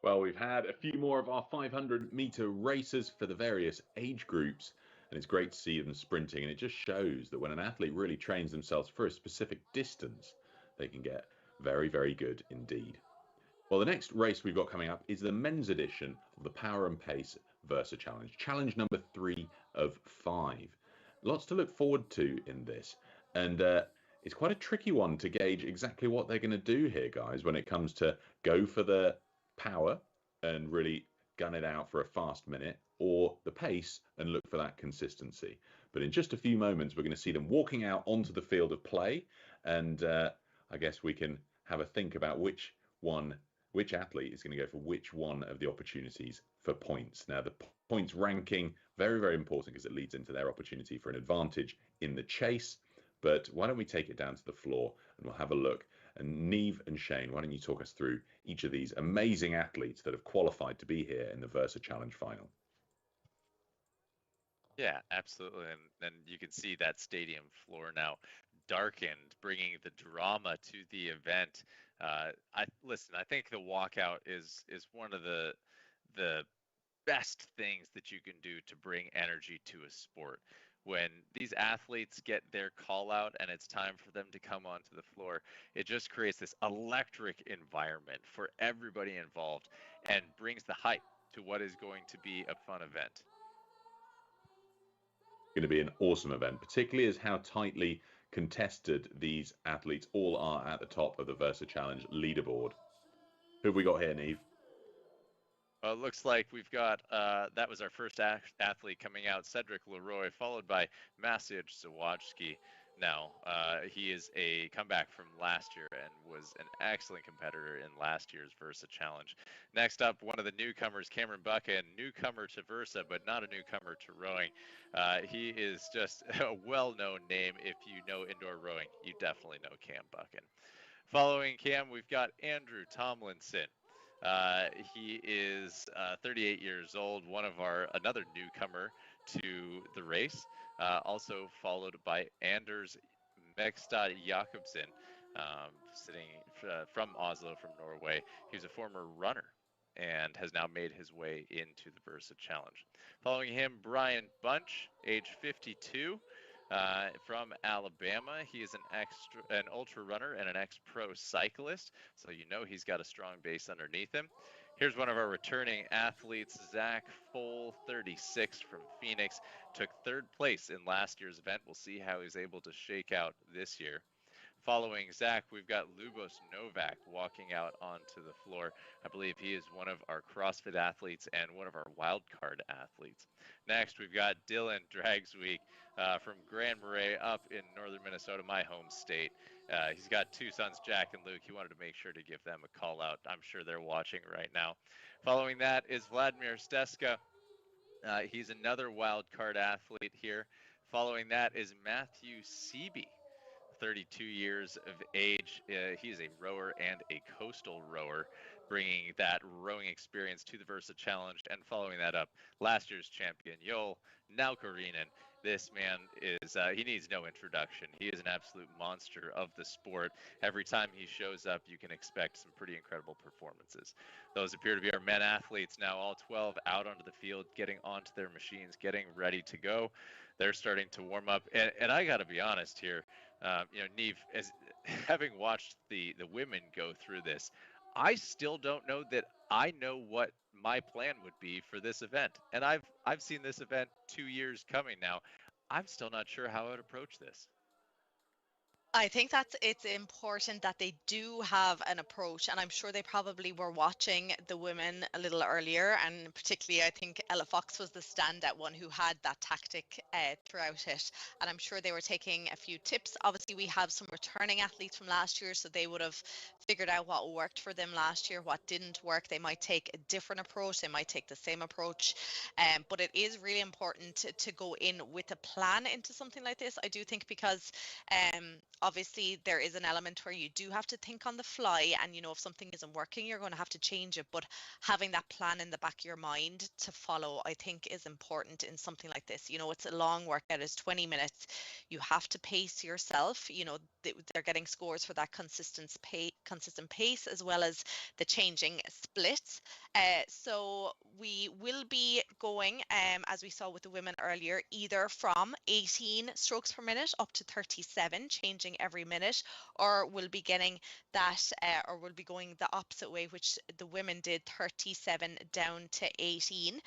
Well, we've had a few more of our 500-meter racers for the various age groups, and it's great to see them sprinting. And it just shows that when an athlete really trains themselves for a specific distance, they can get very, very good indeed. Well, the next race we've got coming up is the men's edition of the Power and Pace Versa Challenge, challenge number 3 of 5. Lots to look forward to in this, and it's quite a tricky one to gauge exactly what they're going to do here, guys, when it comes to go for the power and really gun it out for a fast minute, or the pace and look for that consistency. But in just a few moments, we're going to see them walking out onto the field of play, and I guess we can have a think about which athlete is going to go for which one of the opportunities for points. Now, the points ranking, very, very important because it leads into their opportunity for an advantage in the chase. But why don't we take it down to the floor and we'll have a look. And Niamh and Shane, why don't you talk us through each of these amazing athletes that have qualified to be here in the Versa Challenge final? Yeah, absolutely. And you can see that stadium floor now darkened, bringing the drama to the event. I think the walkout is one of the best things that you can do to bring energy to a sport. When these athletes get their call out and it's time for them to come onto the floor, it just creates this electric environment for everybody involved and brings the hype to what is going to be a fun event. Going to be an awesome event, particularly as how tightly contested these athletes all are at the top of the Versa Challenge leaderboard. Who have we got here, Niamh? It looks like we've got, that was our first athlete coming out, Cedric Leroy, followed by Maciej Zawadzki. Now, he is a comeback from last year and was an excellent competitor in last year's Versa Challenge. Next up, one of the newcomers, Cameron Buchan, newcomer to Versa, but not a newcomer to rowing. He is just a well-known name. If you know indoor rowing, you definitely know Cam Buchan. Following Cam, we've got Andrew Tomlinson. He is 38 years old, another newcomer to the race, also followed by Anders Megstad Jakobsen, sitting from Oslo, from Norway. He was a former runner and has now made his way into the Versa Challenge. Following him, Brian Bunch, age 52. From Alabama. He is an ultra runner and an ex-pro cyclist, so you know he's got a strong base underneath him. Here's one of our returning athletes, Zach Foal, 36, from Phoenix. Took 3rd place in last year's event. We'll see how he's able to shake out this year. Following Zach, we've got Lubos Novak walking out onto the floor. I believe he is one of our CrossFit athletes and one of our wildcard athletes. Next, we've got Dylan Dragsweek from Grand Marais up in northern Minnesota, my home state. He's got 2 sons, Jack and Luke. He wanted to make sure to give them a call out. I'm sure they're watching right now. Following that is Vladimir Steska. He's another wildcard athlete here. Following that is Matthew Seeby, 32 years of age. He's a rower and a coastal rower, bringing that rowing experience to the Versa Challenge. And following that up, last year's champion, Joel Naukarinen. This man is, he needs no introduction. He is an absolute monster of the sport. Every time he shows up, you can expect some pretty incredible performances. Those appear to be our men athletes now, all 12 out onto the field, getting onto their machines, getting ready to go. They're starting to warm up. And I got to be honest here, Niamh, as having watched the women go through this, I still don't know that I know what my plan would be for this event. And I've seen this event 2 years coming now. I'm still not sure how I would approach this. I think it's important that they do have an approach, and I'm sure they probably were watching the women a little earlier, and particularly I think Ella Fox was the standout one who had that tactic throughout it, and I'm sure they were taking a few tips. Obviously, we have some returning athletes from last year, so they would have figured out what worked for them last year, what didn't work. They might take a different approach, they might take the same approach, but it is really important to go in with a plan into something like this. I do think because obviously there is an element where you do have to think on the fly, and if something isn't working, you're going to have to change it. But having that plan in the back of your mind to follow, I think, is important in something like this. It's a long workout, it's 20 minutes. You have to pace yourself. They're getting scores for that consistent pace, as well as the changing splits. So we will be going, as we saw with the women earlier, either from 18 strokes per minute up to 37, changing every minute, or we'll be getting that, or we'll be going the opposite way, which the women did, 37 down to 18.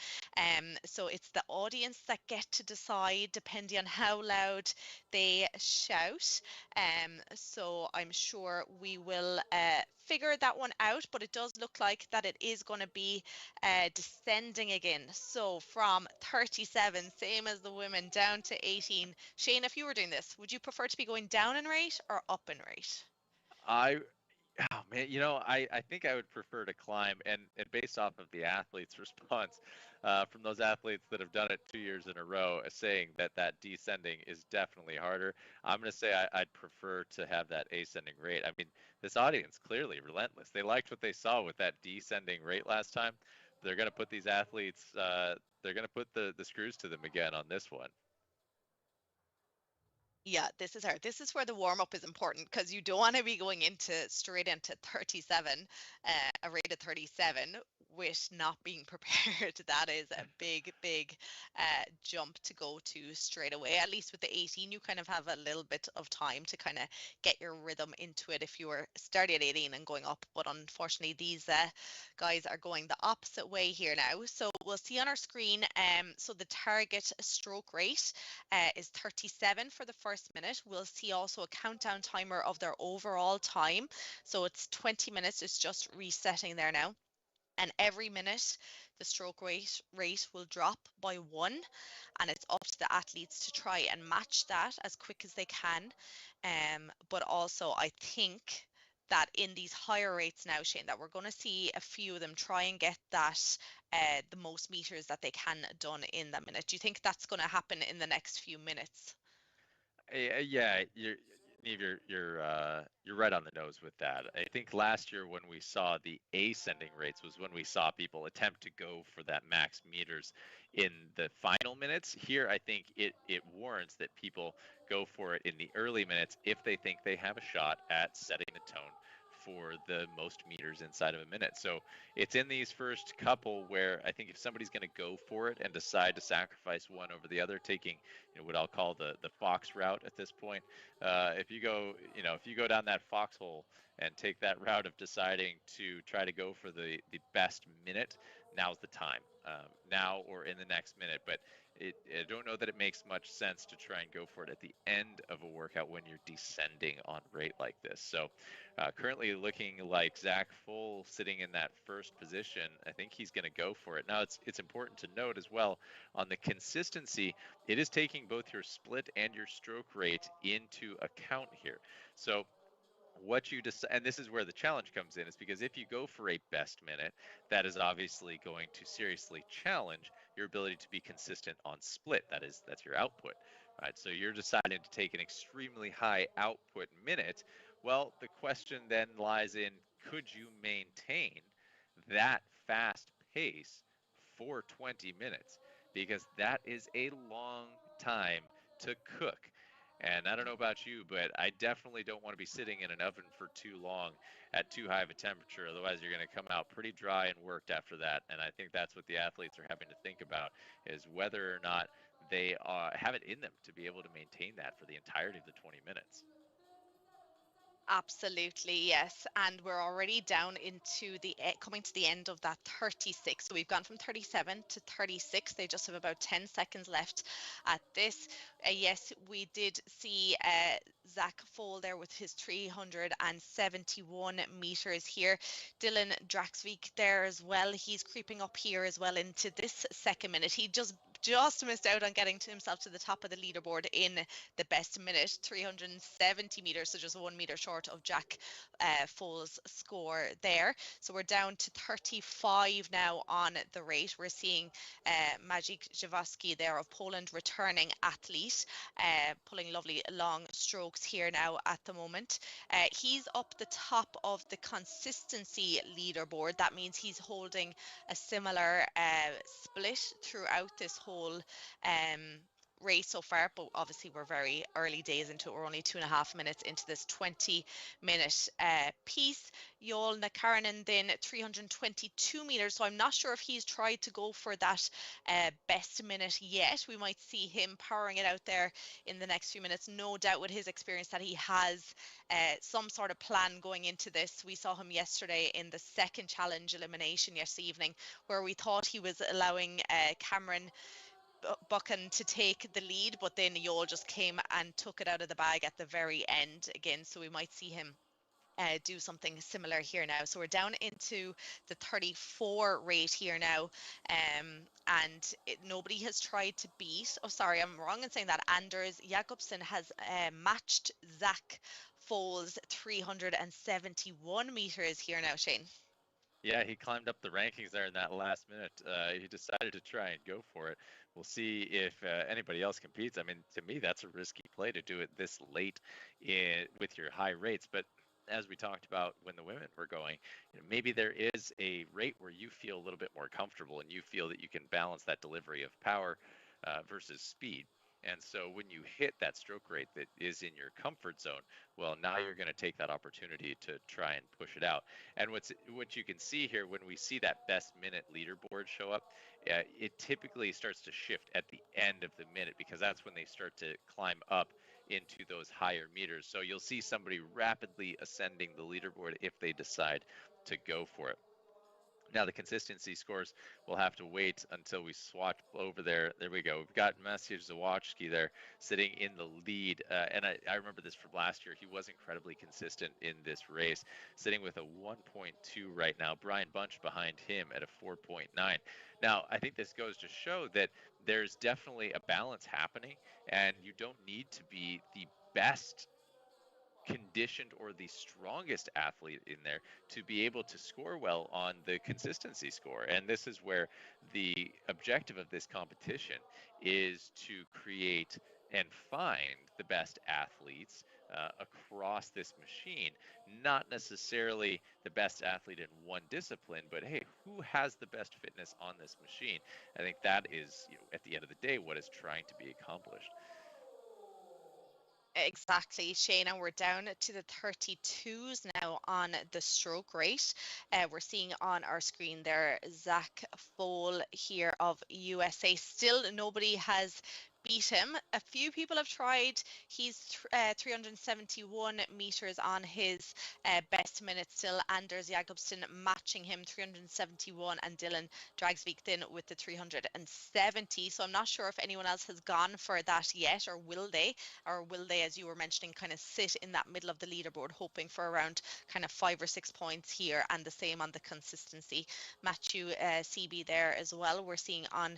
So it's the audience that get to decide, depending on how loud they shout. So I'm sure we will figure that one out, but it does look like that it is going to be descending again. So from 37, same as the women, down to 18. Shane, if you were doing this, would you prefer to be going down in rate or up in rate? Oh man, I think I would prefer to climb, and based off of the athlete's response from those athletes that have done it 2 years in a row, saying that descending is definitely harder. I'm going to say I'd prefer to have that ascending rate. I mean, this audience clearly relentless. They liked what they saw with that descending rate last time. They're going to put these athletes, they're going to put the screws to them again on this one. Yeah, this is hard. This is where the warm up is important, because you don't want to be going straight into 37, a rate of 37, with not being prepared. That is a big jump to go to straight away. At least with the 18, you kind of have a little bit of time to kind of get your rhythm into it if you were starting at 18 and going up. But unfortunately, these guys are going the opposite way here now. So we'll see on our screen. So the target stroke rate is 37 for the first minute. We'll see also a countdown timer of their overall time. So it's 20 minutes. It's just resetting there now. And every minute, the stroke rate will drop by 1, and it's up to the athletes to try and match that as quick as they can. But also, I think that in these higher rates now, Shane, that we're going to see a few of them try and get that the most meters that they can done in that minute. Do you think that's going to happen in the next few minutes? Yeah, Niamh, you're right on the nose with that. I think last year when we saw the ascending rates was when we saw people attempt to go for that max meters in the final minutes. Here, I think it warrants that people go for it in the early minutes if they think they have a shot at setting the tone for the most meters inside of a minute. So it's in these first couple where I think if somebody's going to go for it and decide to sacrifice one over the other, taking what I'll call the fox route at this point, if you go down that foxhole and take that route of deciding to try to go for the best minute, now's the time, now or in the next minute. But I don't know that it makes much sense to try and go for it at the end of a workout when you're descending on rate like this. So currently looking like Zach Full sitting in that first position. I think he's going to go for it. Now it's important to note as well on the consistency, it is taking both your split and your stroke rate into account here. So what you decide, and this is where the challenge comes in, is because if you go for a best minute, that is obviously going to seriously challenge your ability to be consistent on split. That's your output, right? So you're deciding to take an extremely high output minute. Well, the question then lies in, could you maintain that fast pace for 20 minutes? Because that is a long time to cook. And I don't know about you, but I definitely don't want to be sitting in an oven for too long at too high of a temperature. Otherwise, you're going to come out pretty dry and worked after that. And I think that's what the athletes are having to think about, is whether or not they have it in them to be able to maintain that for the entirety of the 20 minutes. Absolutely, yes. And we're already down into coming to the end of that 36. So we've gone from 37 to 36. They just have about 10 seconds left at this. Yes, we did see Zach Full there with his 371 meters here. Dylan Draxvik there as well. He's creeping up here as well into this second minute. He just just missed out on getting to himself to the top of the leaderboard in the best minute, 370 meters, so just 1 meter short of Jack Foal's score there. So we're down to 35 now on the rate. We're seeing Maciej Jaworski there of Poland, returning athlete, pulling lovely long strokes here now at the moment. He's up the top of the consistency leaderboard. That means he's holding a similar split throughout this whole race so far, but obviously we're very early days into it. We're only 2.5 minutes into this 20-minute piece. Joel Nakarinen then 322 meters, so I'm not sure if he's tried to go for that best minute yet. We might see him powering it out there in the next few minutes, no doubt with his experience that he has some sort of plan going into this. We saw him yesterday in the second challenge elimination yesterday evening, where we thought he was allowing Cameron Buchan to take the lead, but then Joel just came and took it out of the bag at the very end again, so we might see him do something similar here now. So we're down into the 34 rate here now, and nobody has tried to beat, oh sorry, I'm wrong in saying that, Anders Jakobsen has matched Zach Foal's 371 meters here now, Shane. Yeah, he climbed up the rankings there in that last minute. He decided to try and go for it. We'll see if anybody else competes. I mean, to me, that's a risky play to do it this late with your high rates. But as we talked about when the women were going, maybe there is a rate where you feel a little bit more comfortable and you feel that you can balance that delivery of power versus speed. And so when you hit that stroke rate that is in your comfort zone, well, now you're going to take that opportunity to try and push it out. And what you can see here, when we see that best minute leaderboard show up, it typically starts to shift at the end of the minute, because that's when they start to climb up into those higher meters. So you'll see somebody rapidly ascending the leaderboard if they decide to go for it. Now, the consistency scores, we'll have to wait until we swatch over there. There we go. We've got Maciej Jaworski there sitting in the lead. And I remember this from last year. He was incredibly consistent in this race, sitting with a 1.2 right now. Brian Bunch behind him at a 4.9. Now, I think this goes to show that there's definitely a balance happening, and you don't need to be the best conditioned or the strongest athlete in there to be able to score well on the consistency score. And this is where the objective of this competition is to create and find the best athletes across this machine, not necessarily the best athlete in one discipline, but hey, who has the best fitness on this machine? I think that is, at the end of the day, what is trying to be accomplished. Exactly, Shane, and we're down to the 32s now on the stroke rate. We're seeing on our screen there Zach Foal here of USA. Still nobody has beat him. A few people have tried. He's 371 meters on his best minute still. Anders Jakobsen matching him 371, and Dylan Dragsvik then with the 370. So I'm not sure if anyone else has gone for that yet, or will they, as you were mentioning, kind of sit in that middle of the leaderboard hoping for around kind of 5 or 6 points here, and the same on the consistency. Matthew CB there as well, we're seeing on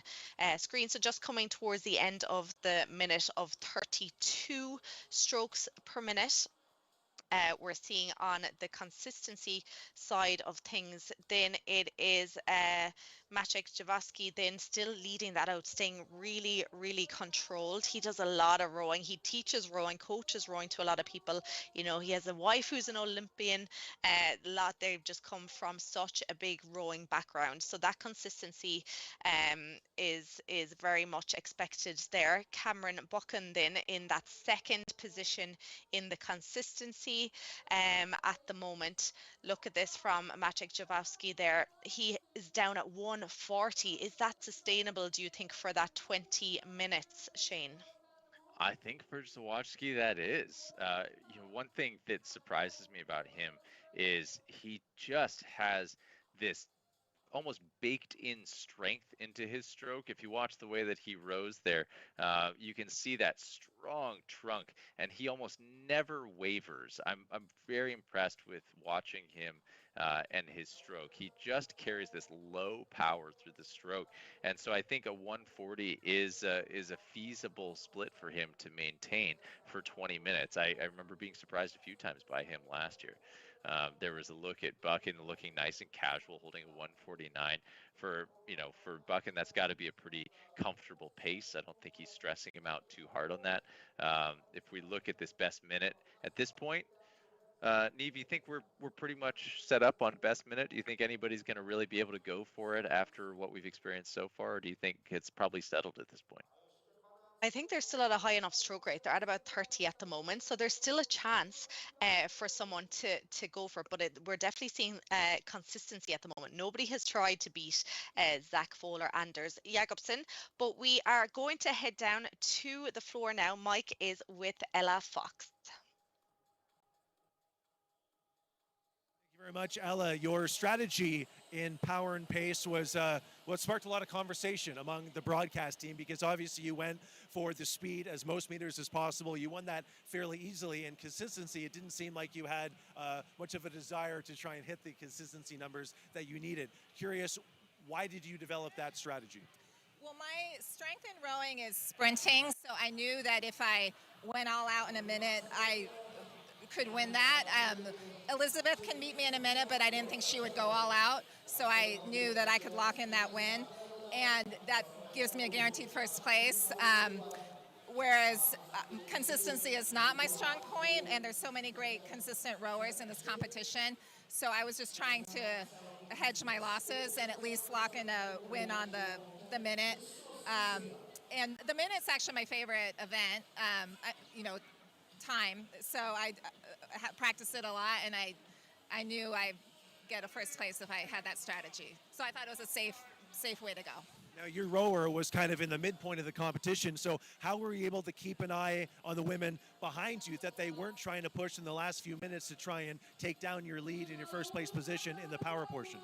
screen. So just coming towards the end of the minute of 32 strokes per minute. We're seeing on the consistency side of things, then it is Maciej Jaworski then still leading that out, staying really, really controlled. He does a lot of rowing. He teaches rowing, coaches rowing to a lot of people. He has a wife who's an Olympian. They've just come from such a big rowing background. So that consistency is very much expected there. Cameron Buchan then in that second position in the consistency at the moment. Look at this from Maciej Jaworski there. He is down at 140. Is that sustainable, do you think, for that 20 minutes, Shane? I think for Jaworski that is. One thing that surprises me about him is he just has this almost baked in strength into his stroke. If you watch the way that he rows there, you can see that strong trunk, and he almost never wavers. I'm very impressed with watching him and his stroke. He just carries this low power through the stroke, and so I think a 140 is a feasible split for him to maintain for 20 minutes. I remember being surprised a few times by him last year. There was a look at Buchan looking nice and casual, holding a 149. For Buchan, that's got to be a pretty comfortable pace. I don't think he's stressing him out too hard on that. If we look at this best minute at this point, Neve, you think we're pretty much set up on best minute? Do you think anybody's going to really be able to go for it after what we've experienced so far, or do you think it's probably settled at this point? I think they're still at a high enough stroke rate. They're at about 30 at the moment, so there's still a chance for someone to go for it. But we're definitely seeing consistency at the moment. Nobody has tried to beat Zach Foller, Anders Jacobsen, but we are going to head down to the floor now. Mike is with Ella Fox. Very much, Ella. Your strategy in power and pace was what sparked a lot of conversation among the broadcast team, because obviously you went for the speed as most meters as possible. You won that fairly easily, and consistency, it didn't seem like you had much of a desire to try and hit the consistency numbers that you needed. Curious, why did you develop that strategy? Well, my strength in rowing is sprinting, so I knew that if I went all out in a minute, I could win that. Elizabeth can beat me in a minute, but I didn't think she would go all out, so I knew that I could lock in that win, and that gives me a guaranteed first place. Whereas consistency is not my strong point, and there's so many great consistent rowers in this competition, so I was just trying to hedge my losses and at least lock in a win on the minute. And the minute's actually my favorite event. Time, so I practiced it a lot, and I knew I'd get a first place if I had that strategy. So I thought it was a safe way to go. Now, your rower was kind of in the midpoint of the competition, so how were you able to keep an eye on the women behind you, that they weren't trying to push in the last few minutes to try and take down your lead in your first place position in the power portion?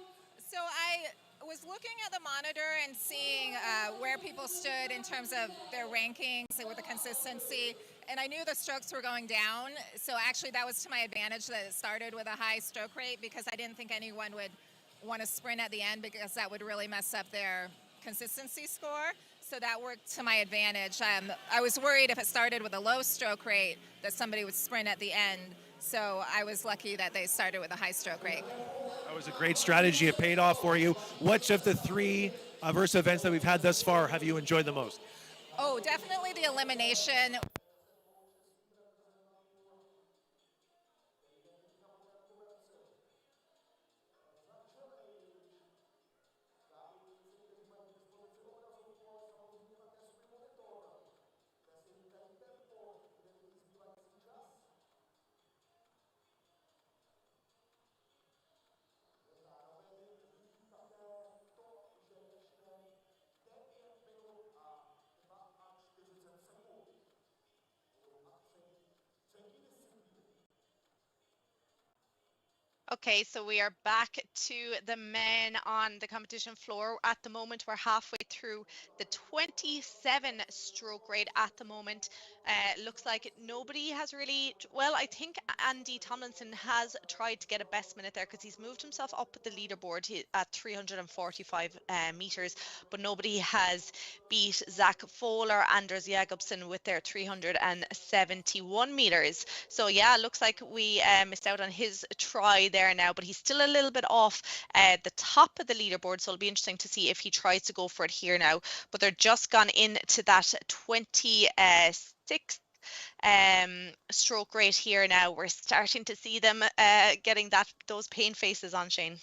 So I was looking at the monitor and seeing where people stood in terms of their rankings with the consistency, and I knew the strokes were going down, so actually that was to my advantage that it started with a high stroke rate, because I didn't think anyone would want to sprint at the end, because that would really mess up their consistency score. So that worked to my advantage. I was worried if it started with a low stroke rate that somebody would sprint at the end, so I was lucky that they started with a high stroke rate. That was a great strategy. It paid off for you. Which of the three Versa events that we've had thus far have you enjoyed the most? Oh, definitely the elimination. Okay, so we are back to the men on the competition floor. At the moment, we're halfway through the 27 stroke rate at the moment. Looks like nobody has really, well, I think Andy Tomlinson has tried to get a best minute there, because he's moved himself up the leaderboard at 345 meters, but nobody has beat Zach Foller, Anders Jacobsen with their 371 meters. So yeah, looks like we missed out on his try there now, but he's still a little bit off the top of the leaderboard, so it'll be interesting to see if he tries to go for it here now. But they're just gone into that 26th stroke rate here now. We're starting to see them getting those pain faces on, Shane.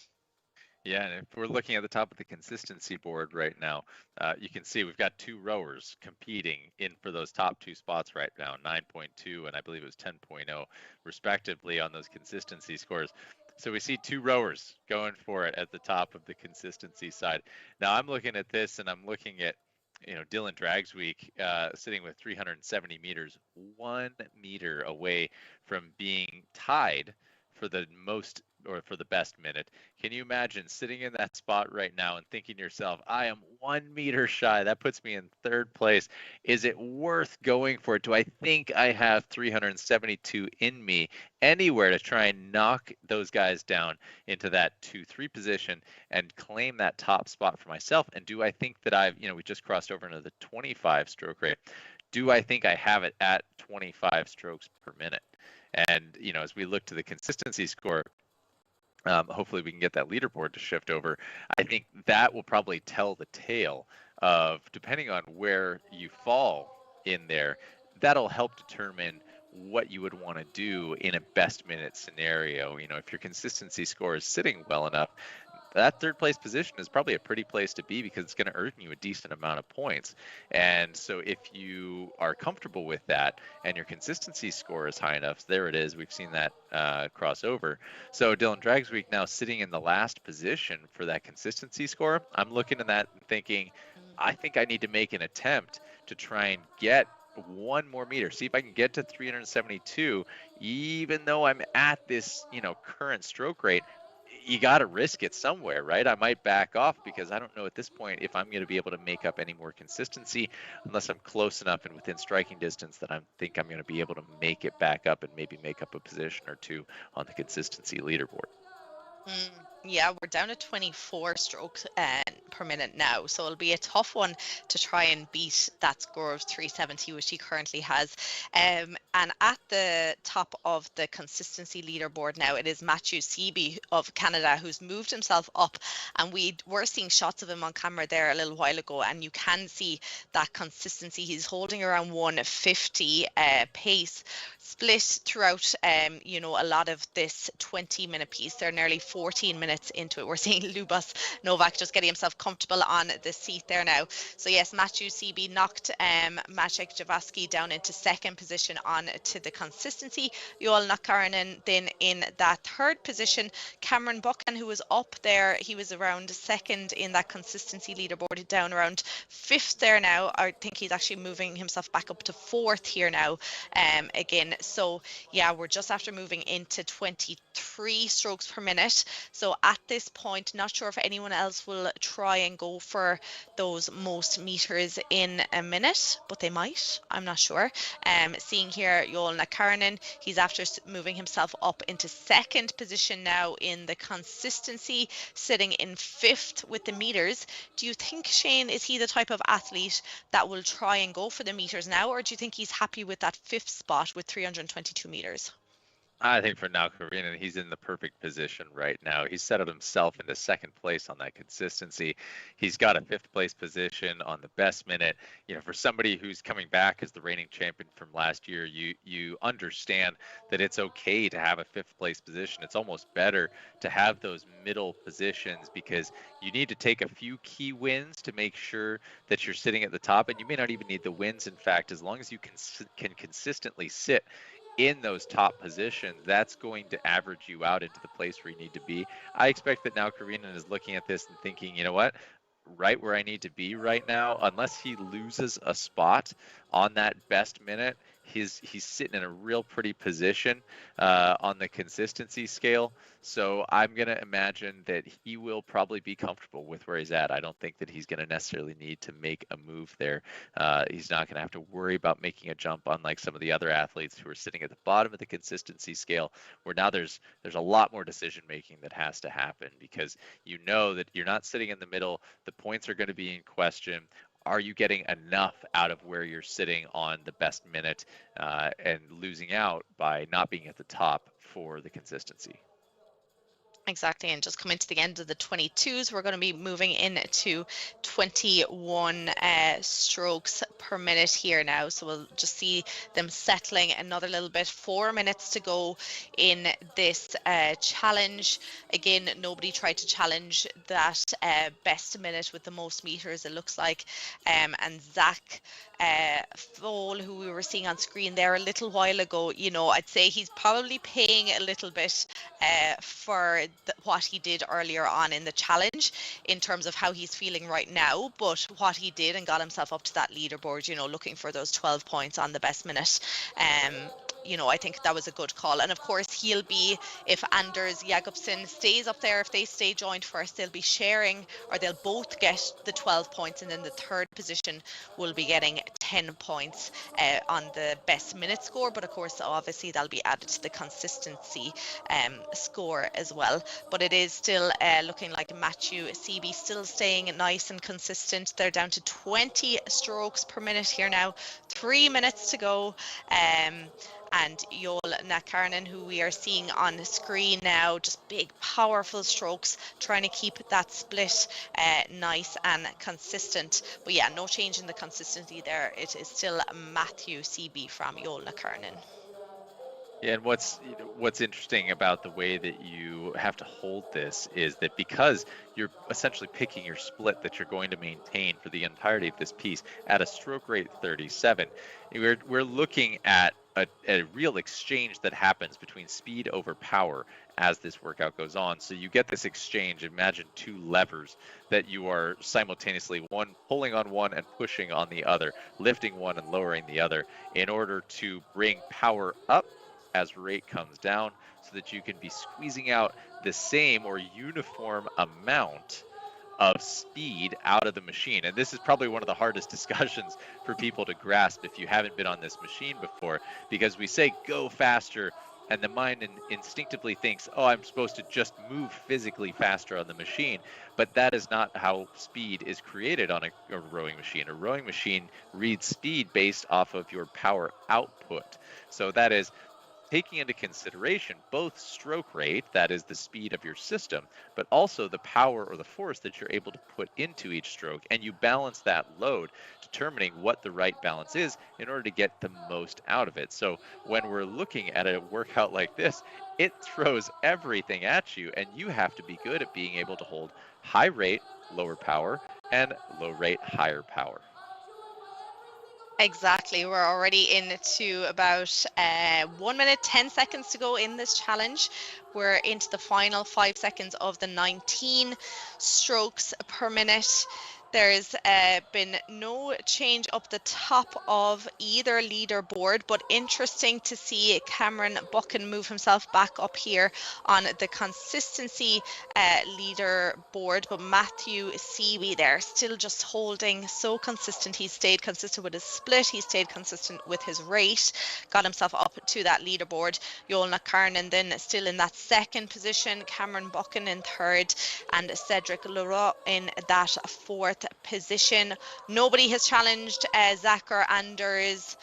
Yeah, and if we're looking at the top of the consistency board right now, you can see we've got two rowers competing in for those top two spots right now, 9.2 and I believe it was 10.0 respectively on those consistency scores. So we see two rowers going for it at the top of the consistency side. Now I'm looking at this, and I'm looking at, Dylan Dragsweek sitting with 370 meters, 1 meter away from being tied for the most or for the best minute. Can you imagine sitting in that spot right now and thinking to yourself, I am 1 meter shy. That puts me in third place. Is it worth going for it? Do I think I have 372 in me anywhere to try and knock those guys down into that 2-3 position and claim that top spot for myself? And do I think that I've, we just crossed over into the 25 stroke rate. Do I think I have it at 25 strokes per minute? And, as we look to the consistency score, hopefully we can get that leaderboard to shift over. I think that will probably tell the tale of, depending on where you fall in there, that'll help determine what you would want to do in a best minute scenario. If your consistency score is sitting well enough, that third place position is probably a pretty place to be because it's going to earn you a decent amount of points. And so if you are comfortable with that and your consistency score is high enough, there it is. We've seen that cross over. So Dylan Dragsweek now sitting in the last position for that consistency score. I'm looking at that and thinking, I think I need to make an attempt to try and get 1 more meter, see if I can get to 372, even though I'm at this, current stroke rate. You got to risk it somewhere, right? I might back off because I don't know at this point if I'm going to be able to make up any more consistency unless I'm close enough and within striking distance that I think I'm going to be able to make it back up and maybe make up a position or two on the consistency leaderboard. Yeah, we're down to 24 strokes per minute now, so it'll be a tough one to try and beat that score of 370, which he currently has. And at the top of the consistency leaderboard now, it is Matthew Seaby of Canada who's moved himself up, and we were seeing shots of him on camera there a little while ago, and you can see that consistency. He's holding around 150 pace, split throughout a lot of this 20-minute piece. They're nearly 14 minutes into it. We're seeing Lubos Novak just getting himself comfortable on the seat there now. So yes, Matthew Seaby knocked Maciej Jaworski down into second position on to the consistency. Joel Nakarinen then in that third position. Cameron Buchan, who was up there, he was around second in that consistency leaderboard, down around fifth there now. I think he's actually moving himself back up to fourth here now again. So yeah, we're just after moving into 23 strokes per minute. So at this point, not sure if anyone else will try and go for those most meters in a minute, but they might. I'm not sure. Seeing here, Joel Nakarinen, he's after moving himself up into second position now in the consistency, sitting in fifth with the meters. Do you think, Shane, is he the type of athlete that will try and go for the meters now, or do you think he's happy with that fifth spot with 322 meters? I think for now, Karina, he's in the perfect position right now. He's settled himself into second place on that consistency. He's got a fifth place position on the best minute. For somebody who's coming back as the reigning champion from last year, you understand that it's okay to have a fifth place position. It's almost better to have those middle positions because you need to take a few key wins to make sure that you're sitting at the top. And you may not even need the wins. In fact, as long as you can consistently sit in those top positions, that's going to average you out into the place where you need to be. I expect that now Karinen is looking at this and thinking, you know what, right where I need to be right now, unless he loses a spot on that best minute, he's sitting in a real pretty position on the consistency scale. So I'm going to imagine that he will probably be comfortable with where he's at. I don't think that he's going to necessarily need to make a move there. He's not going to have to worry about making a jump, unlike some of the other athletes who are sitting at the bottom of the consistency scale, where now there's a lot more decision making that has to happen, because you know that you're not sitting in the middle. The points are going to be in question. Are you getting enough out of where you're sitting on the best minute and losing out by not being at the top for the consistency? Exactly, and just coming to the end of the 22s, we're going to be moving into 21 strokes per minute here now. So we'll just see them settling another little bit. 4 minutes to go in this challenge. Again, nobody tried to challenge that best minute with the most meters, it looks like. And Zach Foal, who we were seeing on screen there a little while ago, you know, I'd say he's probably paying a little bit for what he did earlier on in the challenge in terms of how he's feeling right now. But what he did and got himself up to that leaderboard, you know, looking for those 12 points on the best minute. You know, I think that was a good call. And of course, he'll be, if Anders Jacobsen stays up there, if they stay joined first, they'll be sharing, or they'll both get the 12 points. And then the third position will be getting 10 points on the best minute score. But of course, obviously, that'll be added to the consistency score as well. But it is still looking like Matthew Seaby still staying nice and consistent. They're down to 20 strokes per minute here now. 3 minutes to go. And Joel Nakarinen, who we are seeing on screen now, just big, powerful strokes, trying to keep that split nice and consistent. But yeah, no change in the consistency there. It is still Matthew Seaby from Joel Nakarinen. Yeah, and what's interesting about the way that you have to hold this is that because you're essentially picking your split that you're going to maintain for the entirety of this piece at a stroke rate 37, we're looking at a real exchange that happens between speed over power as this workout goes on. So you get this exchange. Imagine two levers that you are simultaneously pulling on one and pushing on the other, lifting one and lowering the other in order to bring power up as rate comes down, so that you can be squeezing out the same or uniform amount of speed out of the machine. And this is probably one of the hardest discussions for people to grasp if you haven't been on this machine before, because we say go faster and the mind instinctively thinks, oh, I'm supposed to just move physically faster on the machine. But that is not how speed is created on a rowing machine. A rowing machine reads speed based off of your power output. So that is taking into consideration both stroke rate, that is the speed of your system, but also the power or the force that you're able to put into each stroke, and you balance that load, determining what the right balance is in order to get the most out of it. So when we're looking at a workout like this, it throws everything at you, and you have to be good at being able to hold high rate, lower power, and low rate, higher power. Exactly. We're already into about 1 minute, 10 seconds to go in this challenge. We're into the final 5 seconds of the 19 strokes per minute. There's been no change up the top of either leaderboard, but interesting to see Cameron Buchan move himself back up here on the consistency leaderboard. But Matthew Seaby there still just holding so consistent. He stayed consistent with his split. He stayed consistent with his rate, got himself up to that leaderboard. Joel Nakarinen then still in that second position, Cameron Buchan in third, and Cedric Leroy in that fourth position. Nobody has challenged Zach or Anders'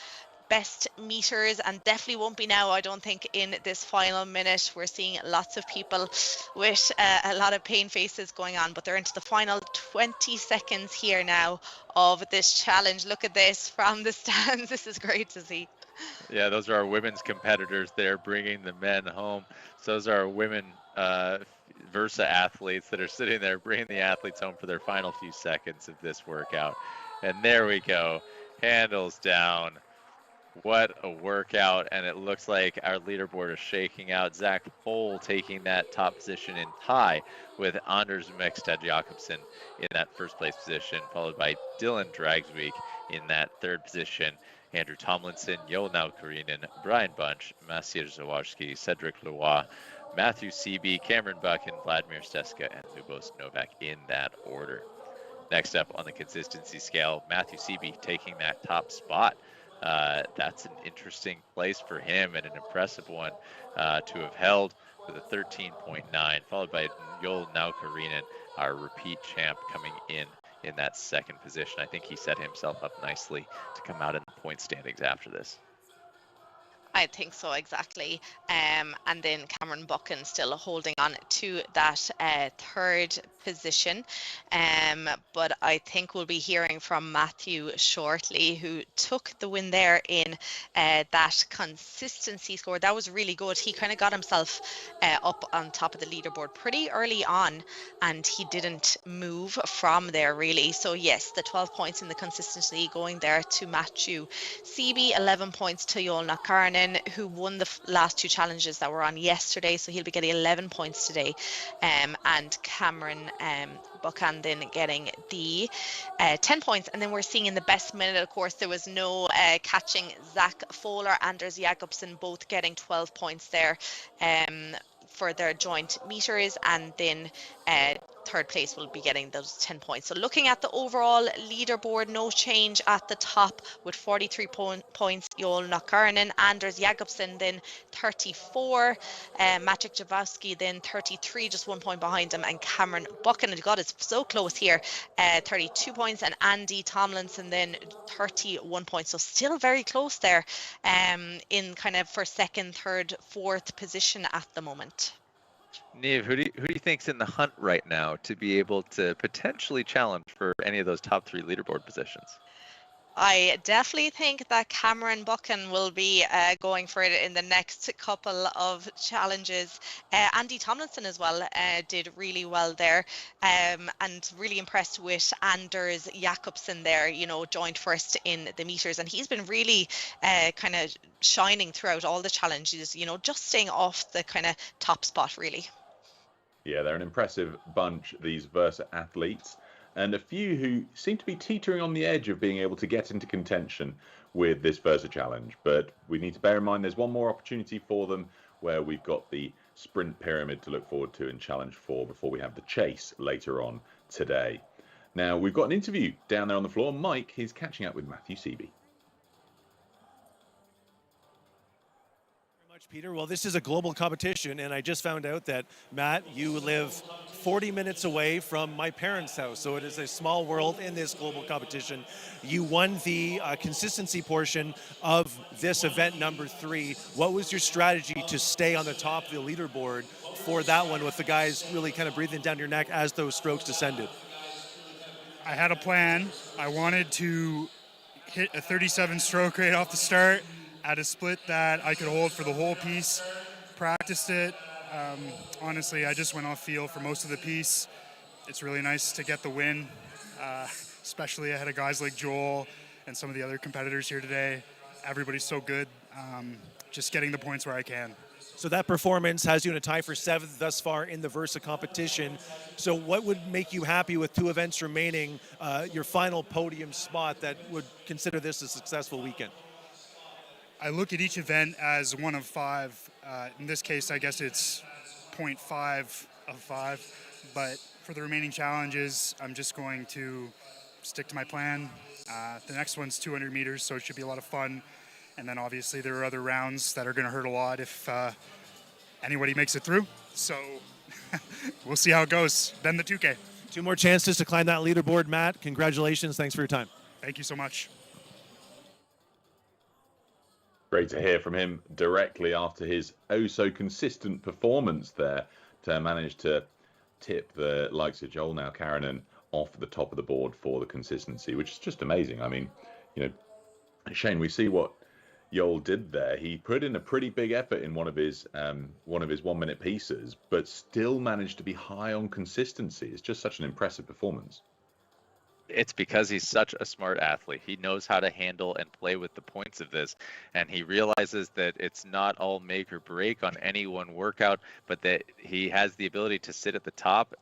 best meters, and definitely won't be now, I don't think, in this final minute. We're seeing lots of people with a lot of pain faces going on, but they're into the final 20 seconds here now of this challenge. Look at this from the stands. This is great to see. Yeah, those are our women's competitors there bringing the men home. So those are our women Versa athletes that are sitting there bringing the athletes home for their final few seconds of this workout. And there we go, handles down. What a workout. And it looks like our leaderboard is shaking out. Zach Foal taking that top position in tie with Anders Mekstad Jakobsen in that first place position, followed by Dylan Dragsvik in that third position. Andrew Tomlinson, Joel Nakarinen, Brian Bunch, Maciej Zawarski, Cedric Leroy, Matthew Seaby, Cameron Buchan, Vladimir Steska, and Lubos Novak in that order. Next up on the consistency scale, Matthew Seaby taking that top spot. That's an interesting place for him and an impressive one to have held with a 13.9, followed by Joel Nakarinen, our repeat champ, coming in that second position. I think he set himself up nicely to come out in the point standings after this. I think so, exactly. And then Cameron Buchan still holding on to that third position. But I think we'll be hearing from Matthew shortly, who took the win there in that consistency score. That was really good. He kind of got himself up on top of the leaderboard pretty early on, and he didn't move from there really. So yes, the 12 points in the consistency going there to Matthew Seaby, 11 points to Joel Nakarnen, who won the last two challenges that were on yesterday, so he'll be getting 11 points today, and Cameron Buchan then getting the 10 points. And then we're seeing in the best minute, of course, there was no catching Zach Fowler, Anders Jacobsen both getting 12 points there for their joint meters, and then third place will be getting those 10 points. So looking at the overall leaderboard, no change at the top with 43 points, Joel Nakarnen, Anders Jacobsen then 34, Maciek Jawowski then 33, just 1 point behind him, and Cameron Buchan, and God, it's so close here, 32 points, and Andy Tomlinson then 31 points. So still very close there in kind of for second, third, fourth position at the moment. Niamh, who do you think's in the hunt right now to be able to potentially challenge for any of those top 3 leaderboard positions? I definitely think that Cameron Buchan will be going for it in the next couple of challenges. Andy Tomlinson as well did really well there, and really impressed with Anders Jacobsen there, you know, joined first in the meters, and he's been really kind of shining throughout all the challenges, you know, just staying off the kind of top spot really. Yeah, they're an impressive bunch, these Versa athletes, and a few who seem to be teetering on the edge of being able to get into contention with this Versa challenge. But we need to bear in mind there's one more opportunity for them where we've got the sprint pyramid to look forward to in challenge 4 before we have the chase later on today. Now, we've got an interview down there on the floor. Mike is catching up with Matthew Seaby. Peter, well, this is a global competition, and I just found out that, Matt, you live 40 minutes away from my parents' house, so it is a small world in this global competition. You won the consistency portion of this event number 3. What was your strategy to stay on the top of the leaderboard for that one, with the guys really kind of breathing down your neck as those strokes descended? I had a plan. I wanted to hit a 37 stroke rate off the start at a split that I could hold for the whole piece. Practiced it. Honestly, I just went off feel for most of the piece. It's really nice to get the win, especially ahead of guys like Joel and some of the other competitors here today. Everybody's so good. Just getting the points where I can. So that performance has you in a tie for 7th thus far in the Versa competition. So what would make you happy with 2 events remaining, your final podium spot that would consider this a successful weekend? I look at each event as 1 of 5. In this case, I guess it's 0.5 of 5. But for the remaining challenges, I'm just going to stick to my plan. The next one's 200 meters, so it should be a lot of fun. And then obviously there are other rounds that are going to hurt a lot if anybody makes it through. So we'll see how it goes. Then the 2K. 2 more chances to climb that leaderboard, Matt. Congratulations. Thanks for your time. Thank you so much. Great to hear from him directly after his oh-so-consistent performance there to manage to tip the likes of Joel Nakarnen off the top of the board for the consistency, which is just amazing. I mean, you know, Shane, we see what Joel did there. He put in a pretty big effort in one of his 1-minute pieces, but still managed to be high on consistency. It's just such an impressive performance. It's because he's such a smart athlete. He knows how to handle and play with the points of this, and he realizes that it's not all make or break on any one workout, but that he has the ability to sit at the top,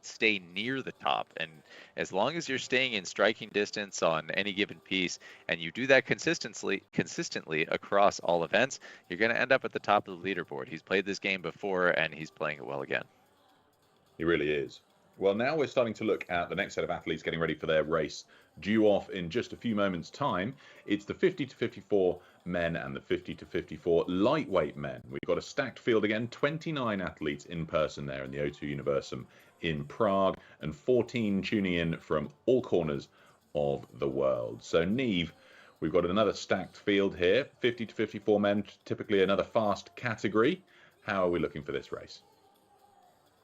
stay near the top, and as long as you're staying in striking distance on any given piece, and you do that consistently across all events, you're going to end up at the top of the leaderboard. He's played this game before, and he's playing it well again. He really is. Well, now we're starting to look at the next set of athletes getting ready for their race due off in just a few moments' time. It's the 50 to 54 men and the 50 to 54 lightweight men. We've got a stacked field again, 29 athletes in person there in the O2 Universum in Prague, and 14 tuning in from all corners of the world. So, Niamh, We've got another stacked field here, 50 to 54 men, typically another fast category. How are we looking for this race?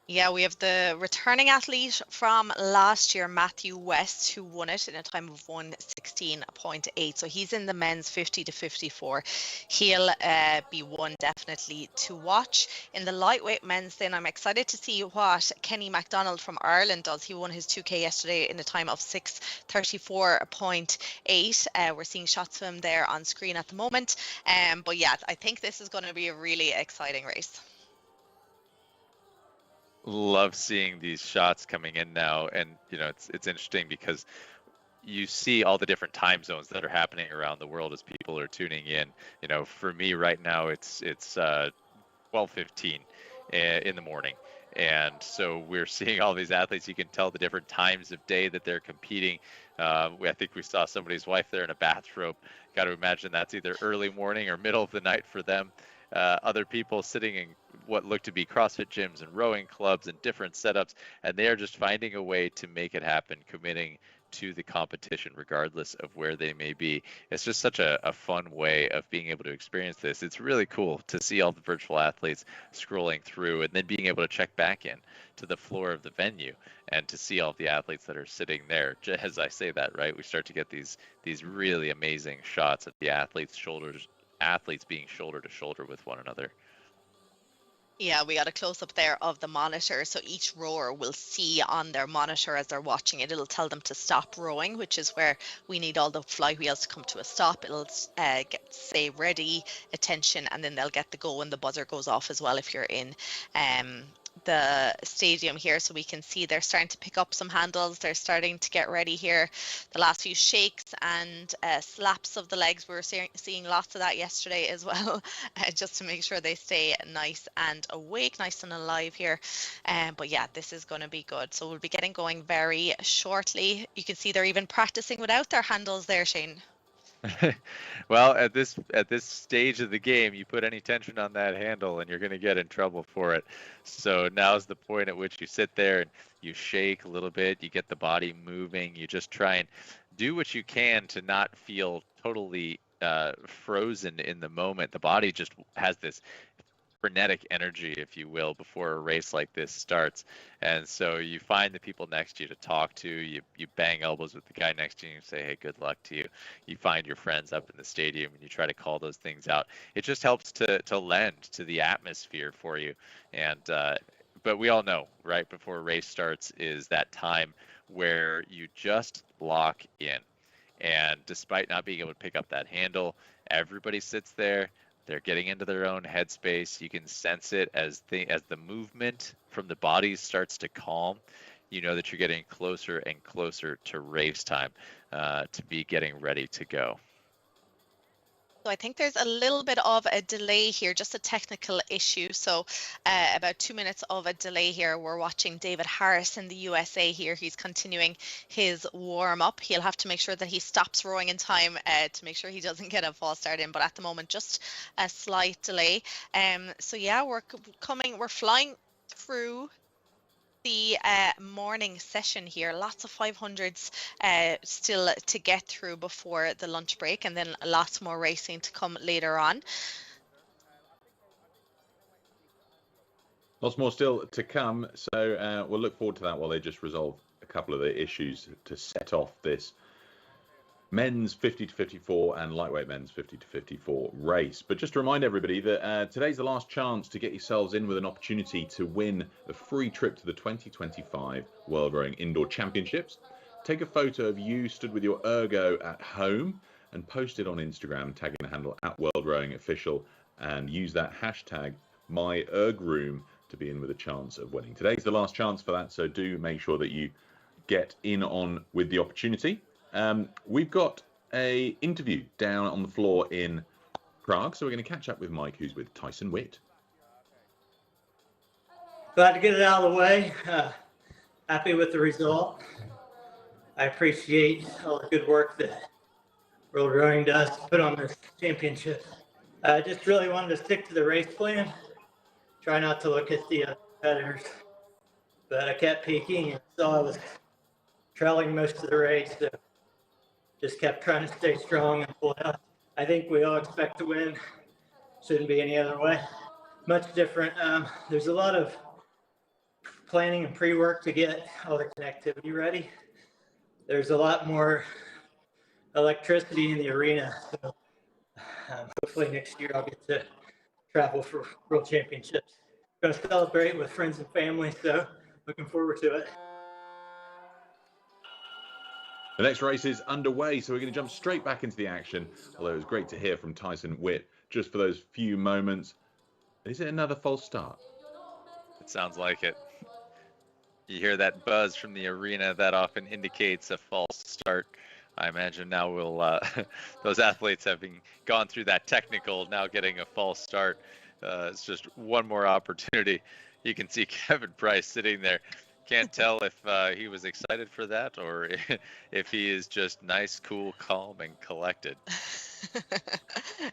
Yeah, we have the returning athlete from last year, Matthew West, who won it in a time of 1:16.8. So he's in the men's 50 to 54. He'll be one definitely to watch. In the lightweight men's, then I'm excited to see what Kenny MacDonald from Ireland does. He won his 2K yesterday in a time of 6:34.8. We're seeing shots of him there on screen at the moment. But yeah, I think this is going to be a really exciting race. Love seeing these shots coming in now, and it's interesting because you see all the different time zones that are happening around the world as people are tuning in. For me right now it's 12:15 in the morning, and so we're seeing all these athletes. You can tell the different times of day that they're competing. I think we saw somebody's wife there in a bathrobe. Got to imagine that's either early morning or middle of the night for them. Other people sitting in what look to be CrossFit gyms and rowing clubs and different setups, and they are just finding a way to make it happen, committing to the competition regardless of where they may be. It's just such a fun way of being able to experience this. It's really cool to see all the virtual athletes scrolling through and then being able to check back in to the floor of the venue and to see all of the athletes that are sitting there. As I say that, right, we start to get these really amazing shots of the athletes being shoulder to shoulder with one another. Yeah, we got a close up there of the monitor. So each rower will see on their monitor as they're watching it, it'll tell them to stop rowing, which is where we need all the flywheels to come to a stop. It'll say ready, attention, and then they'll get the go, and the buzzer goes off as well if you're in the stadium here. So we can see they're starting to pick up some handles. They're starting to get ready here. The last few shakes and slaps of the legs, we were seeing lots of that yesterday as well, just to make sure they stay nice and awake, nice and alive here. But yeah, this is going to be good. So we'll be getting going very shortly. You can see they're even practicing without their handles there, Shane. Well, at this stage of the game, you put any tension on that handle and you're going to get in trouble for it. So now's the point at which you sit there and you shake a little bit, you get the body moving, you just try and do what you can to not feel totally frozen in the moment. The body just has this frenetic energy, if you will, before a race like this starts. And so you find the people next to you to talk to. You bang elbows with the guy next to you and say, hey, good luck to you. You find your friends up in the stadium and you try to call those things out. It just helps to lend to the atmosphere for you. And but we all know, right, before a race starts is that time where you just lock in. And despite not being able to pick up that handle, everybody sits there. They're getting into their own headspace. You can sense it as the movement from the bodies starts to calm. You know that you're getting closer and closer to race time, to be getting ready to go. So I think there's a little bit of a delay here, just a technical issue. So about 2 minutes of a delay here. We're watching David Harris in the USA here. He's continuing his warm up. He'll have to make sure that he stops rowing in time to make sure he doesn't get a false start in. But at the moment, just a slight delay. So yeah, we're flying through the morning session here. Lots of 500s still to get through before the lunch break, and then lots more racing to come later on. Lots more still to come, so we'll look forward to that while they just resolve a couple of the issues to set off this men's 50 to 54 and lightweight men's 50 to 54 race. But just to remind everybody that today's the last chance to get yourselves in with an opportunity to win a free trip to the 2025 World Rowing Indoor Championships. Take a photo of you stood with your ergo at home and post it on Instagram, tagging the handle @WorldRowingOfficial, and use that hashtag #MyErgRoom to be in with a chance of winning. Today's the last chance for that, so do make sure that you get in on with the opportunity. We've got an interview down on the floor in Prague, so we're going to catch up with Mike, who's with Tyson Witt. Glad to get it out of the way. Happy with the result. I appreciate all the good work that World Rowing does to put on this championship. I just really wanted to stick to the race plan. Try not to look at the competitors. But I kept peeking and saw I was trailing most of the race. So just kept trying to stay strong and pull out. I think we all expect to win. Shouldn't be any other way. Much different. There's a lot of planning and pre-work to get all the connectivity ready. There's a lot more electricity in the arena. So hopefully next year I'll get to travel for World Championships. Going to celebrate with friends and family, so looking forward to it. The next race is underway, so we're going to jump straight back into the action. Although it was great to hear from Tyson Witt just for those few moments. Is it another false start? It sounds like it. You hear that buzz from the arena, that often indicates a false start. I imagine now we'll those athletes having gone through that technical, now getting a false start. It's just one more opportunity. You can see Kevin Price sitting there. Can't tell if he was excited for that or if he is just nice, cool, calm, and collected.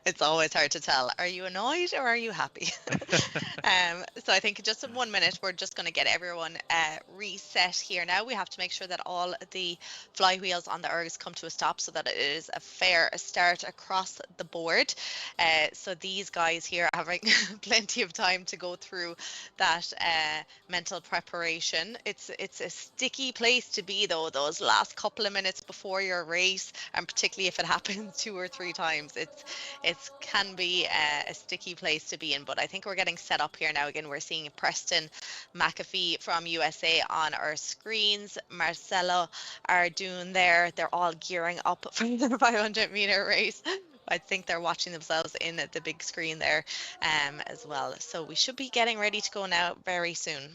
It's always hard to tell. Are you annoyed or are you happy? So I think just in 1 minute, we're just going to get everyone reset here. Now we have to make sure that all the flywheels on the ergs come to a stop so that it is a fair start across the board. So these guys here are having plenty of time to go through that mental preparation. It's a sticky place to be, though, those last couple of minutes before your race, and particularly if it happens 2 or 3 times, it can be a sticky place to be in. But I think we're getting set up here now. Again, we're seeing Preston McAfee from USA on our screens. Marcelo Ardun there. They're all gearing up for the 500-meter race. I think they're watching themselves in the big screen there as well. So we should be getting ready to go now very soon.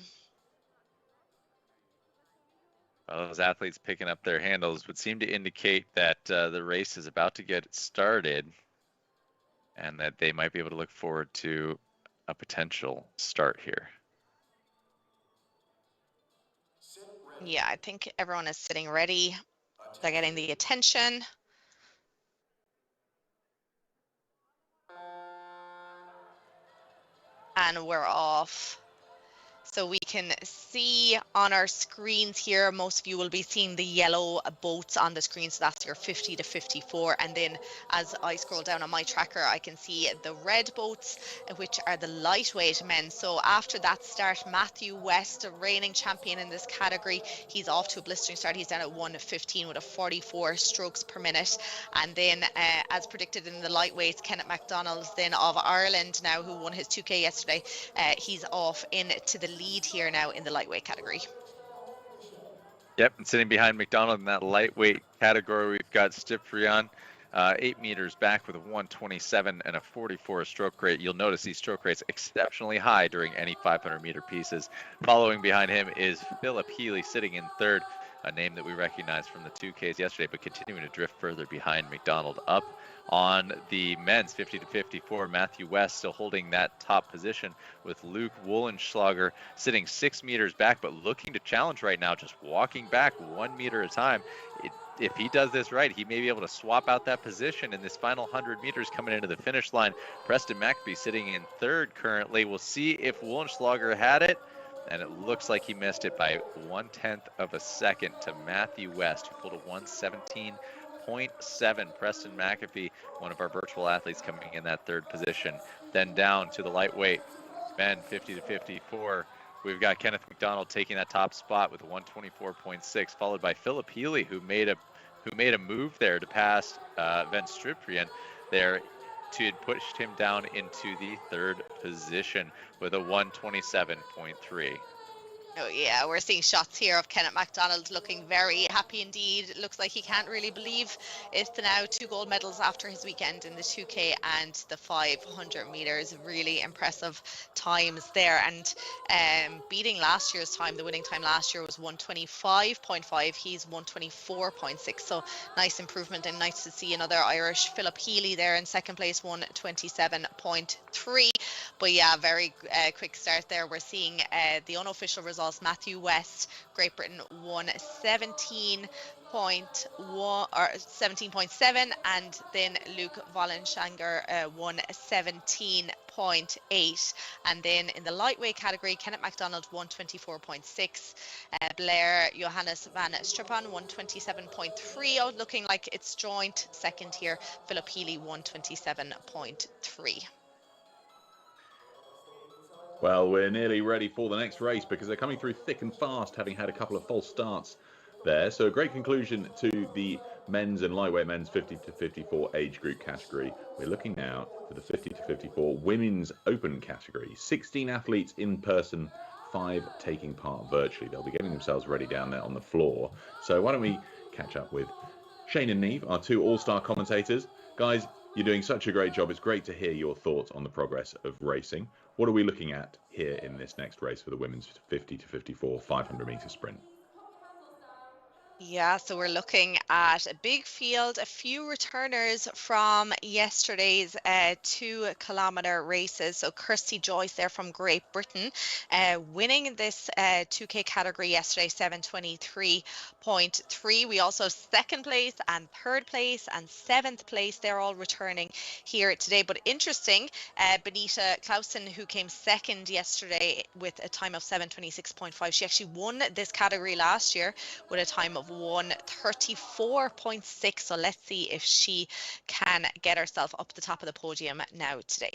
Well, those athletes picking up their handles would seem to indicate that the race is about to get started and that they might be able to look forward to a potential start here. Yeah, I think everyone is sitting ready. They're getting the attention. And we're off. So we can see on our screens here, most of you will be seeing the yellow boats on the screen. So that's your 50 to 54. And then as I scroll down on my tracker, I can see the red boats, which are the lightweight men. So after that start, Matthew West, a reigning champion in this category, he's off to a blistering start. He's down at 1:15 with a 44 strokes per minute. And then as predicted in the lightweights, Kenneth MacDonald then of Ireland now, who won his 2K yesterday, he's off into the lead here now in the lightweight category. Yep, and sitting behind McDonald in that lightweight category, we've got Stiprian, 8 meters back with a 127 and a 44 stroke rate. You'll notice these stroke rates exceptionally high during any 500-meter pieces. Following behind him is Philip Healy sitting in third, a name that we recognized from the 2Ks yesterday, but continuing to drift further behind McDonald. Up on the men's 50 to 54, Matthew West still holding that top position with Luke Wollenschlager sitting 6 meters back, but looking to challenge right now, just walking back 1 meter at a time. If he does this right, he may be able to swap out that position in this final 100 meters coming into the finish line. Preston McAfee sitting in third currently. We'll see if Wollenschlager had it, and it looks like he missed it by 1/10 of a second to Matthew West, who pulled a 1:17.7. Preston McAfee, one of our virtual athletes, coming in that third position. Then down to the lightweight men, 50 to 54. We've got Kenneth MacDonald taking that top spot with a 1:24.6, followed by Philip Healy, who made a move there to pass Van Striprian there, to pushed him down into the third position with a 1:27.3. Oh yeah, we're seeing shots here of Kenneth MacDonald looking very happy indeed. It looks like he can't really believe it's now 2 gold medals after his weekend in the 2K and the 500 meters. Really impressive times there, and beating last year's time. The winning time last year was 1:25.5. He's 1:24.6. So nice improvement, and nice to see another Irish, Philip Healy, there in second place, 1:27.3. But yeah, very quick start there. We're seeing the unofficial results. Matthew West, Great Britain, 1:17.5. 17.7, and then Luke Vollenschanger won 17.8. And then in the lightweight category, Kenneth MacDonald 124.6, Blair Johannes van Strippan 127.3, looking like it's joint. Second here, Philip Healy 127.3. Well, we're nearly ready for the next race because they're coming through thick and fast, having had a couple of false starts there. So a great conclusion to the men's and lightweight men's 50 to 54 age group category. We're looking now for the 50 to 54 women's open category. 16 athletes in person, 5 taking part virtually. They'll be getting themselves ready down there on the floor. So why don't we catch up with Shane and Neve, our 2 all-star commentators. Guys, you're doing such a great job. It's great to hear your thoughts on the progress of racing. What are we looking at here in this next race for the women's 50 to 54 500-meter sprint? Yeah, so we're looking at a big field, a few returners from yesterday's 2-kilometer races. So Kirsty Joyce there from Great Britain, winning this 2K category yesterday, 7:23.3. We also have second place and third place and seventh place. They're all returning here today. But interesting, Benita Clausen, who came second yesterday with a time of 7:26.5. She actually won this category last year with a time of 1:34.6. So let's see if she can get herself up the top of the podium now today.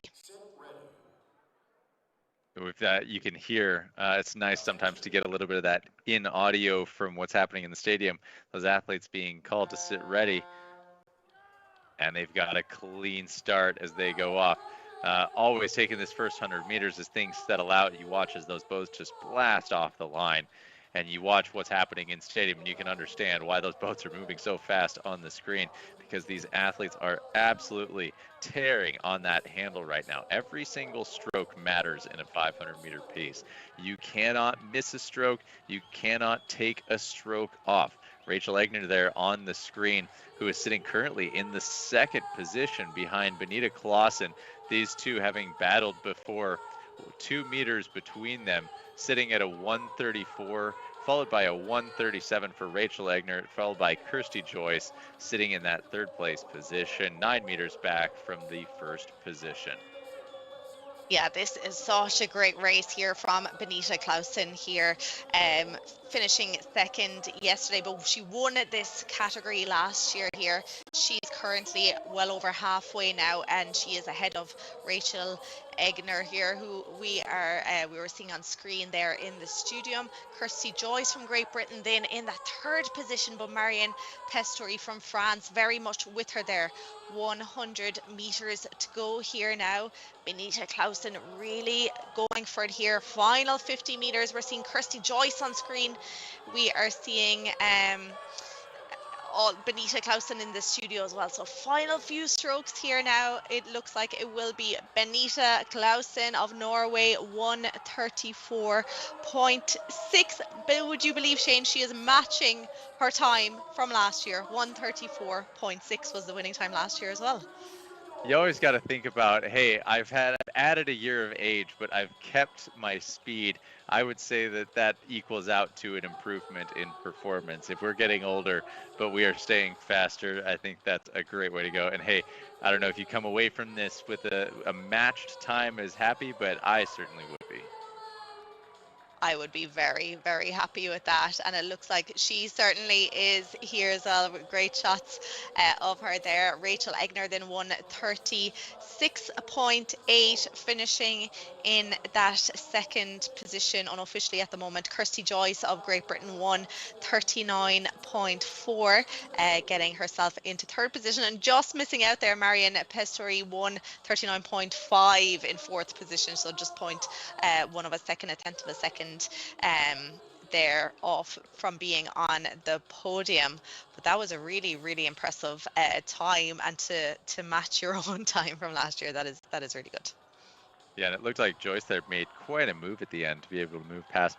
With that, you can hear, it's nice sometimes to get a little bit of that in audio from what's happening in the stadium. Those athletes being called to sit ready, and they've got a clean start as they go off. Always taking this first 100 meters as things settle out. You watch as those boats just blast off the line, and you watch what's happening in stadium, and you can understand why those boats are moving so fast on the screen, because these athletes are absolutely tearing on that handle right now. Every single stroke matters in a 500-meter piece. You cannot miss a stroke. You cannot take a stroke off. Rachel Egner there on the screen, who is sitting currently in the second position behind Benita Clausen. These two having battled before, 2 meters between them, sitting at a 1:34, followed by a 1:37 for Rachel Egner, followed by Kirsty Joyce, sitting in that third place position, 9 meters back from the first position. Yeah, this is such a great race here from Benita Clausen here, finishing second yesterday, but she won this category last year here. She's currently well over halfway now, and she is ahead of Rachel Egner here, who we were seeing on screen there in the studio. Kirsty Joyce from Great Britain then in that third position, but Marianne Pestori from France very much with her there. 100 meters to go here now. Benita Clausen really going for it here. Final 50 meters. We're seeing Kirsty Joyce on screen. We are seeing all Benita Clausen in the studio as well. So final few strokes here now. It looks like it will be Benita Clausen of Norway, 1:34.6. But would you believe, Shane, she is matching her time from last year? 1:34.6 was the winning time last year as well. You always got to think about, hey, I've added a year of age, but I've kept my speed. I would say that equals out to an improvement in performance. If we're getting older, but we are staying faster, I think that's a great way to go. And hey, I don't know if you come away from this with a matched time as happy, but I certainly would be. I would be very, very happy with that. And it looks like she certainly is here as well, with great shots of her there. Rachel Egner then 1:36.8, finishing in that second position unofficially at the moment. Kirsty Joyce of Great Britain 1:39.4, getting herself into third position, and just missing out there Marianne Pestori 1:39.5 in fourth position, so just point 1 of a second, a tenth of a second there off from being on the podium. But that was a really, really impressive time, and to match your own time from last year, that is really good. Yeah, and it looked like Joyce there made quite a move at the end to be able to move past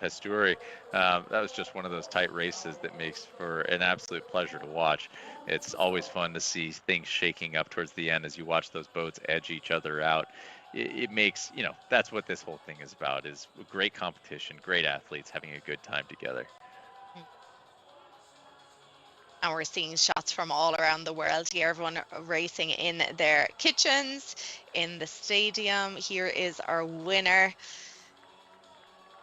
Pasturi. That was just one of those tight races that makes for an absolute pleasure to watch. It's always fun to see things shaking up towards the end as you watch those boats edge each other out. It makes, that's what this whole thing is about, is great competition, great athletes having a good time together. And we're seeing shots from all around the world here, everyone racing in their kitchens, in the stadium. Here is our winner,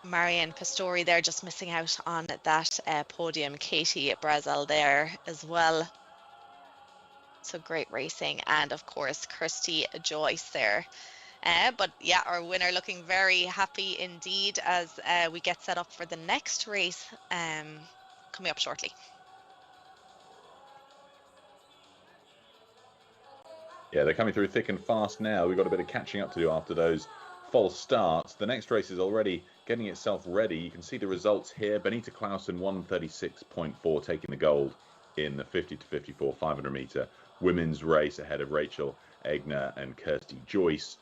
Marianne Pastori there, just missing out on that podium. Katie Brazel there as well. So great racing. And of course, Kirsty Joyce there. But yeah, our winner looking very happy indeed as we get set up for the next race coming up shortly. Yeah, they're coming through thick and fast now. We've got a bit of catching up to do after those false starts. The next race is already getting itself ready. You can see the results here. Benita Clausen 136.4 taking the gold in the 50 to 54 500 meter women's race ahead of Rachel Egner and Kirsty Joyce.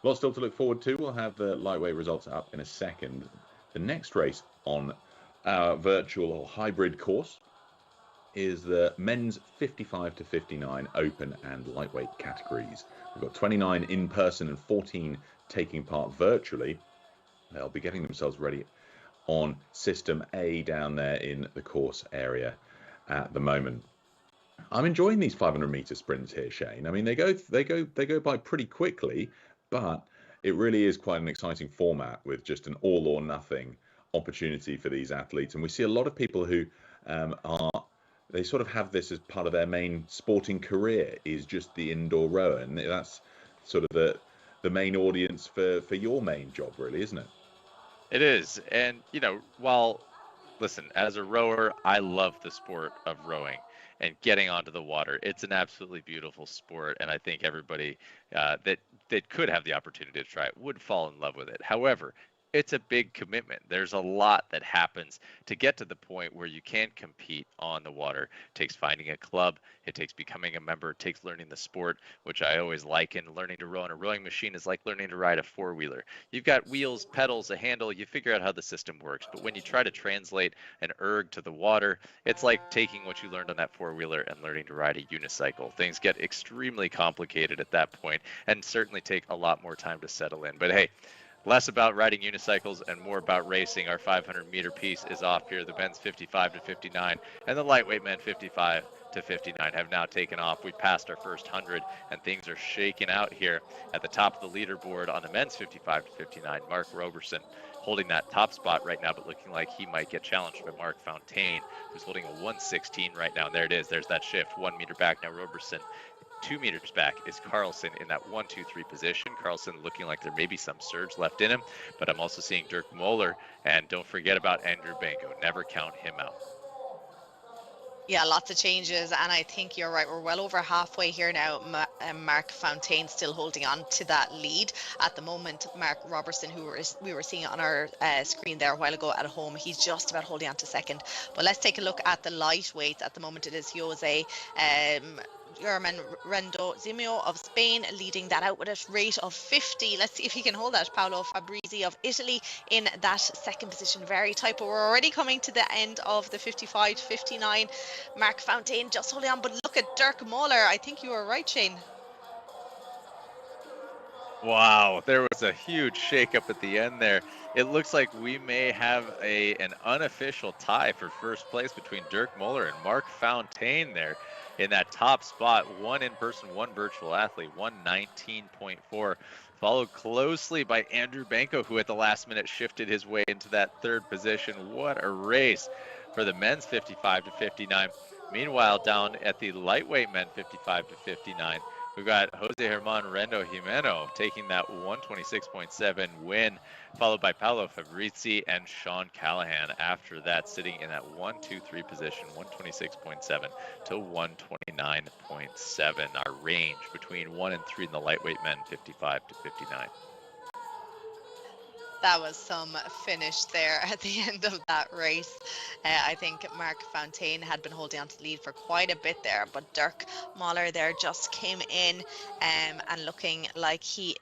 Lots still to look forward to. We'll have the lightweight results up in a second. The next race on our virtual or hybrid course is the men's 55 to 59 open and lightweight categories. We've got 29 in person and 14 taking part virtually. They'll be getting themselves ready on System A down there in the course area at the moment. I'm enjoying these 500 meter sprints here, Shane. I mean, they go by pretty quickly, but it really is quite an exciting format with just an all or nothing opportunity for these athletes. And we see a lot of people who they sort of have this as part of their main sporting career, is just the indoor rower, and that's sort of the main audience for your main job, really, isn't it? It is. And, you know, listen, as a rower, I love the sport of rowing and getting onto the water. It's an absolutely beautiful sport, and I think everybody that could have the opportunity to try it would fall in love with it. However, it's a big commitment. There's a lot that happens to get to the point where you can compete on the water. It takes finding a club. It takes becoming a member. It takes learning the sport, which I always liken. Learning to row on a rowing machine is like learning to ride a four-wheeler. You've got wheels, pedals, a handle. You figure out how the system works. But when you try to translate an erg to the water, it's like taking what you learned on that four-wheeler and learning to ride a unicycle. Things get extremely complicated at that point and certainly take a lot more time to settle in. But hey, less about riding unicycles and more about racing. Our 500-meter piece is off here. The men's 55 to 59 and the lightweight men 55 to 59 have now taken off. We passed our first 100 and things are shaking out here at the top of the leaderboard on the men's 55 to 59. Mark Roberson holding that top spot right now, but looking like he might get challenged by Mark Fontaine, who's holding a 116 right now. And there it is. There's that shift. 1 meter back now. Roberson 2 meters back is Carlson in that 1-2-3 position. Carlson looking like there may be some surge left in him, but I'm also seeing Dirk Moeller, and don't forget about Andrew Banco. Never count him out. Yeah, lots of changes, and I think you're right. We're well over halfway here now. Mark Fontaine still holding on to that lead at the moment. Mark Robertson, who we were seeing on our screen there a while ago at home, he's just about holding on to second. But let's take a look at the lightweights. At the moment, it is Jose German Rendo Zimio of Spain leading that out with a rate of 50. Let's see if he can hold that. Paolo Fabrizi of Italy in that second position. Very tight, but we're already coming to the end of the 55 to 59. Mark Fontaine just holding on, but look at Dirk Moeller. I think you were right, Shane. Wow, there was a huge shakeup at the end there. It looks like we may have an unofficial tie for first place between Dirk Moeller and Mark Fontaine there in that top spot. One in person, one virtual athlete, 119.4, followed closely by Andrew Banco, who at the last minute shifted his way into that third position. What a race for the men's 55 to 59. Meanwhile, down at the lightweight men 55 to 59, we've got Jose Herman Rendo Jimeno taking that 126.7 win, followed by Paolo Fabrizi and Sean Callahan after that, sitting in that 1-2-3 position, 126.7 to 129.7. Our range between 1 and 3 in the lightweight men 55 to 59. That was some finish there at the end of that race. I think Mark Fontaine had been holding on to the lead for quite a bit there, but Dirk Moeller there just came in and looking like he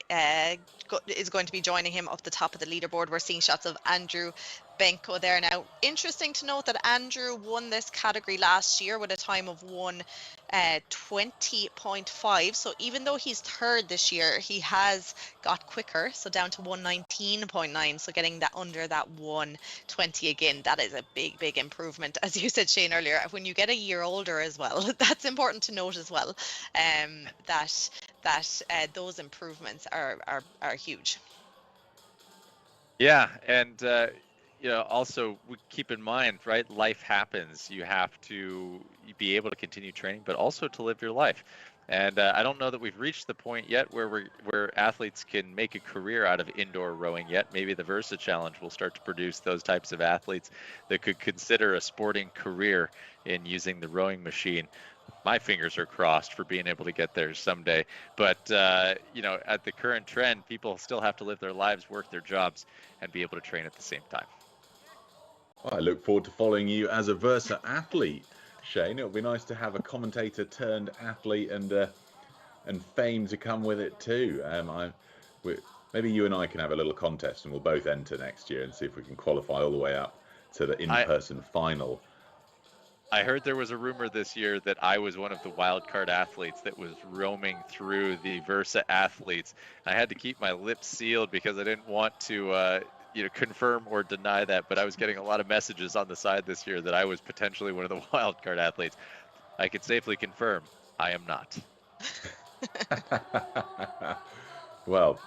is going to be joining him up the top of the leaderboard. We're seeing shots of Andrew Benko there now. Interesting to note that Andrew won this category last year with a time of 1:20.5. So even though he's third this year, he has got quicker, so down to 1:19.9. So getting that under that 1:20 again, that is a big improvement. As you said, Shane, earlier, when you get a year older as well, that's important to note as well. That those improvements are huge. Yeah, and also we keep in mind, right? Life happens. You have to be able to continue training, but also to live your life. And I don't know that we've reached the point yet where athletes can make a career out of indoor rowing yet. Maybe the Versa Challenge will start to produce those types of athletes that could consider a sporting career in using the rowing machine. My fingers are crossed for being able to get there someday. But, at the current trend, people still have to live their lives, work their jobs, and be able to train at the same time. Well, I look forward to following you as a Versa athlete, Shane. It'll be nice to have a commentator turned athlete and fame to come with it too. Maybe you and I can have a little contest and we'll both enter next year and see if we can qualify all the way up to the in-person final. I heard there was a rumor this year that I was one of the wildcard athletes that was roaming through the Versa athletes. I had to keep my lips sealed because I didn't want to confirm or deny that, but I was getting a lot of messages on the side this year that I was potentially one of the wildcard athletes. I can safely confirm I am not. Well,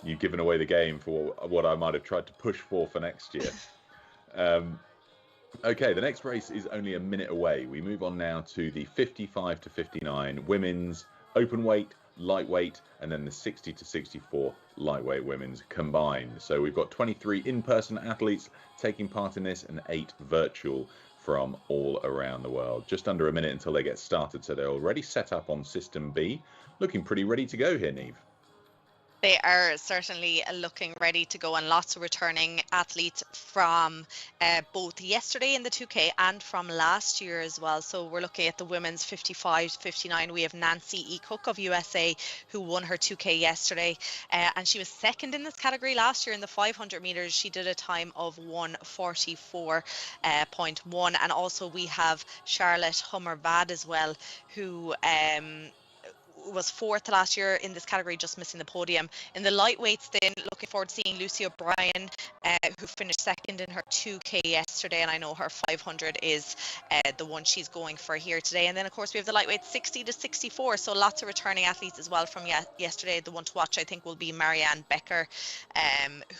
you've given away the game for what I might have tried to push for next year. Okay, the next race is only a minute away. We move on now to the 55 to 59 women's open weight, lightweight, and then the 60 to 64 lightweight women's combined. So we've got 23 in-person athletes taking part in this and 8 virtual from all around the world. Just under a minute until they get started, so they're already set up on System B. Looking pretty ready to go here, Niamh. They are certainly looking ready to go, and lots of returning athletes from both yesterday in the 2K and from last year as well. So we're looking at the women's 55-59. We have Nancy E. Cook of USA, who won her 2K yesterday, and she was second in this category last year in the 500 meters. She did a time of 1:44.1, and also we have Charlotte Hummer-Vad as well, who was fourth last year in this category, just missing the podium. In the lightweights then, looking forward to seeing Lucy O'Brien, who finished second in her 2K yesterday, and I know her 500 is the one she's going for here today. And then of course we have the lightweight 60 to 64, so lots of returning athletes as well from yesterday. The one to watch I think will be Marianne Becker,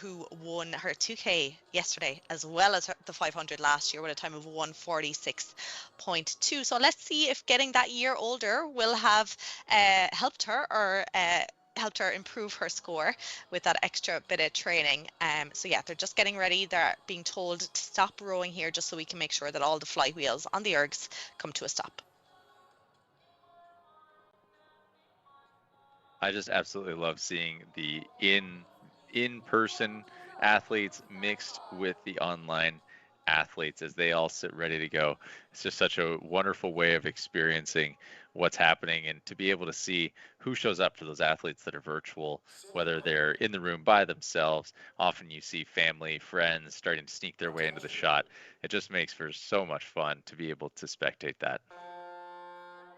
who won her 2K yesterday as well as the 500 last year with a time of 1:46.2. So let's see if getting that year older will have helped her improve her score with that extra bit of training. So yeah, they're just getting ready. They're being told to stop rowing here just so we can make sure that all the fly wheels on the ergs come to a stop. I just absolutely love seeing the in-person athletes mixed with the online athletes as they all sit ready to go. It's just such a wonderful way of experiencing what's happening, and to be able to see who shows up to those athletes that are virtual, whether they're in the room by themselves. Often you see family, friends starting to sneak their way into the shot. It just makes for so much fun to be able to spectate that.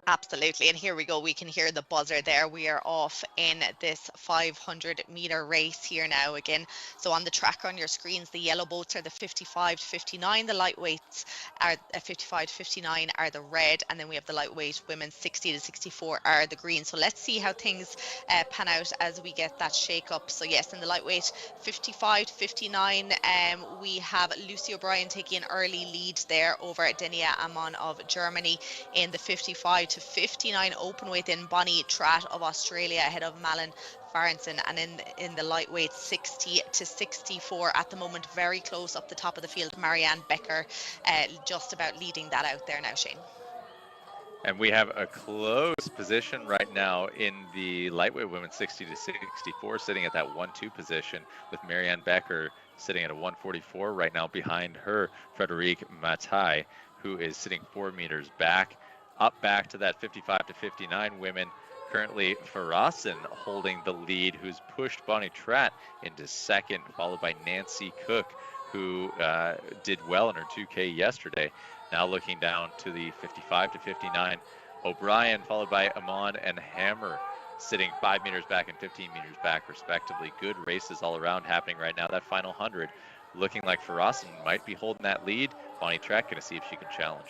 Absolutely, and here we go. We can hear the buzzer there. We are off in this 500-meter race here now again. So on the tracker on your screens, the yellow boats are the 55 to 59. The lightweights are 55 to 59 are the red, and then we have the lightweight women 60 to 64 are the green. So let's see how things pan out as we get that shake up. So yes, in the lightweight 55 to 59, we have Lucy O'Brien taking an early lead there over Denia Amon of Germany. In the 55 to 59 open weight, in Bonnie Tratt of Australia ahead of Malin Farrenson, and in the lightweight 60 to 64 at the moment, very close up the top of the field, Marianne Becker just about leading that out there now, Shane. And we have a close position right now in the lightweight women 60 to 64, sitting at that 1-2 position, with Marianne Becker sitting at a 1:44 right now. Behind her, Frederique Matai, who is sitting 4 meters back. Up back to that 55 to 59 women. Currently, Farrason holding the lead, who's pushed Bonnie Tratt into second, followed by Nancy Cook, who did well in her 2K yesterday. Now looking down to the 55 to 59. O'Brien followed by Amon and Hammer sitting 5 meters back and 15 meters back respectively. Good races all around happening right now. That final 100 looking like Farasin might be holding that lead. Bonnie Trek going to see if she can challenge.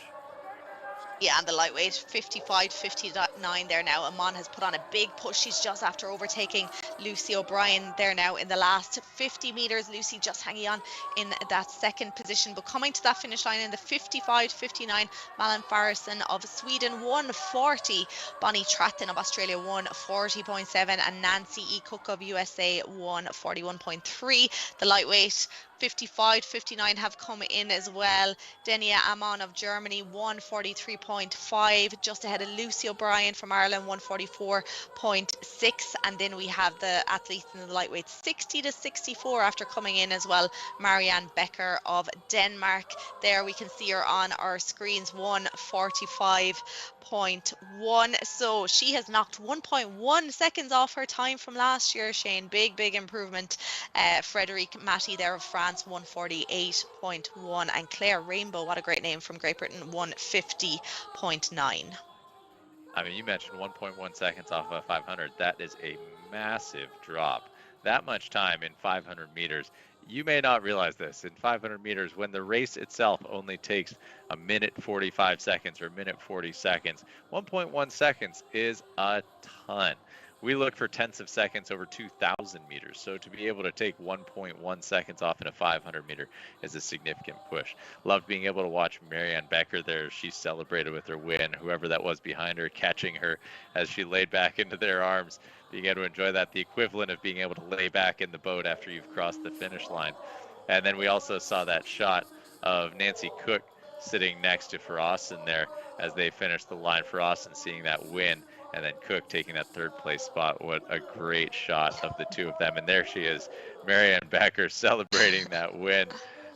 Yeah, and the lightweight 55-59 there now. Amon has put on a big push. She's just after overtaking Lucy O'Brien there now in the last 50 meters. Lucy just hanging on in that second position, but coming to that finish line in the 55-59, Malin Farrison of Sweden 140, Bonnie Tratton of Australia 140.7, and Nancy E. Cook of USA 141.3. The lightweight 55-59 have come in as well. Denia Amon of Germany 143.5, just ahead of Lucy O'Brien from Ireland 144.6, and then we have the athletes in the lightweight 60-64 after coming in as well. Marianne Becker of Denmark, there we can see her on our screens, 145.1, so she has knocked 1.1 seconds off her time from last year. Shane, big improvement. Frederique Matty there of France 148.1, and Claire Rainbow, what a great name, from Great Britain 150.9. I mean, you mentioned 1.1 seconds off of 500. That is a massive drop. That much time in 500 meters. You may not realize this. In 500 meters, when the race itself only takes a minute 45 seconds or a minute 40 seconds, 1.1 seconds is a ton. We look for tenths of seconds over 2,000 meters. So to be able to take 1.1 seconds off in a 500 meter is a significant push. Loved being able to watch Marianne Becker there. She celebrated with her win. Whoever that was behind her, catching her as she laid back into their arms, being able to enjoy that, the equivalent of being able to lay back in the boat after you've crossed the finish line. And then we also saw that shot of Nancy Cook sitting next to Farasin there as they finished the line. Farasin seeing that win, and then Cook taking that third place spot. What a great shot of the two of them. And there she is, Marianne Becker, celebrating that win.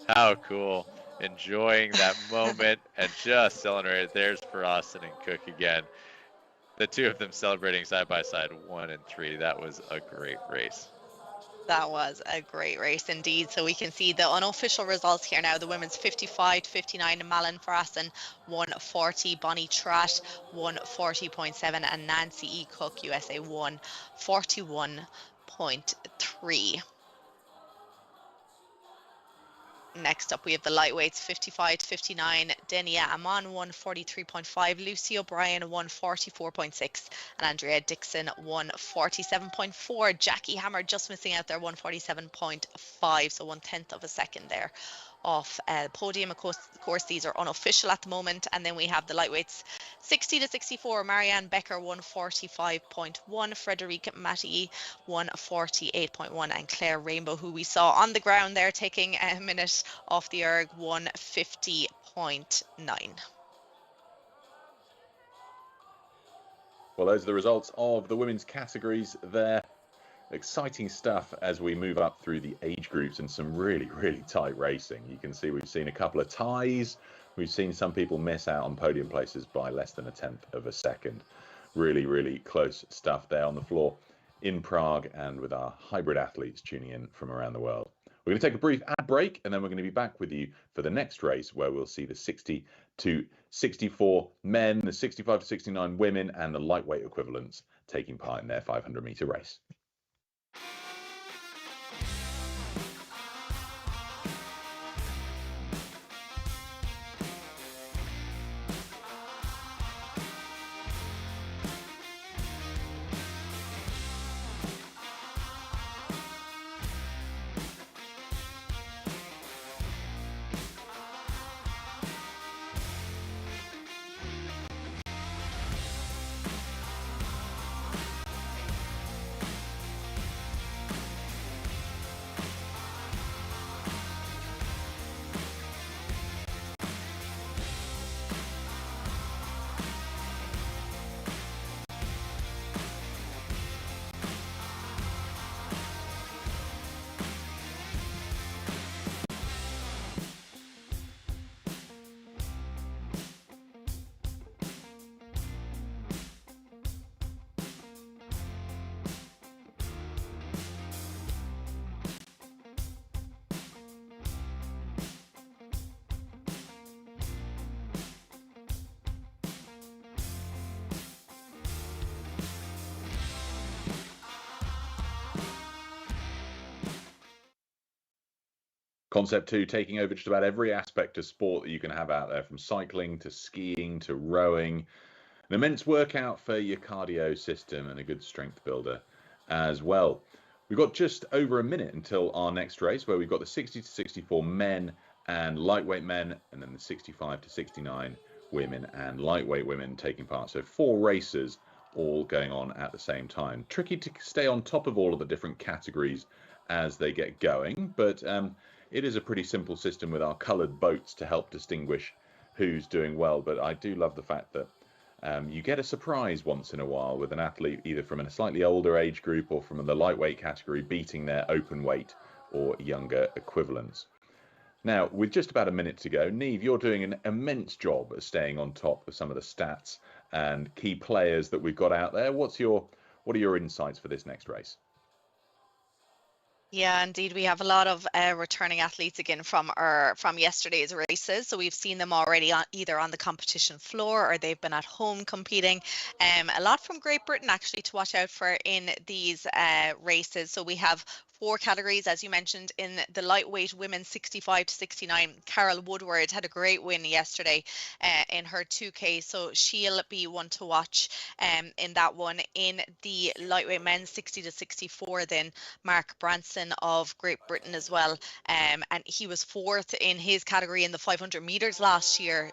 How cool. Enjoying that moment and just celebrating. There's Farasin and Cook again. The two of them celebrating side by side, 1 and 3. That was a great race. That was a great race indeed. So we can see the unofficial results here now. The women's 55-59, Malin Farrison 140, Bonnie Tratt 140.7, and Nancy E. Cook, USA 141.3. Next up, we have the lightweights 55-59, Denia Amon 143.5, Lucy O'Brien 144.6, and Andrea Dixon 147.4. Jackie Hammer just missing out there, 147.5, so 1/10 of a second there off podium. Of course, these are unofficial at the moment. And then we have the lightweights 60-64, Marianne Becker 145.1, Frederique Matty 148.1, and Claire Rainbow, who we saw on the ground there taking a minute off the erg, 150.9. Well, those are the results of the women's categories there. Exciting stuff as we move up through the age groups, and some really tight racing. You can see we've seen a couple of ties. We've seen some people miss out on podium places by less than 1/10 of a second. Really close stuff there on the floor in Prague, and with our hybrid athletes tuning in from around the world. We're going to take a brief ad break, and then we're going to be back with you for the next race, where we'll see the 60-64 men, the 65-69 women, and the lightweight equivalents taking part in their 500-meter race. Concept 2 taking over just about every aspect of sport that you can have out there, from cycling to skiing to rowing. An immense workout for your cardio system and a good strength builder as well. We've got just over a minute until our next race, where we've got the 60 to 64 men and lightweight men, and then the 65 to 69 women and lightweight women taking part. So 4 races all going on at the same time. Tricky to stay on top of all of the different categories as they get going, but it is a pretty simple system with our coloured boats to help distinguish who's doing well. But I do love the fact that you get a surprise once in a while with an athlete either from a slightly older age group or from the lightweight category beating their open weight or younger equivalents. Now, with just about a minute to go, Niamh, you're doing an immense job of staying on top of some of the stats and key players that we've got out there. What are your insights for this next race? Yeah, indeed, we have a lot of returning athletes again from yesterday's races. So we've seen them already either on the competition floor or they've been at home competing. A lot from Great Britain actually to watch out for in these races. So we have 4 categories, as you mentioned, in the lightweight women 65 to 69. Carol Woodward had a great win yesterday in her 2K, so she'll be one to watch in that one. In the lightweight men 60 to 64, then Mark Branson of Great Britain as well, and he was 4th in his category in the 500 meters last year.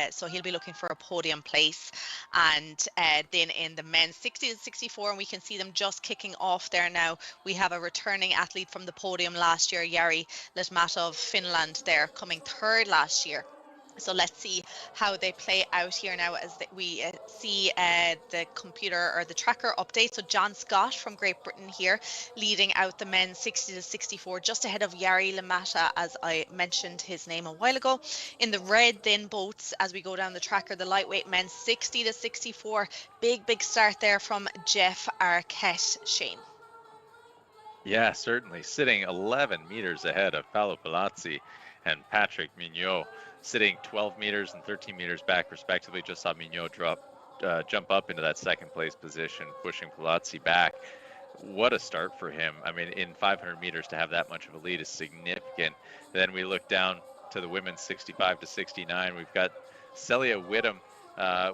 So he'll be looking for a podium place. And then in the men's 60 to 64, and we can see them just kicking off there now, we have a returning athlete from the podium last year, Jari Lehtomäki of Finland, there coming 3rd last year. So let's see how they play out here now as we see the computer or the tracker update. So John Scott from Great Britain here leading out the men 60 to 64, just ahead of Jari Lehtomäki, as I mentioned his name a while ago. In the red then boats as we go down the tracker, the lightweight men 60 to 64, big start there from Jeff Arquette. Shane. Yeah, certainly. Sitting 11 meters ahead of Paolo Palazzi and Patrick Mignot, sitting 12 meters and 13 meters back respectively. Just saw Mignot jump up into that 2nd place position, pushing Palazzi back. What a start for him. I mean, in 500 meters to have that much of a lead is significant. Then we look down to the women's 65 to 69. We've got Celia Whittam.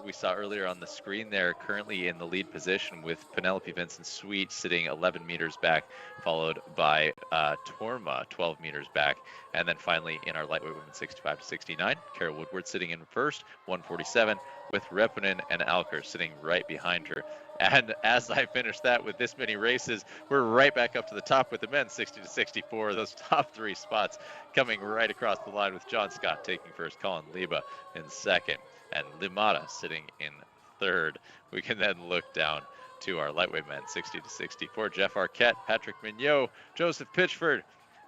We saw earlier on the screen there, currently in the lead position with Penelope Vincent-Sweet sitting 11 meters back, followed by Torma 12 meters back. And then finally in our lightweight women 65 to 69, Carol Woodward sitting in first, 147, with Reponen and Alker sitting right behind her. And as I finish that with this many races, we're right back up to the top with the men 60 to 64. Those top 3 spots coming right across the line with John Scott taking first, Colin Leba in 2nd, and Limata sitting in 3rd. We can then look down to our lightweight men 60 to 64, Jeff Arquette, Patrick Mignot, Joseph Pitchford.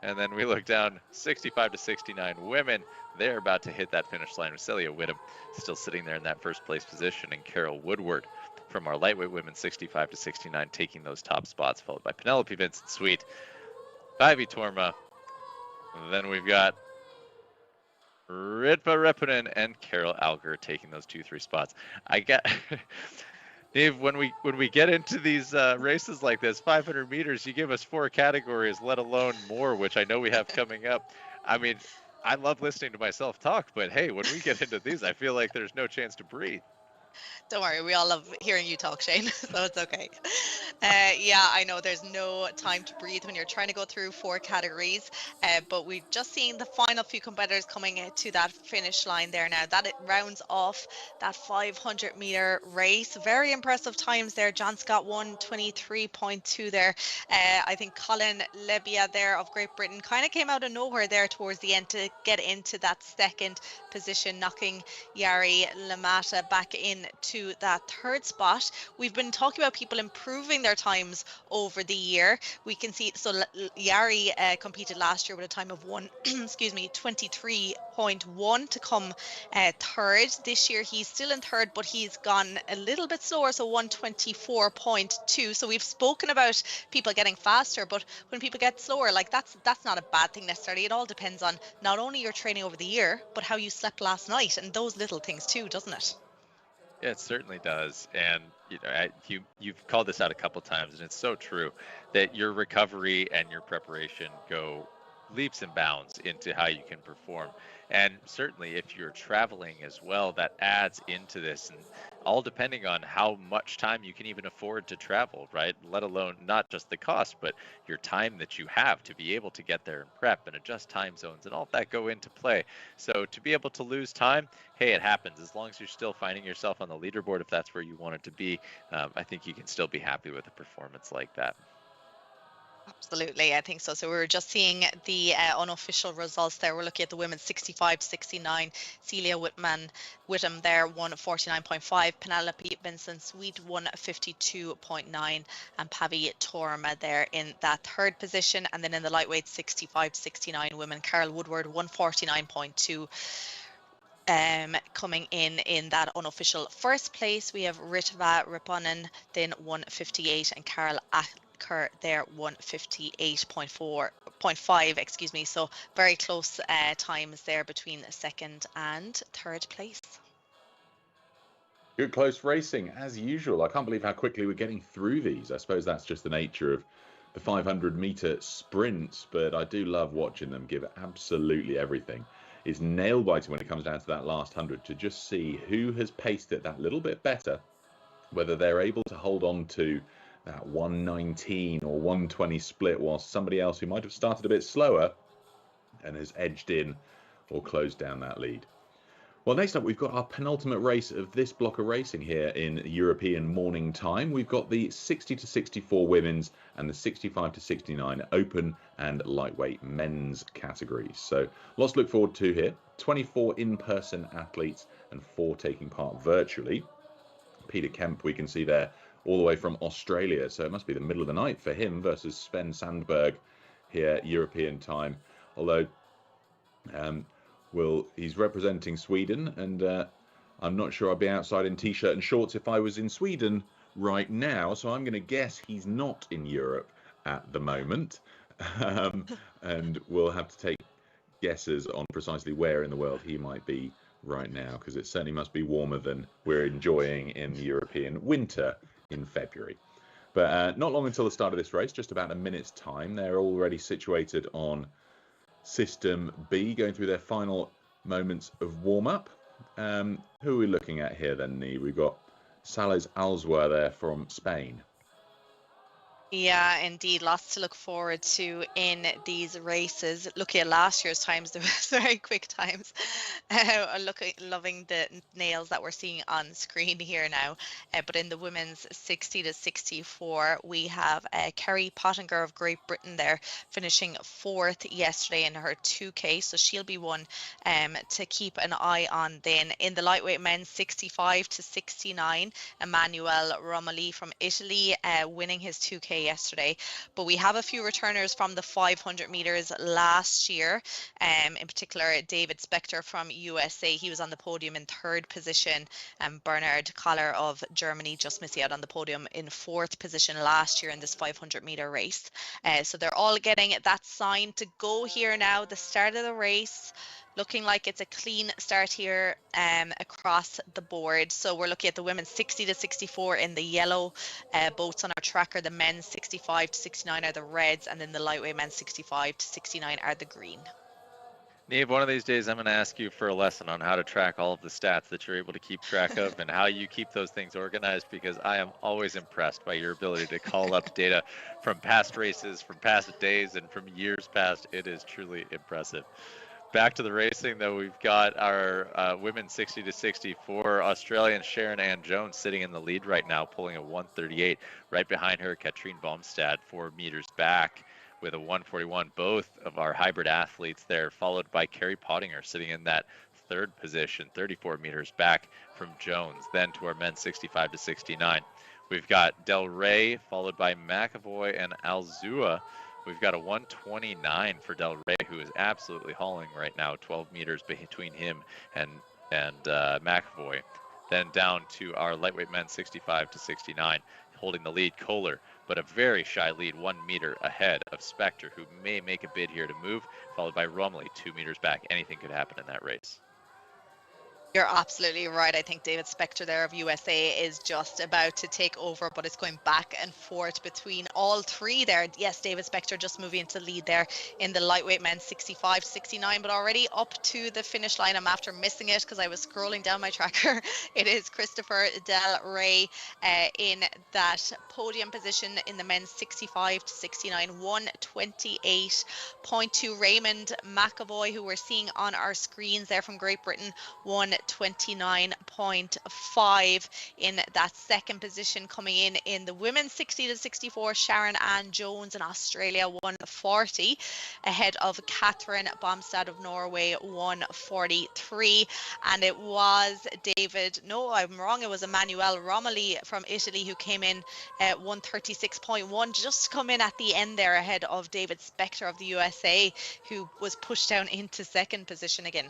And then we look down 65 to 69 women. They're about to hit that finish line with Celia Whittam still sitting there in that 1st place position, and Carol Woodward from our lightweight women 65 to 69 taking those top spots, followed by Penelope Vincent-Sweet, Päivi Torma. Then we've got Ritva Reponen and Carol Alger taking those 2-3 spots. Dave, when we get into these races like this, 500 meters, you give us 4 categories, let alone more, which I know we have coming up. I mean, I love listening to myself talk, but hey, when we get into these, I feel like there's no chance to breathe. Don't worry, we all love hearing you talk, Shane, so it's okay. Yeah, I know there's no time to breathe when you're trying to go through 4 categories, but we've just seen the final few competitors coming to that finish line there now. That it rounds off that 500 meter race. Very impressive times there. John Scott 1:23.2 there. I think Colin Lebia there of Great Britain kind of came out of nowhere there towards the end to get into that 2nd position, knocking Jari Lehtomäki back into that 3rd spot. We've been talking about people improving their times over the year. We can see, so Jari competed last year with a time of 23.1 to come 3rd. This year he's still in 3rd, but he's gone a little bit slower, so 1:24.2. So we've spoken about people getting faster, but when people get slower, like that's not a bad thing necessarily. It all depends on not only your training over the year, but how you slept last night, and those little things too, doesn't it? Yeah, it certainly does. And you've called this out a couple times, and it's so true that your recovery and your preparation go leaps and bounds into how you can perform. And certainly if you're traveling as well, that adds into this, and all depending on how much time you can even afford to travel, right? Let alone not just the cost, but your time that you have to be able to get there and prep and adjust time zones and all of that go into play. So to be able to lose time, hey, it happens. As long as you're still finding yourself on the leaderboard, if that's where you want it to be, I think you can still be happy with a performance like that. Absolutely, I think so. So we were just seeing the unofficial results there. We're looking at the women 65-69. Celia Whittam there won 49.5. Penelope Vincent-Sweet won 52.9, and Pavi Torma there in that third position. And then in the lightweight 65-69 women, Carol Woodward 149.2. Coming in that unofficial first place, we have Ritva Riponen then 158, and Carol Acker there 158.5, excuse me. So very close times there between second and third place. Good close racing as usual. I can't believe how quickly we're getting through these. I suppose that's just the nature of the 500-meter sprints, but I do love watching them give absolutely everything. It's nail-biting when it comes down to that last 100 to just see who has paced it that little bit better, whether they're able to hold on to that 119 or 120 split whilst somebody else who might have started a bit slower and has edged in or closed down that lead. Well, next up, we've got our penultimate race of this block of racing here in European morning time. We've got the 60-64 women's and the 65-69 open and lightweight men's categories. So lots to look forward to here. 24 in-person athletes and 4 taking part virtually. Peter Kemp, we can see there, all the way from Australia. So it must be the middle of the night for him versus Sven Sandberg here, European time. Although he's representing Sweden, and I'm not sure I'd be outside in t-shirt and shorts if I was in Sweden right now. So I'm going to guess he's not in Europe at the moment. And we'll have to take guesses on precisely where in the world he might be right now, because it certainly must be warmer than we're enjoying in the European winter in February. But not long until the start of this race, just about a minute's time. They're already situated on System B, going through their final moments of warm-up. Who are we looking at here then, Nee? We've got Sales Alzwa there from Spain. Yeah, indeed. Lots to look forward to in these races. Looking at last year's times, there was very quick times. Loving the nails that we're seeing on screen here now. But in the women's 60-64, we have Kerry Pottinger of Great Britain there, finishing 4th yesterday in her 2K. So she'll be one to keep an eye on then. In the lightweight men's 65-69, Emmanuel Romoli from Italy winning his 2K yesterday. But we have a few returners from the 500 meters last year, in particular David Spector from USA. He was on the podium in 3rd position, and Bernard Koller of Germany just missing out on the podium in 4th position last year in this 500 meter race. So they're all getting that sign to go here now. The start of the race looking like it's a clean start here across the board. So we're looking at the women's 60-64 in the yellow boats on our tracker. The men's 65-69 are the reds, and then the lightweight men's 65-69 are the green. Neve, one of these days I'm going to ask you for a lesson on how to track all of the stats that you're able to keep track of and how you keep those things organized, because I am always impressed by your ability to call up data from past races, from past days, and from years past. It is truly impressive. Back to the racing, though, we've got our women's 60-64 Australian Sharon Ann Jones sitting in the lead right now, pulling a 138. Right behind her, Katrine Baumstad, 4 meters back with a 141. Both of our hybrid athletes there, followed by Kerry Pottinger sitting in that 3rd position, 34 meters back from Jones. Then to our men's 65-69, we've got Del Rey, followed by McAvoy and Alzua. We've got a 129 for Del Rey, who is absolutely hauling right now, 12 meters between him and McAvoy. Then down to our lightweight men 65-69, holding the lead, Kohler, but a very shy lead, 1 meter ahead of Spector, who may make a bid here to move, followed by Romley, 2 meters back. Anything could happen in that race. You're absolutely right. I think David Spector there of USA is just about to take over, but it's going back and forth between all three there. Yes, David Spector just moving into lead there in the lightweight men 65-69, but already up to the finish line. I'm after missing it because I was scrolling down my tracker. It is Christopher Del Rey in that podium position in the men's 65-69, 128.2. Raymond McAvoy, who we're seeing on our screens there from Great Britain, 129.5 in that second position. Coming in the women's 60-64, Sharon Ann Jones in Australia, 140, ahead of Catherine Bomstad of Norway, 143. And it was I'm wrong, it was Emanuele Romoli from Italy who came in at 136.1, just to come in at the end there ahead of David Spector of the USA, who was pushed down into second position again.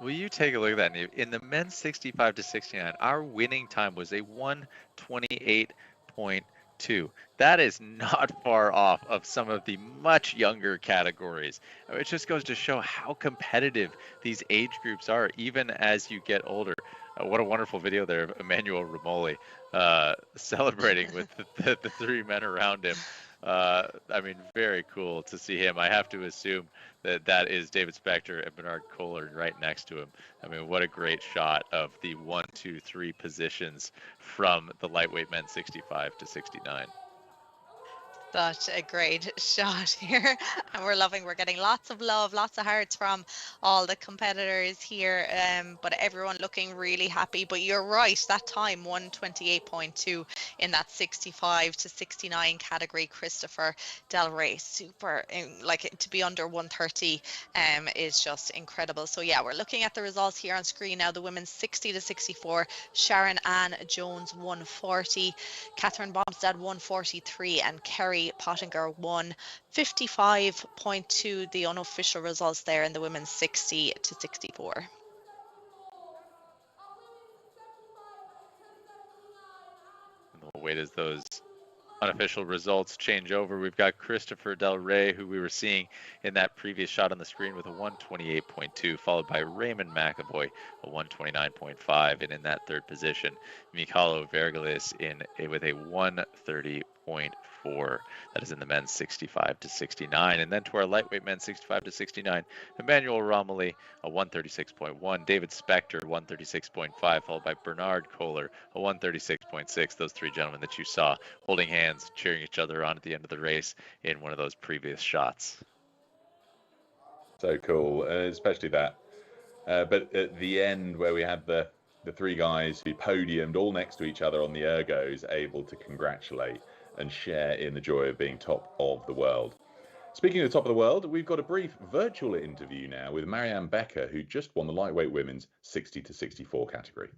Will you take a look at that, Neve? In the men's 65-69, our winning time was a 128.2. That is not far off of some of the much younger categories. It just goes to show how competitive these age groups are, even as you get older. What a wonderful video there of Emanuele Romoli celebrating with the three men around him. I mean, very cool to see him. I have to assume that is David Spector and Bernard Kohler right next to him. I mean, what a great shot of the 1, 2, 3 positions from the lightweight men 65-69. Such a great shot here, and we're getting lots of love, lots of hearts from all the competitors here, but everyone looking really happy. But you're right, that time 128.2 in that 65-69 category. Christopher Del Rey, super, like, to be under 130 is just incredible. So yeah, we're looking at the results here on screen now. The women's 60-64, Sharon Ann Jones 140, Catherine Bomstad 143, and Kerry Pottinger 155.2, the unofficial results there in the women's 60-64. We'll wait as those unofficial results change over. We've got Christopher Del Rey, who we were seeing in that previous shot on the screen, with a 128.2, followed by Raymond McAvoy, a 129.5, and in that third position, Michalo Vergelis with a 130.4. That is in the men's 65-69. And then to our lightweight men 65-69, Emanuele Romoli, a 136.1, David Spector, 136.5, followed by Bernard Kohler, a 136.6. Those three gentlemen that you saw holding hands, cheering each other on at the end of the race in one of those previous shots. So cool, especially that. But at the end, where we had the three guys who podiumed all next to each other on the ergos, able to congratulate and share in the joy of being top of the world. Speaking of the top of the world, we've got a brief virtual interview now with Marianne Becker, who just won the lightweight women's 60-64 category.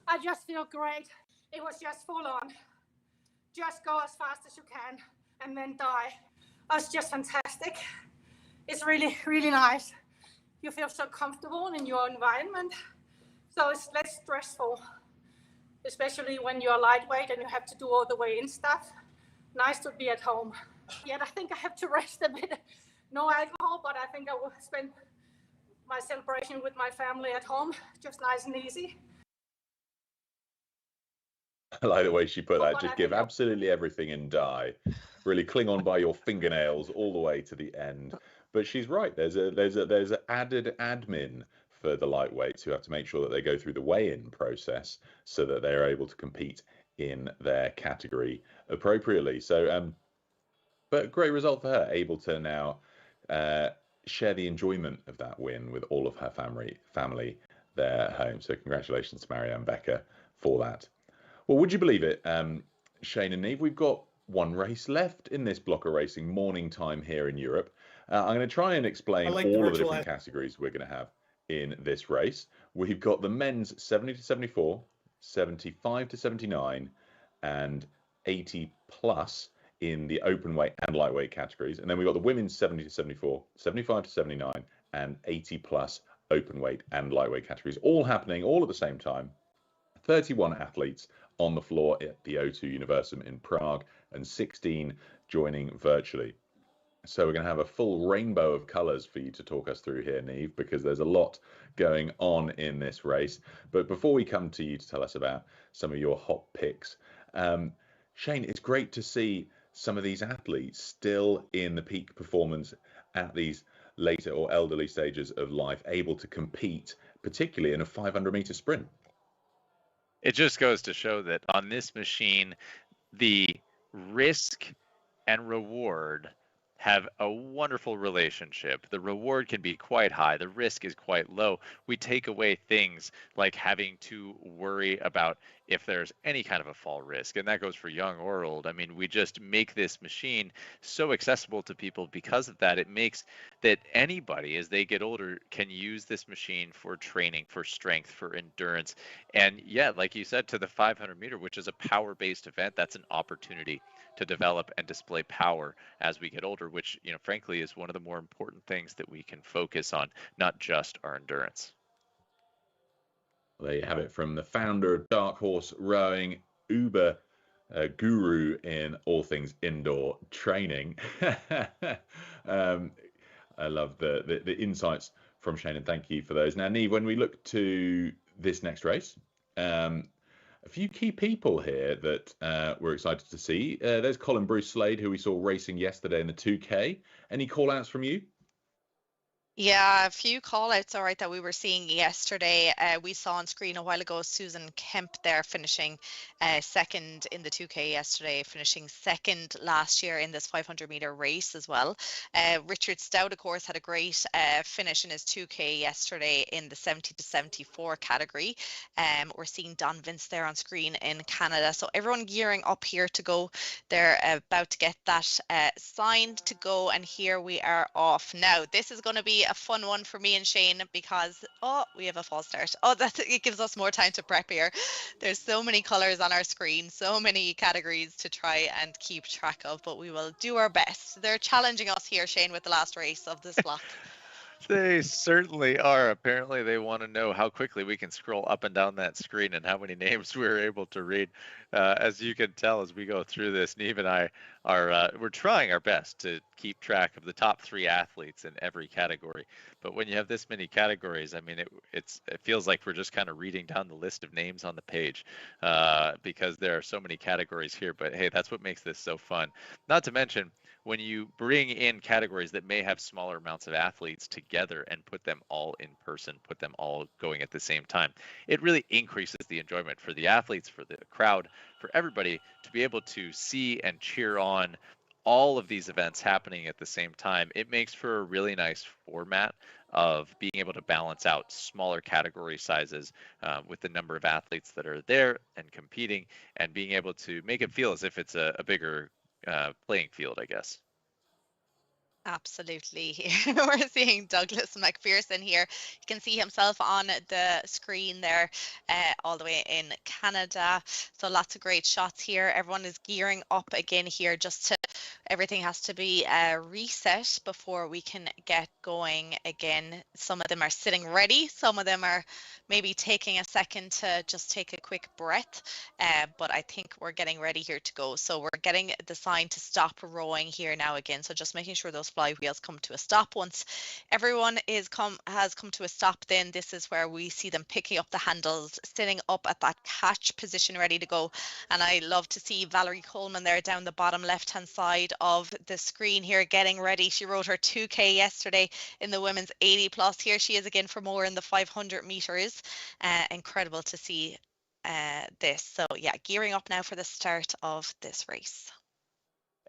I just feel great. It was just full on. Just go as fast as you can and then die. It was just fantastic. It's really, really nice. You feel so comfortable in your environment. So it's less stressful, especially when you're lightweight and you have to do all the weigh-in stuff. Nice to be at home. Yet I think I have to rest a bit. No alcohol, but I think I will spend my celebration with my family at home, just nice and easy. I like the way she put that. Just give absolutely everything and die. Really cling on by your fingernails all the way to the end. But she's right. There's an added admin for the lightweights who have to make sure that they go through the weigh-in process so that they're able to compete in their category appropriately. So, but great result for her, able to now share the enjoyment of that win with all of her family there at home. So congratulations to Marianne Becker for that. Well, would you believe it, Shane and Neve, we've got one race left in this block of racing, morning time here in Europe. I'm going to try and explain all of the different categories we're going to have in this race. We've got the men's 70-74, 75-79, and 80 plus in the open weight and lightweight categories. And then we've got the women's 70-74, 75-79, and 80 plus open weight and lightweight categories, all happening all at the same time. 31 athletes on the floor at the O2 Universum in Prague, and 16 joining virtually. So we're going to have a full rainbow of colours for you to talk us through here, Niamh, because there's a lot going on in this race. But before we come to you to tell us about some of your hot picks, Shane, it's great to see some of these athletes still in the peak performance at these later or elderly stages of life, able to compete, particularly in a 500-meter sprint. It just goes to show that on this machine, the risk and reward have a wonderful relationship. The reward can be quite high. The risk is quite low. We take away things like having to worry about if there's any kind of a fall risk, and that goes for young or old. I mean, we just make this machine so accessible to people because of that. It makes that anybody, as they get older, can use this machine for training, for strength, for endurance. And yeah, like you said, to the 500 meter, which is a power-based event, that's an opportunity to develop and display power as we get older, which, you know, frankly, is one of the more important things that we can focus on, not just our endurance. There you have it from the founder of Dark Horse Rowing, Uber guru in all things indoor training. I love the insights from Shane, and thank you for those. Now, Niamh, when we look to this next race, a few key people here that we're excited to see. There's Colin Bruce Slade, who we saw racing yesterday in the 2K. Any call-outs from you? Yeah, a few call-outs, all right, that we were seeing yesterday. We saw on screen a while ago Susan Kemp there finishing second in the 2K yesterday, finishing second last year in this 500-meter race as well. Richard Stout, of course, had a great finish in his 2K yesterday in the 70 to 74 category. We're seeing Don Vince there on screen in Canada. So everyone gearing up here to go. They're about to get that signed to go, and here we are off. Now, this is going to be a fun one for me and Shane because we have a false start. It gives us more time to prep here. There's so many colors on our screen, so many categories to try and keep track of, but we will do our best. They're challenging us here, Shane, with the last race of this block. They certainly are. Apparently, they want to know how quickly we can scroll up and down that screen and how many names we're able to read. As you can tell, as we go through this, Niamh and I we're trying our best to keep track of the top 3 athletes in every category. But when you have this many categories, I mean, it feels like we're just kind of reading down the list of names on the page because there are so many categories here. But hey, that's what makes this so fun. Not to mention, when you bring in categories that may have smaller amounts of athletes together and put them all in person, put them all going at the same time, it really increases the enjoyment for the athletes, for the crowd, for everybody to be able to see and cheer on all of these events happening at the same time. It makes for a really nice format of being able to balance out smaller category sizes with the number of athletes that are there and competing, and being able to make it feel as if it's a bigger playing field, I guess. Absolutely. We're seeing Douglas McPherson here. You can see himself on the screen there all the way in Canada. So lots of great shots here. Everyone is gearing up again here. Everything has to be reset before we can get going again. Some of them are sitting ready. Some of them are maybe taking a second to just take a quick breath. But I think we're getting ready here to go. So we're getting the sign to stop rowing here now again. So just making sure those flywheels come to a stop. Once everyone has come to a stop, then this is where we see them picking up the handles, sitting up at that catch position ready to go. And I love to see Valerie Coleman there down the bottom left hand side of the screen here getting ready. She rode her 2K yesterday in the women's 80 plus. Here she is again for more in the 500 meters. Incredible to see this. So yeah, gearing up now for the start of this race.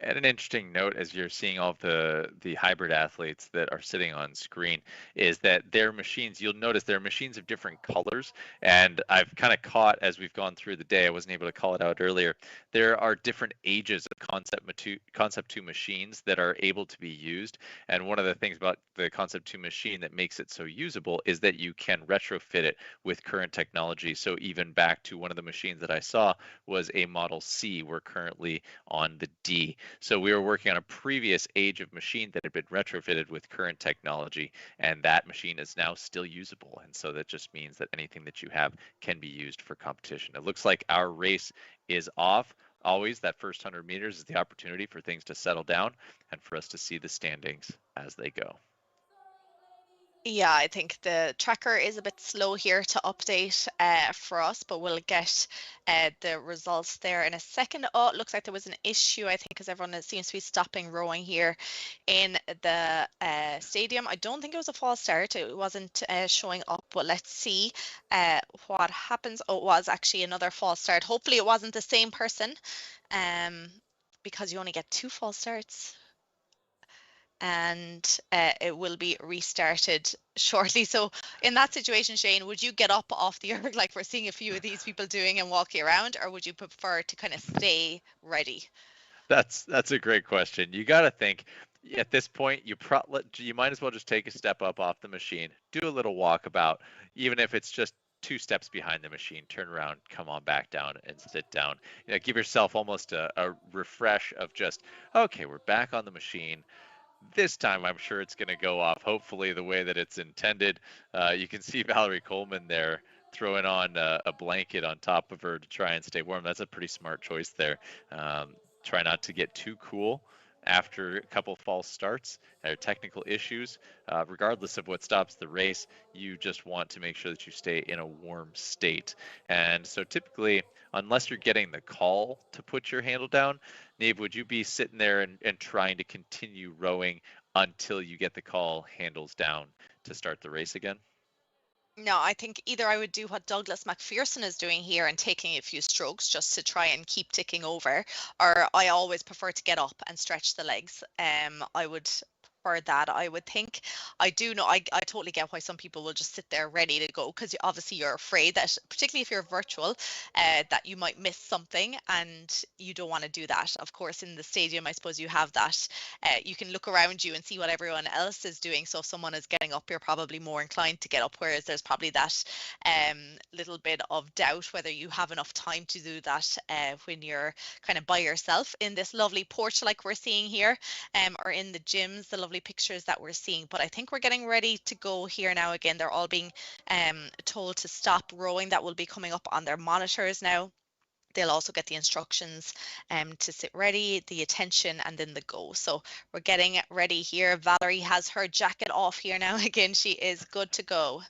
And an interesting note, as you're seeing all of the hybrid athletes that are sitting on screen, is that their machines, you'll notice they're machines of different colors. And I've kind of caught, as we've gone through the day, I wasn't able to call it out earlier, there are different ages of Concept 2 machines that are able to be used. And one of the things about the Concept 2 machine that makes it so usable is that you can retrofit it with current technology. So even back to one of the machines that I saw was a Model C. We're currently on the D. So we were working on a previous age of machine that had been retrofitted with current technology, and that machine is now still usable. And so that just means that anything that you have can be used for competition. It looks like our race is off. always that first 100 meters is the opportunity for things to settle down and for us to see the standings as they go. Yeah, I think the tracker is a bit slow here to update for us, but we'll get the results there in a second. Oh, it looks like there was an issue, I think, because everyone seems to be stopping rowing here in the stadium. I don't think it was a false start. It wasn't showing up, but let's see what happens. Oh, it was actually another false start. Hopefully it wasn't the same person, because you only get 2 false starts. And it will be restarted shortly. So in that situation, Shane, would you get up off the erg like we're seeing a few of these people doing and walking around, or would you prefer to kind of stay ready? That's a great question. You got to think at this point, you might as well just take a step up off the machine, do a little walkabout, even if it's just 2 steps behind the machine, turn around, come on back down and sit down. Give yourself almost a refresh of just, okay, we're back on the machine. This time, I'm sure it's going to go off, hopefully, the way that it's intended. You can see Valerie Coleman there throwing on a blanket on top of her to try and stay warm. That's a pretty smart choice there. Try not to get too cool after a couple false starts or technical issues. Regardless of what stops the race, you just want to make sure that you stay in a warm state. And so typically, unless you're getting the call to put your handle down, Niamh, would you be sitting there and trying to continue rowing until you get the call, handles down, to start the race again? No, I think either I would do what Douglas McPherson is doing here and taking a few strokes just to try and keep ticking over, or I always prefer to get up and stretch the legs. I would prefer that, I would think. I do know, I totally get why some people will just sit there ready to go, because obviously you're afraid that, particularly if you're virtual, that you might miss something, and you don't want to do that. Of course, in the stadium, I suppose you have that. You can look around you and see what everyone else is doing. So if someone is getting up, you're probably more inclined to get up, whereas there's probably that little bit of doubt whether you have enough time to do that when you're kind of by yourself in this lovely porch like we're seeing here, or in the gyms, the lovely pictures that we're seeing. But I think we're getting ready to go here now. Again, they're all being told to stop rowing. That will be coming up on their monitors now. They'll also get the instructions to sit ready, the attention, and then the go. So we're getting ready here. Valerie has her jacket off here now. Again, she is good to go.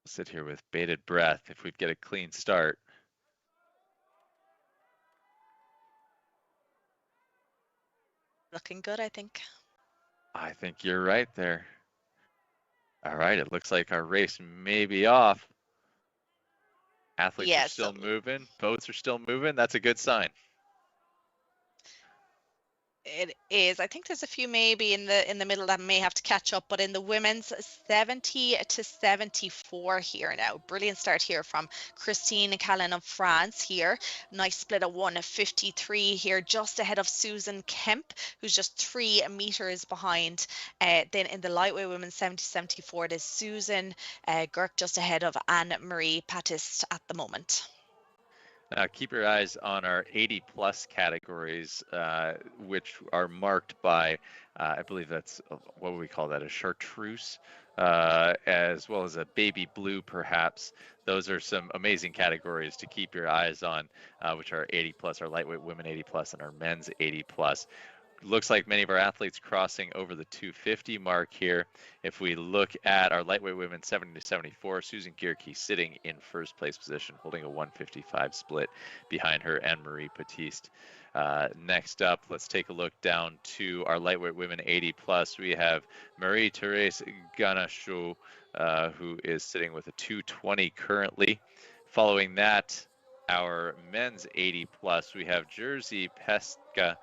Sit here with bated breath if we'd get a clean start. Looking good, I think. I think you're right there. All right, it looks like our race may be off. Athletes are still moving. Boats are still moving. That's a good sign. It is. I think there's a few maybe in the middle that may have to catch up, but in the women's 70 to 74 here now. Brilliant start here from Christine Callan of France here. Nice split of 1:53 here, just ahead of Susan Kemp, who's just 3 meters behind. Then in the lightweight women's 70 to 74, it is Susan Girk just ahead of Anne-Marie Patist at the moment. Keep your eyes on our 80 plus categories, which are marked by, I believe that's, what would we call that, a chartreuse, as well as a baby blue, perhaps. Those are some amazing categories to keep your eyes on, which are 80 plus, our lightweight women 80 plus, and our men's 80 plus. Looks like many of our athletes crossing over the 250 mark here. If we look at our lightweight women 70 to 74, Susan Gierke sitting in first place position, holding a 1:55 split behind her, Anne-Marie Patist. Next up, let's take a look down to our lightweight women 80 plus. We have Marie-Therese Ganachot, who is sitting with a 2:20 currently. Following that, our men's 80 plus, we have Jerzy Peska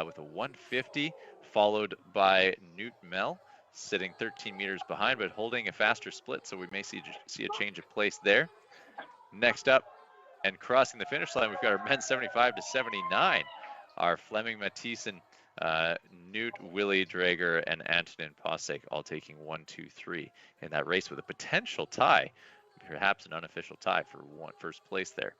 with a 1:50, followed by Newt Mell, sitting 13 meters behind, but holding a faster split, so we may see a change of place there. Next up, and crossing the finish line, we've got our men's 75 to 79, our Fleming Mathieson, Newt, Willie Drager, and Antonin Pasek all taking 1, 2, 3 in that race, with a potential tie, perhaps an unofficial tie for first place there.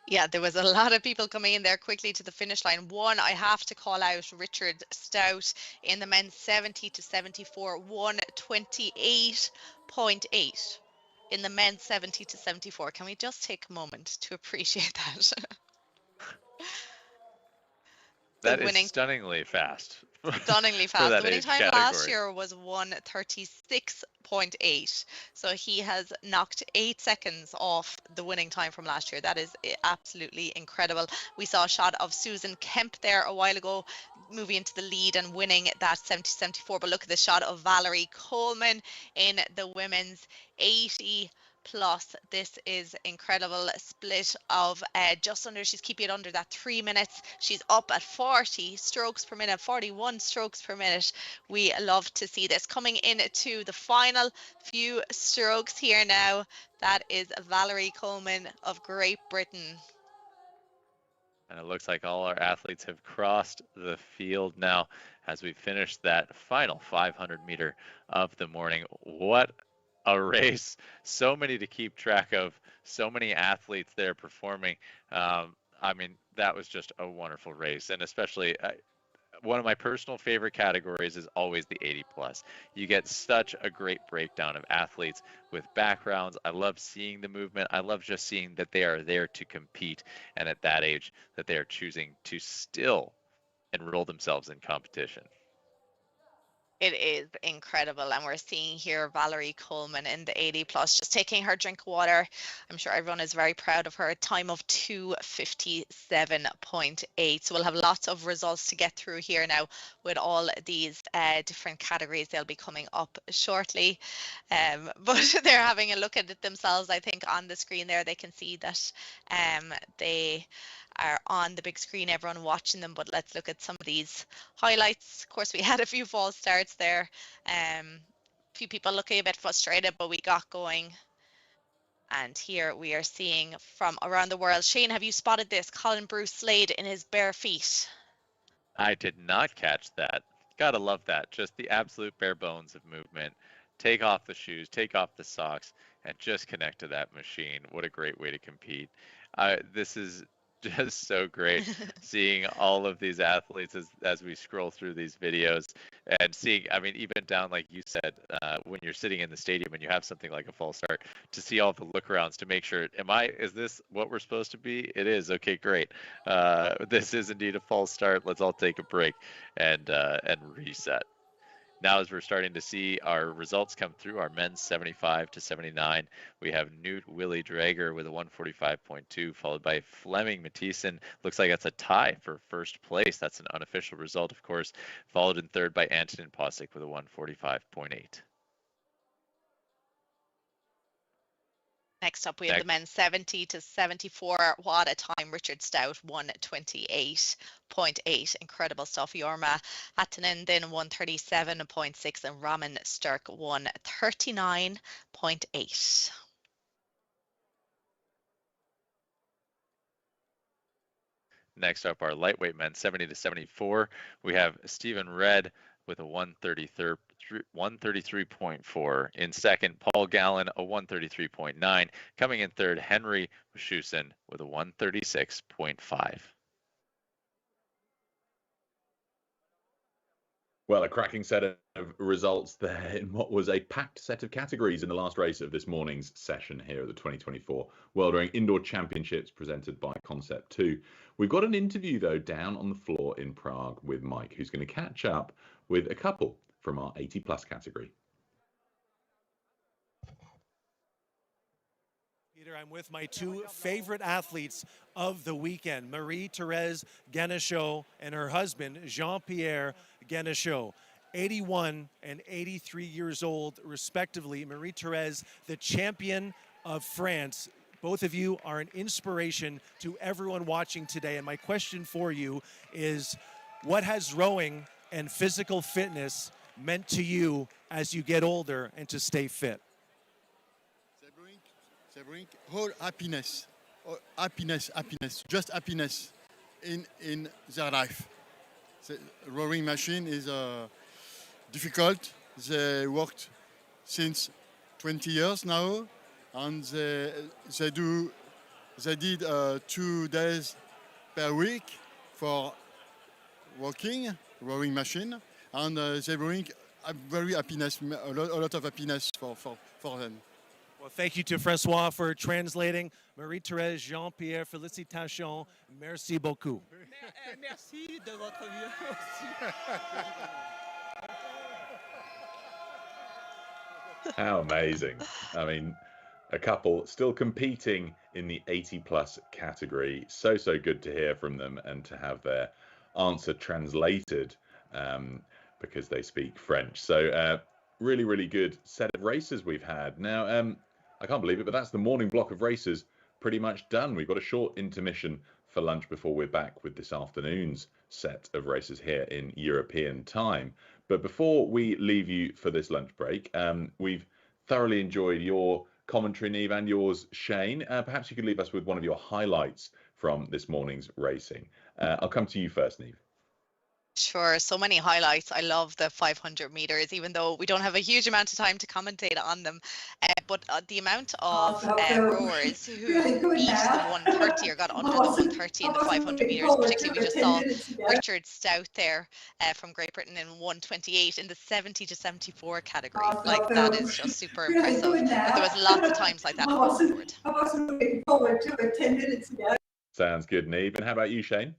Yeah, there was a lot of people coming in there quickly to the finish line. One, I have to call out Richard Stout in the men's 70 to 74, 1:28.8. in the men's 70 to 74. Can we just take a moment to appreciate that? That is winning stunningly fast. Stunningly for fast. that The winning age time category. last year was 1:36.8. So he has knocked 8 seconds off the winning time from last year. That is absolutely incredible. We saw a shot of Susan Kemp there a while ago, moving into the lead and winning that 70-74. But look at the shot of Valerie Coleman in the women's 80 plus. This is incredible split of just under, she's keeping it under that 3 minutes. She's up at 40 strokes per minute, 41 strokes per minute. We love to see this. Coming into the final few strokes here now, that is Valerie Coleman of Great Britain. And it looks like all our athletes have crossed the field now as we finish that final 500 meter of the morning. What a race. So many to keep track of. So many athletes there performing. I mean, that was just a wonderful race. And especially one of my personal favorite categories is always the 80 plus. You get such a great breakdown of athletes with backgrounds. I love seeing the movement. I love just seeing that they are there to compete, and at that age that they are choosing to still enroll themselves in competition. It is incredible, and we're seeing here Valerie Coleman in the 80 plus, just taking her drink of water. I'm sure everyone is very proud of her. Time of 2:57.8. So we'll have lots of results to get through here now with all these different categories. They'll be coming up shortly, but they're having a look at it themselves. I think on the screen there they can see that they are on the big screen, everyone watching them. But let's look at some of these highlights. Of course, we had a few false starts there. A few people looking a bit frustrated, but we got going. And here we are seeing from around the world. Shane, have you spotted this? Colin Bruce Slade in his bare feet. I did not catch that. Gotta love that. Just the absolute bare bones of movement. Take off the shoes, take off the socks, and just connect to that machine. What a great way to compete. This is just so great seeing all of these athletes as we scroll through these videos and seeing, I mean, even down, like you said, when you're sitting in the stadium and you have something like a false start, to see all the look arounds to make sure, is this what we're supposed to be? It is. Okay, great. This is indeed a false start. Let's all take a break and reset. Now, as we're starting to see our results come through, our men's 75 to 79, we have Knut Willy Drager with a 145.2, followed by Flemming Mathisen. Looks like that's a tie for first place. That's an unofficial result, of course, followed in third by Antonin Posick with a 145.8. Next up, we have the men's 70 to 74. What a time. Richard Stout, 128.8. Incredible stuff. Jorma Hatanen then 137.6 and Raman Sturk 139.8. Next up, our lightweight men 70 to 74. We have Stephen Red with a 133.4. In second, Paul Gallen, a 133.9. Coming in third, Henry Schusen with a 136.5. Well, a cracking set of results there in what was a packed set of categories in the last race of this morning's session here at the 2024 World Rowing Indoor Championships presented by Concept 2. We've got an interview, though, down on the floor in Prague with Mike, who's going to catch up with a couple from our 80 plus category. Peter, I'm with my two favorite athletes of the weekend, Marie-Thérèse Ganeshaw and her husband, Jean-Pierre Ganeshaw. 81 and 83 years old, respectively. Marie-Thérèse, the champion of France. Both of you are an inspiration to everyone watching today. And my question for you is, what has rowing and physical fitness meant to you as you get older and to stay fit? They bring whole happiness, just happiness in their life. The rowing machine is difficult. They worked since 20 years now, and they did 2 days per week for rowing machine, and they bring a very happiness, a lot of happiness for them. Well, thank you to Francois for translating. Marie-Thérèse, Jean-Pierre, félicitations. Merci beaucoup. Merci de votre vie aussi. How amazing. I mean, a couple still competing in the 80+ category. So good to hear from them and to have their answer translated because they speak French. So really good set of races we've had. Now, I can't believe it, but that's the morning block of races pretty much done. We've got a short intermission for lunch before we're back with this afternoon's set of races here in European time. But before we leave you for this lunch break, we've thoroughly enjoyed your commentary, Niamh, and yours, Shane. Perhaps you could leave us with one of your highlights from this morning's racing. I'll come to you first, Niamh. Sure, so many highlights. I love the 500 meters, even though we don't have a huge amount of time to commentate on them. But the amount of rowers who beat the 130 or got under the 130 in the 500 meters, particularly we just saw Richard Stout there from Great Britain in 128 in the 70 to 74 category. Like, that is just super impressive. But there was lots of times like that across the board. I wasn't looking forward to it 10 minutes ago. Sounds good, Niamh. And how about you, Shane?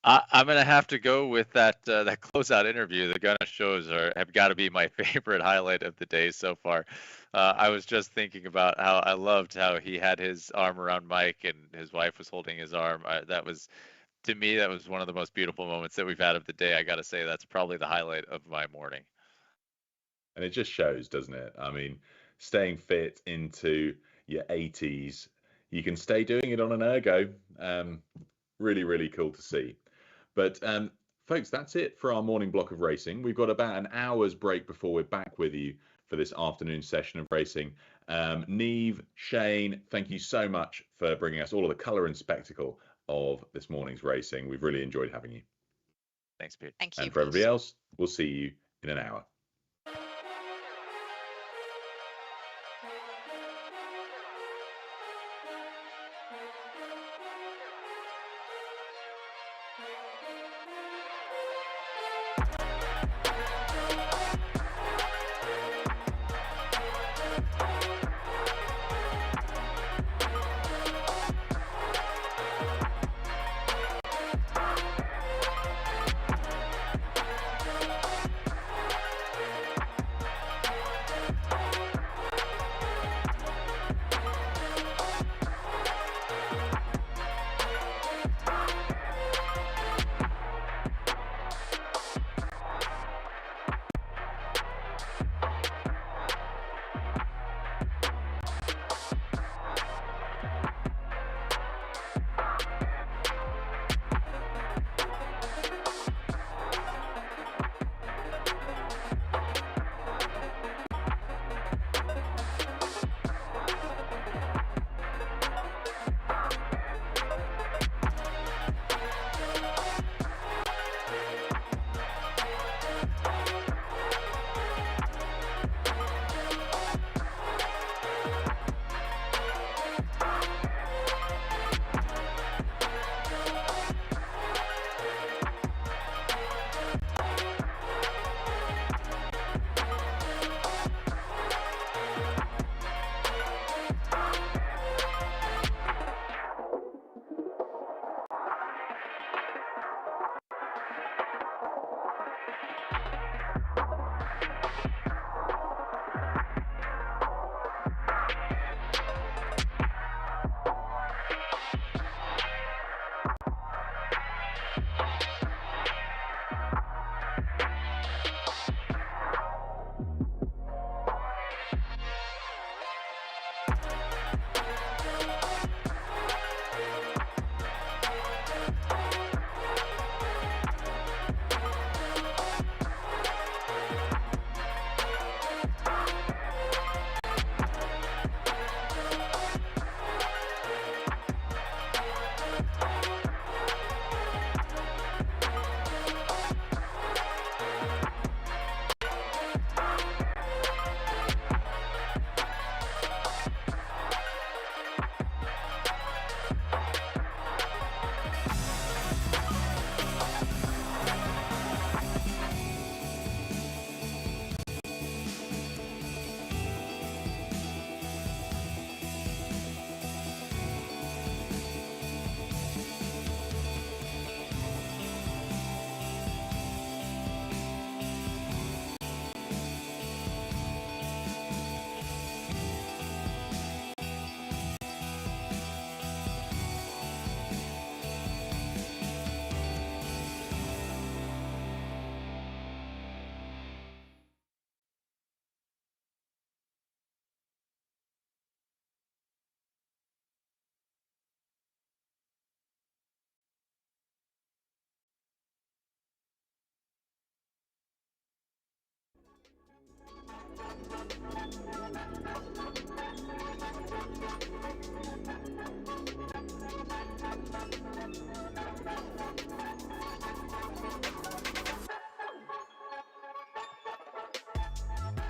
I'm gonna have to go with that closeout interview. The Gunnish shows have got to be my favorite highlight of the day so far. I was just thinking about how I loved how he had his arm around Mike and his wife was holding his arm. To me, that was one of the most beautiful moments that we've had of the day. I got to say that's probably the highlight of my morning. And it just shows, doesn't it? I mean, staying fit into your 80s, you can stay doing it on an ergo. Really cool to see. But folks, that's it for our morning block of racing. We've got about an hour's break before we're back with you for this afternoon session of racing. Niamh, Shane, thank you so much for bringing us all of the colour and spectacle of this morning's racing. We've really enjoyed having you. Thanks, Pete. Thank you. And for everybody else, we'll see you in an hour.